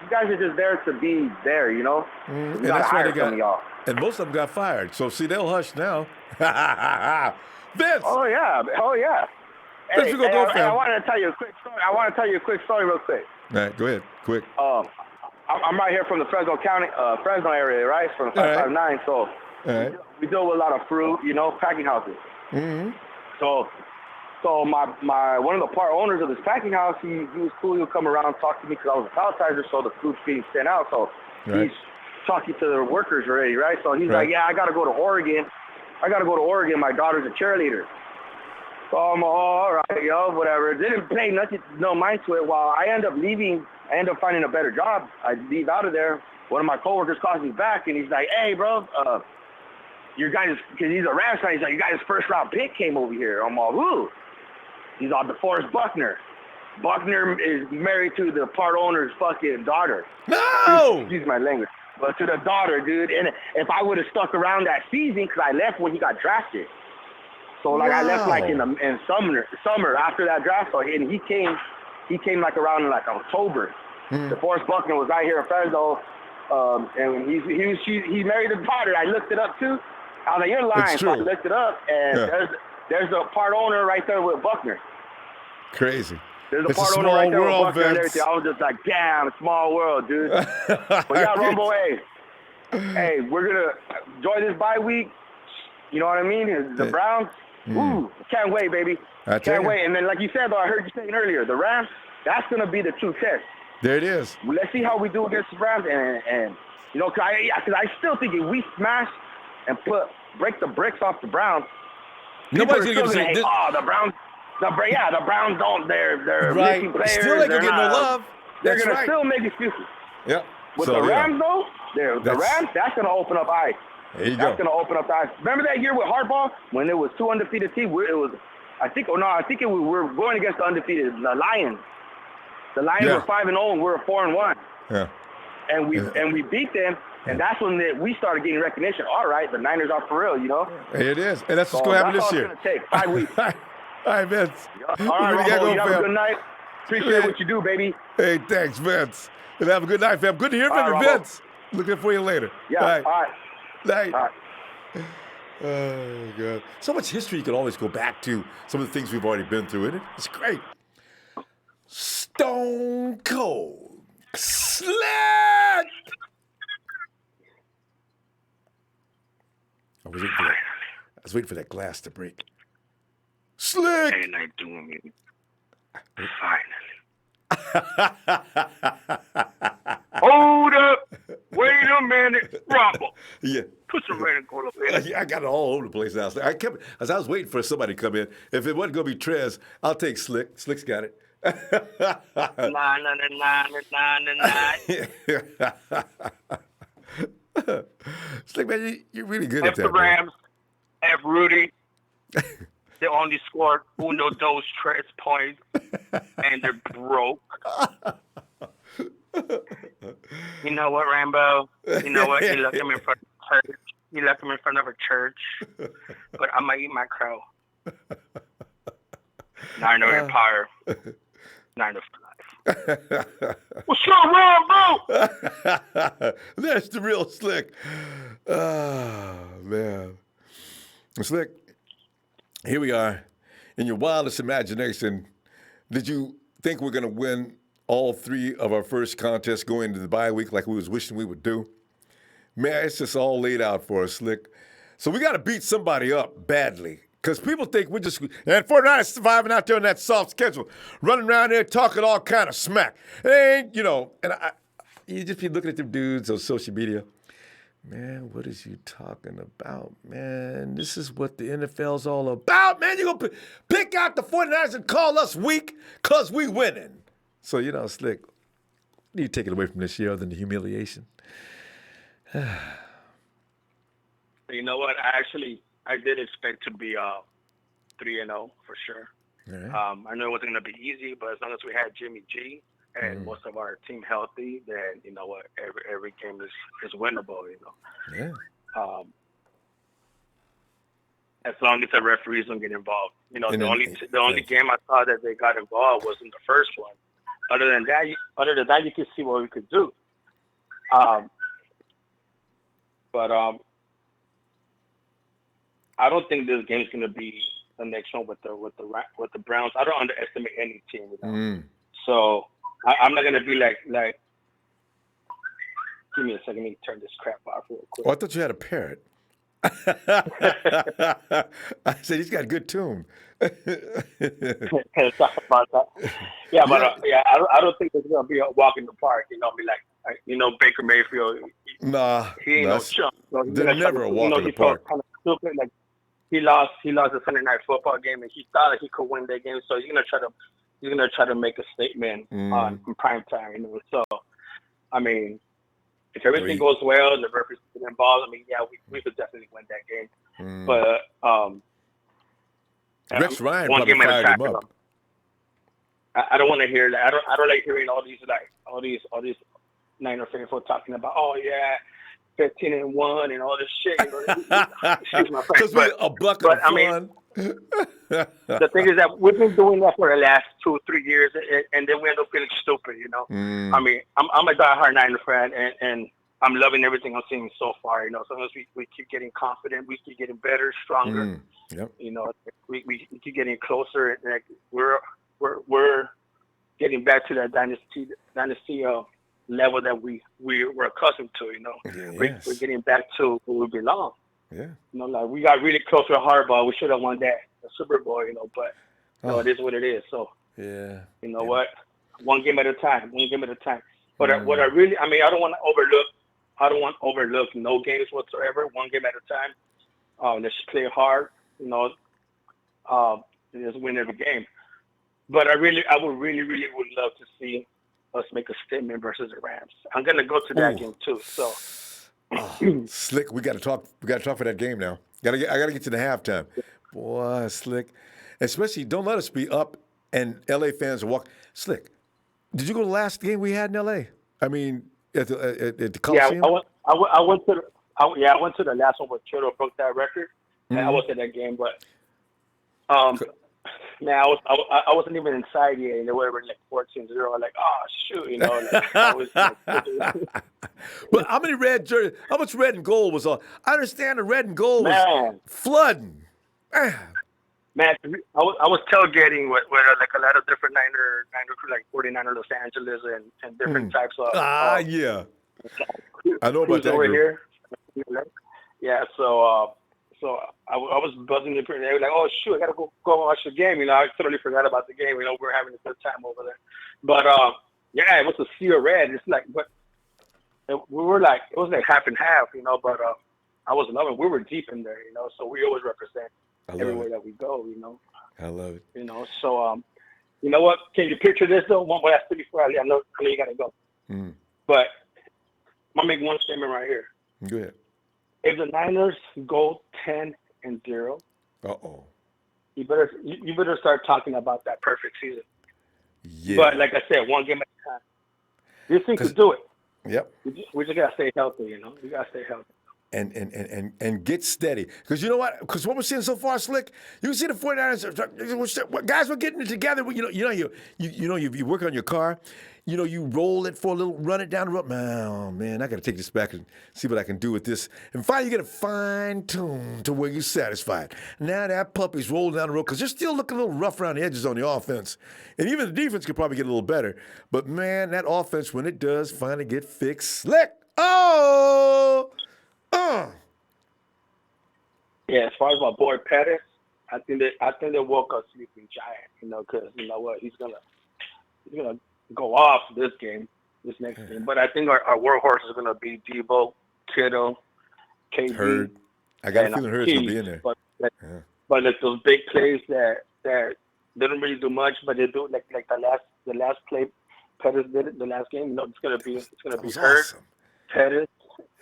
you guys are just there to be there, you know? And that's why they got y'all. And most of them got fired. So, see, they'll hush now. Vince. Oh, yeah. Vince, I wanted to tell you a quick story. Real quick. All right, go ahead. Quick. I'm right here from the Fresno area, right? It's from the 559. So we deal with a lot of fruit, you know, packing houses. So my one of the part owners of this packing house, he was cool. He would come around and talk to me because I was a palletizer, so the food's being sent out. So he's talking to the workers already, right? So he's like, yeah, I got to go to Oregon. My daughter's a cheerleader. So I'm all right, whatever. Didn't pay no mind to it. While I end up leaving, I end up finding a better job. I leave out of there. One of my coworkers calls me back, and he's like, hey, bro, your guys, because he's a Rams fan, he's like, your guys' first-round pick came over here. I'm all, who? He's on DeForest Buckner. Buckner is married to the part owner's fucking daughter. No! Excuse my language. But to the daughter, dude. And if I would have stuck around that season, because I left when he got drafted. So, like, I left, like, in summer after that draft. So, and he came like around in, like, October. DeForest Buckner was out here in Fresno. And he married a daughter. I looked it up too. I was like, you're lying. So I looked it up, and there's a part owner right there with Buckner. Crazy. There's a part owner right there with Buckner and everything. I was just like, damn, small world, dude. But yeah, Ronbo, hey, we're gonna enjoy this bye week. You know what I mean? The Browns. Ooh, can't wait, baby. Can't wait. And then, like you said, though, I heard you saying earlier, the Rams. That's gonna be the true test. There it is. Let's see how we do against the Browns, and you know, cause I still think if we smash and break the bricks off the Browns, nobody's gonna say, this. Oh, the Browns. The Browns don't. They're right. missing players. Still ain't gonna get no love. They're gonna still make excuses. Yep. With the Rams, though, the Rams, that's gonna open up eyes. There you that's gonna open up eyes. Remember that year with Harbaugh when it was 2 undefeated teams? It was, I think we were going against the undefeated, the Lions. The Lions were 5-0, and we were 4-1. Yeah. And we beat them, and that's when we started getting recognition. All right, the Niners are for real, you know. It is, and that's what's gonna happen this year. That's all it's gonna take 5 weeks. All right, Vince. All right, Ronbo, you have a good night. Appreciate what you do, baby. Hey, thanks, Vince. And have a good night, fam. Good to hear from you, Vince. Looking for you later. Yeah, all right. Night. All right. Oh, God. So much history you can always go back to. Some of the things we've already been through, isn't it? It's great. Stone Cold Slick. I was waiting for that glass to break. Slick. And I doing it. Finally. Hold up. Wait a minute. Ronbo. Yeah. Put some red and gold up in. I got it all over the place now. As I was waiting for somebody to come in. If it wasn't going to be Trez, I'll take Slick. Slick's got it. Slick, man, you're really good at that. The Rams have Rudy. They only scored uno dos tres points, and they're broke. You know what, Rambo? You know what? You left him in front of church. You left him in front of a church. But I'm gonna eat my crow. Niner Empire. Niner for life. What's up, Rambo? That's the real Slick. Oh, man. Slick, here we are. In your wildest imagination, did you think we're going to win all 3 of our first contests going into the bye week like we was wishing we would do? Man, it's just all laid out for us, Slick. So we got to beat somebody up badly. Because people think we're just, and 49ers surviving out there on that soft schedule, running around there talking all kind of smack. It ain't, you know, and you just be looking at them dudes on social media. Man, what is you talking about, man? This is what the NFL's all about, man. You're going to pick out the 49ers and call us weak because we winning. So, you know, Slick, what do you take it away from this year other than the humiliation? You know what? I did expect to be 3-0 for sure. Right. I know it wasn't going to be easy, but as long as we had Jimmy G and most of our team healthy, then you know what, every game is winnable. You know. Yeah. As long as the referees don't get involved. You know, the only game I saw that they got involved was in the first one. Other than that, you can see what we could do. But I don't think this game's going to be the next one with the Browns. I don't underestimate any team. You know? So I'm not going to be like. Give me a second. Let me turn this crap off real quick. Oh, I thought you had a parrot. I said he's got a good tune. Sorry about that. Yeah, but I don't think it's going to be a walk in the park. You know, be like, Baker Mayfield. Nah, he ain't no chump. So they're never a walk in the park. Kind of stupid. Like he lost the Sunday night football game, and he thought he could win that game. So he's gonna try to make a statement on prime time. You know, so I mean. If everything goes well and the referees get involved, I mean, yeah, we could definitely win that game. But Rex Ryan probably fired him up. I don't want to hear that. I don't like hearing all these Niner faithful talking about 15-1 and all this shit. You know, excuse my French, we're a bucket of fun. The thing is that we've been doing that for the last 2 or 3 years, and then we end up feeling stupid, you know. I mean, I'm a diehard Niner fan, and I'm loving everything I'm seeing so far. You know, so as we keep getting confident, we keep getting better, stronger. Yep. You know, we keep getting closer, and like we're getting back to that dynasty level that we were accustomed to. You know, Yes. we're getting back to where we belong. Yeah. You know, like we got really close with Harbaugh. We should have won the Super Bowl. You know, but you know, it is what it is. So yeah. You know what? One game at a time. One game at a time. But what I really, I mean, I don't want to overlook no games whatsoever. One game at a time. Let's play hard. You know, just win every game. But I would really would love to see us make a statement versus the Rams. I'm gonna go to that game too. So, Slick, we got to talk. We got to talk for that game now. I got to get to the halftime. Boy, Slick, especially don't let us be up and LA fans walk. Slick, did you go to the last game we had in LA? I mean, at the Coliseum. Yeah, I went to the last one where Kittle broke that record. And I was at that game, but man, I wasn't even inside yet, and they were like 14-0. I'm like, oh shoot, you know. Like, I was but how many red jerseys? How much red and gold was on? I understand the red and gold was flooding. Man, I was tailgating with like a lot of different Niner like 49er Los Angeles and different types of yeah. I know about that over group. here. Yeah, so I was buzzing the print. They were like, "Oh shoot, I gotta go watch the game." You know, I totally forgot about the game. You know, we're having a good time over there. But yeah, it was a sea of red. It's like, but we were like, it was like half and half. You know, but I was loving. We were deep in there. You know, so we always represent everywhere that we go. You know, I love it. You know, so you know what? Can you picture this though? One last thing before I know you gotta go. But I'm gonna make one statement right here. Go ahead. If the Niners go 10-0, you better start talking about that perfect season. Yeah. But like I said, one game at a time. This thing could do it. Yep. We just gotta stay healthy. You know, we gotta stay healthy. And get steady. Because you know what? Because what we're seeing so far, Slick, you can see the 49ers, guys were getting it together. You work on your car. You know, you roll it for a little, run it down the road. Oh, man, I got to take this back and see what I can do with this. And finally, you get a fine tune to where you're satisfied. Now that puppy's rolling down the road because they're still looking a little rough around the edges on the offense. And even the defense could probably get a little better. But, man, that offense, when it does finally get fixed, Slick, Yeah, as far as my boy Pettis, I think they woke up sleeping giant. You know, because you know what, he's gonna go off this next game. But I think our workhorse is gonna be Debo, Kittle, KB. Hurd. I got a feeling Hurd's gonna be in there. But like those big plays that they don't really do much, but they do like the last play Pettis did it the last game. You know, it's gonna be Hurd, awesome. Pettis,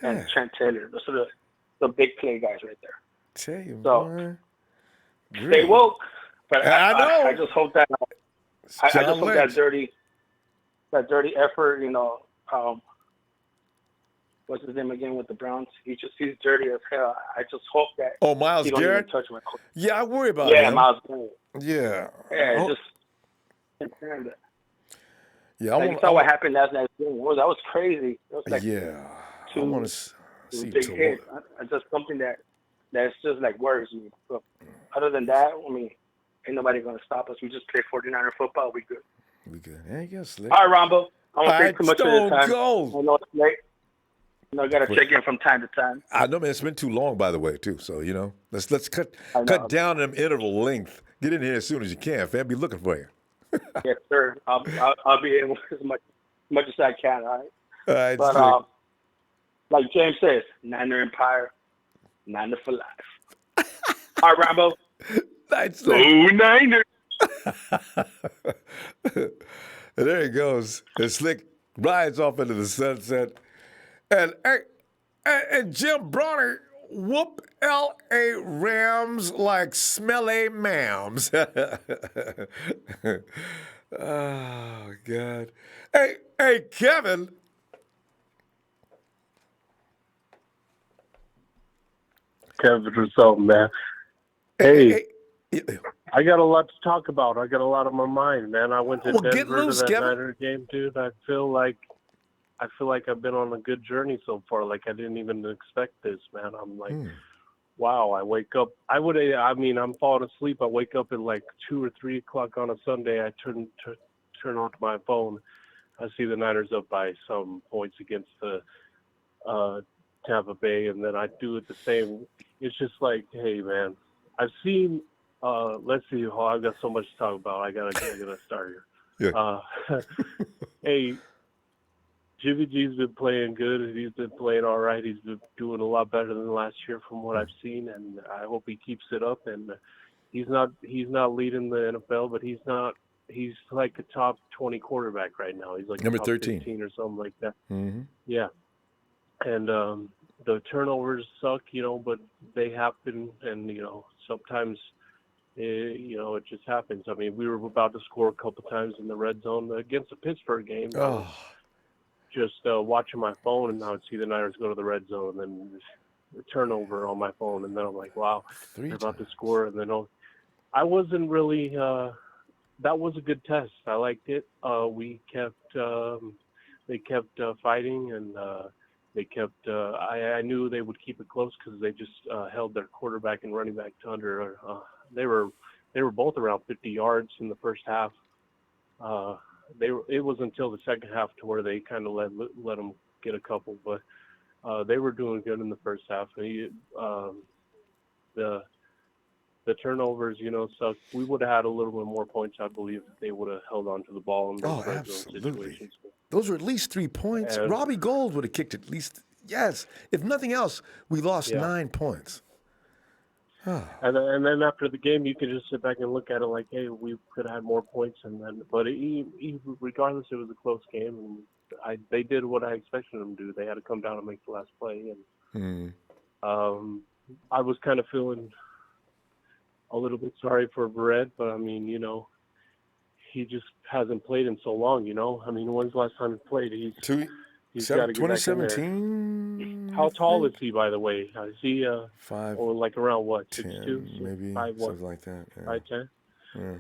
and Trent Taylor. Those are the big play guys right there. Tell you, so man. Stay woke. But I know. I just hope that I just hope that dirty effort. You know, what's his name again with the Browns? He's dirty as hell. I just hope that. Myles he don't Garrett. Even touch my coach. Yeah, I worry about him. Yeah, Myles Garrett. Yeah. Yeah, just. Yeah, you saw what happened last night's game. That was crazy. It was like I want to see big hits. It's just something that's just like worries me. But other than that, I mean, ain't nobody gonna stop us. We just play 49er football. We good. We good. There you go, Slick. All right, Rombo. I don't take too much of your time. Go. I know it's late. You know, I gotta check in from time to time. I know, man. It's been too long, by the way, too. So you know, let's cut down them interval length. Get in here as soon as you can, fam. Be looking for you. Yes, sir. I'll be in as much as I can. All right. All right. But like James says, Niner Empire, Niner for life. All right, Rambo. Nice. Go Niners. There he goes. And Slick rides off into the sunset. And Jim Bronner whoop L.A. Rams like smelly mams. Oh, God. Hey, Kevin. Kevin or something, man. Hey, I got a lot to talk about. I got a lot on my mind, man. I went to Denver to that Niner game, dude. I feel like I feel like I've been on a good journey so far. Like I didn't even expect this, man. I'm like, wow. I wake up. I'm falling asleep. I wake up at like 2 or 3 o'clock on a Sunday. I turn on my phone. I see the Niners up by some points against the Tampa Bay, and then I do it the same. It's just like, hey, man, I've seen. Let's see. Oh, I've got so much to talk about. I gotta start here. Yeah. Hey, Jimmy G's been playing good. He's been playing all right. He's been doing a lot better than last year from what I've seen, and I hope he keeps it up. And he's not leading the NFL, but he's like a top 20 quarterback right now. He's like number top 13 15 or something like that. Mm-hmm. Yeah. And the turnovers suck, but they happen, and sometimes it just happens. I mean, we were about to score a couple times in the red zone against the Pittsburgh game. I was just watching my phone, and I would see the Niners go to the red zone, and then the turnover on my phone, and then I'm like, wow, they're about to score. And then I wasn't really that was a good test. I liked it. They kept fighting, and they kept. I knew they would keep it close because they just held their quarterback and running back to under. They were both around 50 yards in the first half. It was until the second half to where they kind of let them get a couple, but they were doing good in the first half. The turnovers, sucked. We would have had a little bit more points, I believe, if they would have held on to the ball in those red zone situations. Those were at least 3 points. And Robbie Gould would have kicked at least. Yes, if nothing else, we lost 9 points. And then after the game, you could just sit back and look at it like, hey, we could have had more points. But regardless, it was a close game, and they did what I expected them to do. They had to come down and make the last play, and I was kind of feeling a little bit sorry for Barrett, but I mean, he just hasn't played in so long. I mean, when's the last time he played? He's got to get back in there. 2017. How tall is he, by the way? Is he 5? Or like around what? 10, 6'2", maybe 5'1"? something like that. Yeah. 5'10". Yeah.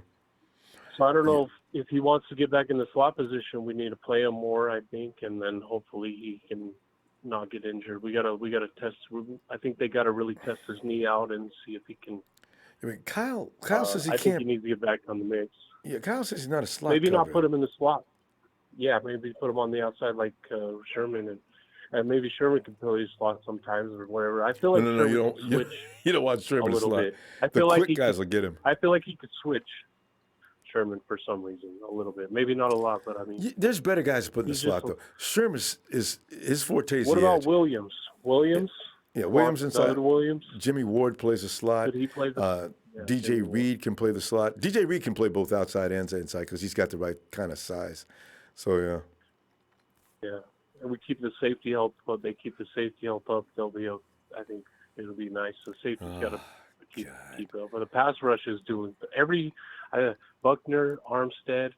So I don't know if he wants to get back in the slot position. We need to play him more, I think, and then hopefully he can not get injured. We gotta test. I think they gotta really test his knee out and see if he can. I mean, Kyle says he I can't. think he needs to get back on the mix. Yeah, Kyle says he's not a slot. Maybe cover. not put him in the slot. Yeah, maybe put him on the outside like Sherman, and maybe Sherman can play his slot sometimes or whatever. I feel like Sherman can switch. You don't want Sherman a little slot. bit. I The feel like quick guys will get him. I feel like he could switch Sherman for some reason a little bit. Maybe not a lot, but I mean, There's better guys to put in the slot though. Sherman is his forte. What about Williams? Williams? Yeah, Williams inside. Williams. Jimmy Ward plays the slot. Could he play the? DJ Reed can play the slot. DJ Reed can play both outside and inside because he's got the right kind of size. So yeah. Yeah, and we keep the safety help, but they keep the safety help up. They'll be up. I think it'll be nice. The safety's got to keep it up. But the pass rush is doing Buckner, Armstead,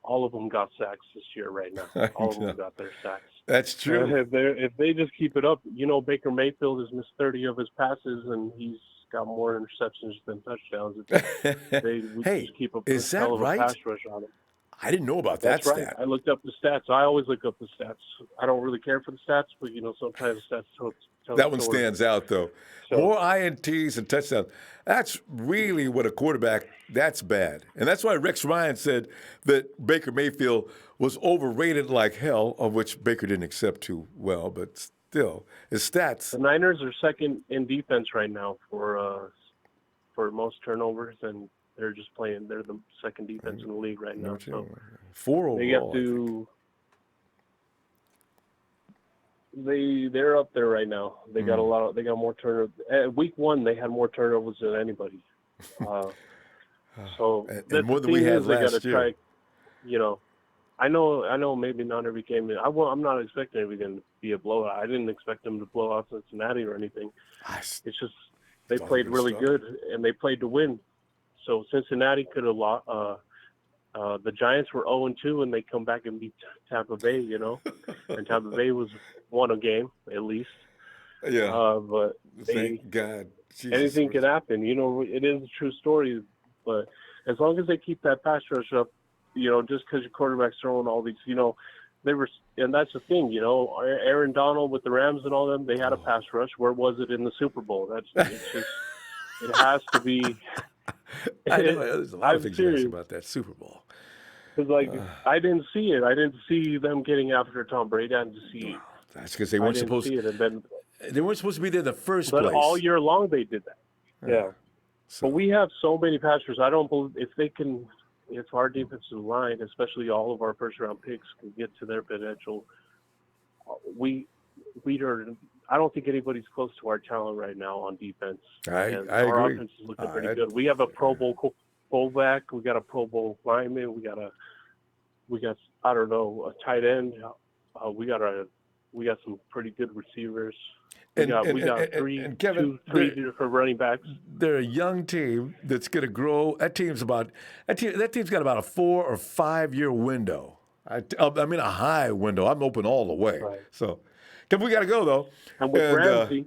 all of them got sacks this year right now. All of them got their sacks. That's true. If they just keep it up, Baker Mayfield has missed 30 of his passes, and he's got more interceptions than touchdowns. We just keep a is that hell of a right? pass rush on him. I didn't know about That's that right. stat. I looked up the stats. I always look up the stats. I don't really care for the stats, but sometimes the stats tell That one the story. stands out though. More INTs and touchdowns. That's really what a quarterback. That's bad, and that's why Rex Ryan said that Baker Mayfield was overrated like hell, of which Baker didn't accept too well, but still, his stats. The Niners are second in defense right now for most turnovers, and they're just playing. They're the second defense in the league right now. So 4 overall. they have to. They're up there right now. They got a lot. They got more turnovers. At week 1, they had more turnovers than anybody. So and more than we had last year. Try, I know. Maybe not every game. I'm not expecting every game to be a blowout. I didn't expect them to blow out Cincinnati or anything. It's just they played really good and they played to win. So Cincinnati could have lost. The Giants were 0-2 and they come back and beat Tampa Bay. And Tampa Bay won a game at least. Yeah. But thank God. Anything can happen. It is a true story. But as long as they keep that pass rush up, just because your quarterback's throwing all these, and that's the thing, Aaron Donald with the Rams and all them, they had a pass rush. Where was it in the Super Bowl? It has to be. I know there's a lot of things to ask serious. about that Super Bowl. Because, I didn't see it. I didn't see them getting after Tom Brady. I didn't see. That's because they weren't supposed. See it, and then, they weren't supposed to be there in the first but place. all year long they did that. Yeah. So. But we have so many passers. I don't believe if our defensive line, especially all of our first round picks, can get to their potential, I don't think anybody's close to our talent right now on defense. I our agree. offense is looking pretty good. We have a Pro Bowl fullback. We got a Pro Bowl lineman. We got I don't know, a tight end. We got some pretty good receivers. We got three different running backs. They're a young team that's going to grow. That team's got about a 4 or 5 year window. I mean a high window. I'm open all the way. Right. So, we got to go though. And with Ramsey,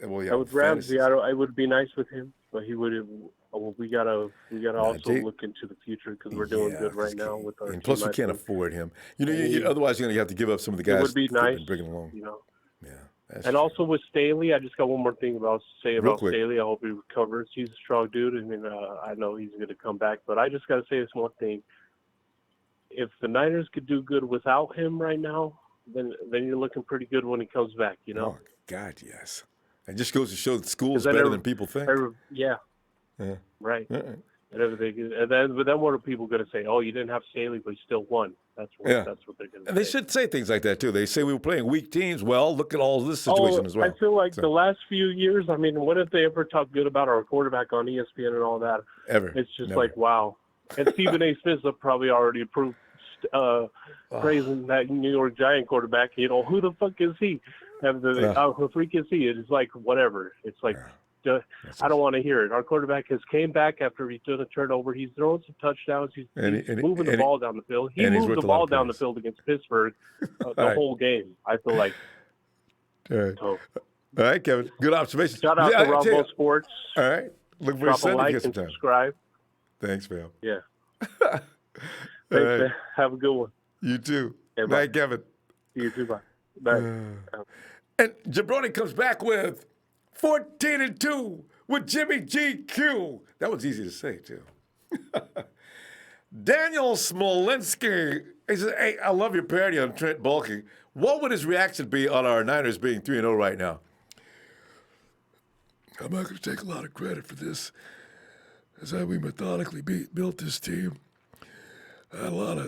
with Ramsey, it would be nice with him, but he would have. Well, we gotta also look into the future because we're doing good right now with our. And plus, we can't afford him. Otherwise, you're gonna have to give up some of the guys. It would be nice, and bring him along. Yeah. And also with Staley, I just got one more thing about Staley. I hope he recovers. He's a strong dude. I mean, I know he's going to come back, but I just got to say this one thing. If the Niners could do good without him right now, then you're looking pretty good when he comes back, Oh, God, yes. It just goes to show that school's better than people think. Yeah. Right. And everything. But then what are people going to say? Oh, you didn't have Staley, but you still won. That's what they're going to say. And they should say things like that, too. They say we were playing weak teams. Well, look at all this situation as well. I feel like the last few years, I mean, when have they ever talked good about our quarterback on ESPN and all that? Ever. It's just like, wow. And Stephen A. Smith probably already approved praising that New York Giant quarterback. Who the fuck is he? Who freak is he? It's like, whatever. It's like, I don't want to hear it. Our quarterback has came back after he's done a turnover. He's thrown some touchdowns. He's moving the ball down the field. He moved the ball down the field against Pittsburgh the whole game, I feel like. All right, Kevin. Good observation. Shout out to Ronbo Sports. All right. Look for Drop a like and subscribe. Thanks, man. Yeah. Thanks, man. Have a good one. You too. Yeah, Night, Kevin. You too. Bye. Bye. And Jabroni comes back with 14-2 with Jimmy GQ. That was easy to say, too. Daniel Smolinski, he says, hey, I love your parody on Trent Baalke. What would his reaction be on our Niners being 3-0 right now? I'm not going to take a lot of credit for this, as we methodically built this team. I had a lot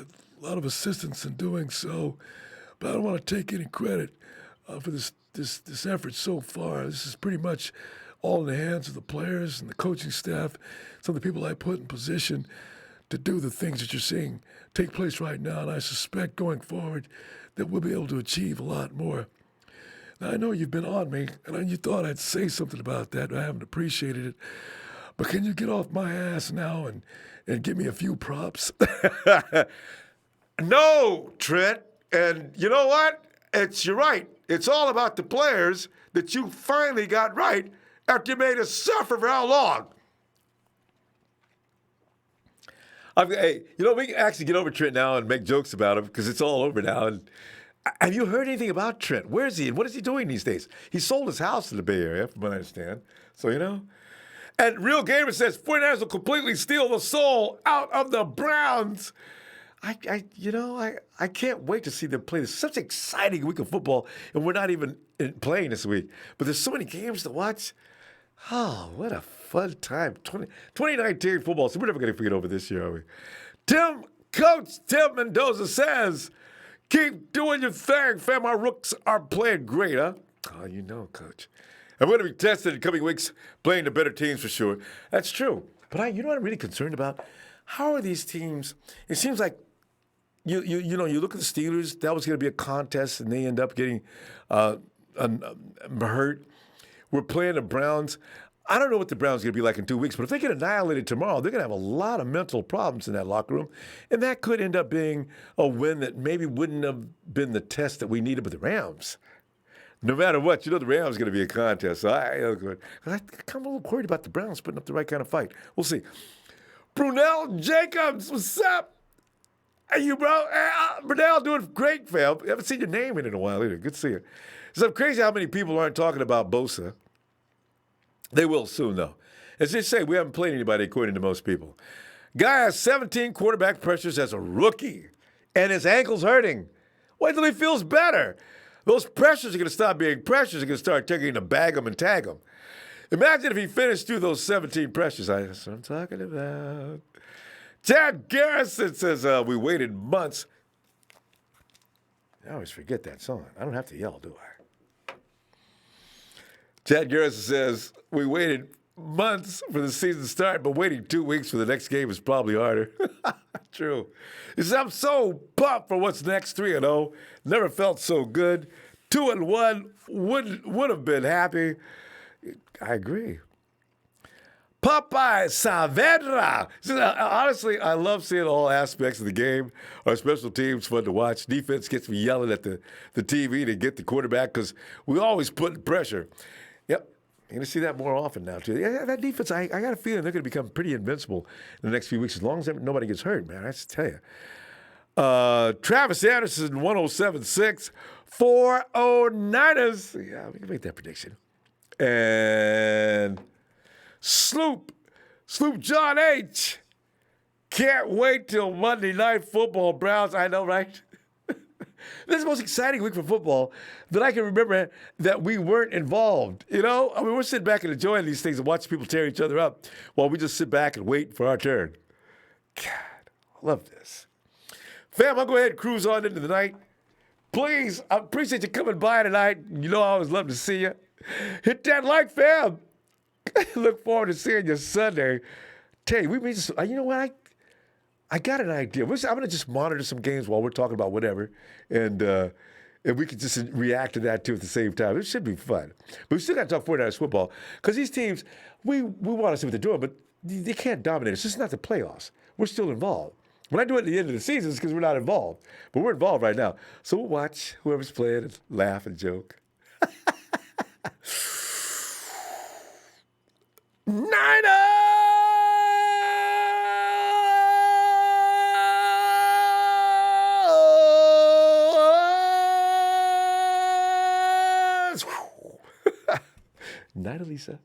of assistance in doing so, but I don't want to take any credit for this effort so far. This is pretty much all in the hands of the players and the coaching staff, some of the people I put in position to do the things that you're seeing take place right now. And I suspect going forward that we'll be able to achieve a lot more. Now, I know you've been on me, and you thought I'd say something about that. I haven't appreciated it. But can you get off my ass now and give me a few props? No, Trent. And you know what? You're right. It's all about the players that you finally got right after you made us suffer for how long? We can actually get over Trent now and make jokes about him because it's all over now. And have you heard anything about Trent? Where is he and what is he doing these days? He sold his house in the Bay Area, from what I understand. So, And Real Gamer says, 49ers will completely steal the soul out of the Browns. I can't wait to see them play. There's such an exciting week of football, and we're not even playing this week. But there's so many games to watch. Oh, what a fun time. 2019 football. So we're never going to forget over this year, are we? Coach Tim Mendoza says, keep doing your thing, fam. Our rooks are playing great, huh? Oh, Coach. And we're going to be tested in coming weeks, playing the better teams for sure. That's true. But what I'm really concerned about? How are these teams? It seems like you look at the Steelers. That was going to be a contest, and they end up getting hurt. We're playing the Browns. I don't know what the Browns are going to be like in 2 weeks, but if they get annihilated tomorrow, they're going to have a lot of mental problems in that locker room, and that could end up being a win that maybe wouldn't have been the test that we needed with the Rams. No matter what, the Rams are going to be a contest. So I'm a little worried about the Browns putting up the right kind of fight. We'll see. Brunel Jacobs, what's up? Hey, you, bro. Hey, Brunel doing great, fam. I haven't seen your name in a while either. Good to see you. It's crazy how many people aren't talking about Bosa. They will soon, though. As they say, we haven't played anybody according to most people. Guy has 17 quarterback pressures as a rookie, and his ankle's hurting. Wait till he feels better. Those pressures are going to stop being pressures. They're going to start taking to bag them and tag them. Imagine if he finished through those 17 pressures. That's what I'm talking about. Chad Garrison says, we waited months. I always forget that song. I don't have to yell, do I? Chad Garrison says, we waited months for the season to start, but waiting 2 weeks for the next game is probably harder. True. He says, I'm so pumped for what's next, 3-0. Never felt so good. 2-1 would have been happy. I agree. Popeye Saavedra. Honestly, I love seeing all aspects of the game. Our special teams fun to watch. Defense gets me yelling at the TV to get the quarterback because we always put pressure. Yep. You're going to see that more often now, too. Yeah, that defense, I got a feeling they're going to become pretty invincible in the next few weeks as long as nobody gets hurt, man. I just tell you. Travis Anderson, 107.6. 409ers. Yeah, we can make that prediction. And Sloop John H. Can't wait till Monday Night Football. Browns, I know, right? This is the most exciting week for football that I can remember that we weren't involved. You know, I mean, we're sitting back and enjoying these things and watching people tear each other up while we just sit back and wait for our turn. God, I love this. Fam, I'll go ahead and cruise on into the night. Please, I appreciate you coming by tonight. You know I always love to see you. Hit that like, fam. Look forward to seeing you Sunday. Tell you, you know what? I got an idea. I'm going to just monitor some games while we're talking about whatever, and we can just react to that, too, at the same time. It should be fun. But we still got to talk 49ers football because these teams, we want to see what they're doing, but they can't dominate us. This is not the playoffs. We're still involved. When I do it at the end of the season, it's because we're not involved. But we're involved right now. So we'll watch whoever's playing and laugh and joke. Niners! Night, Elisa.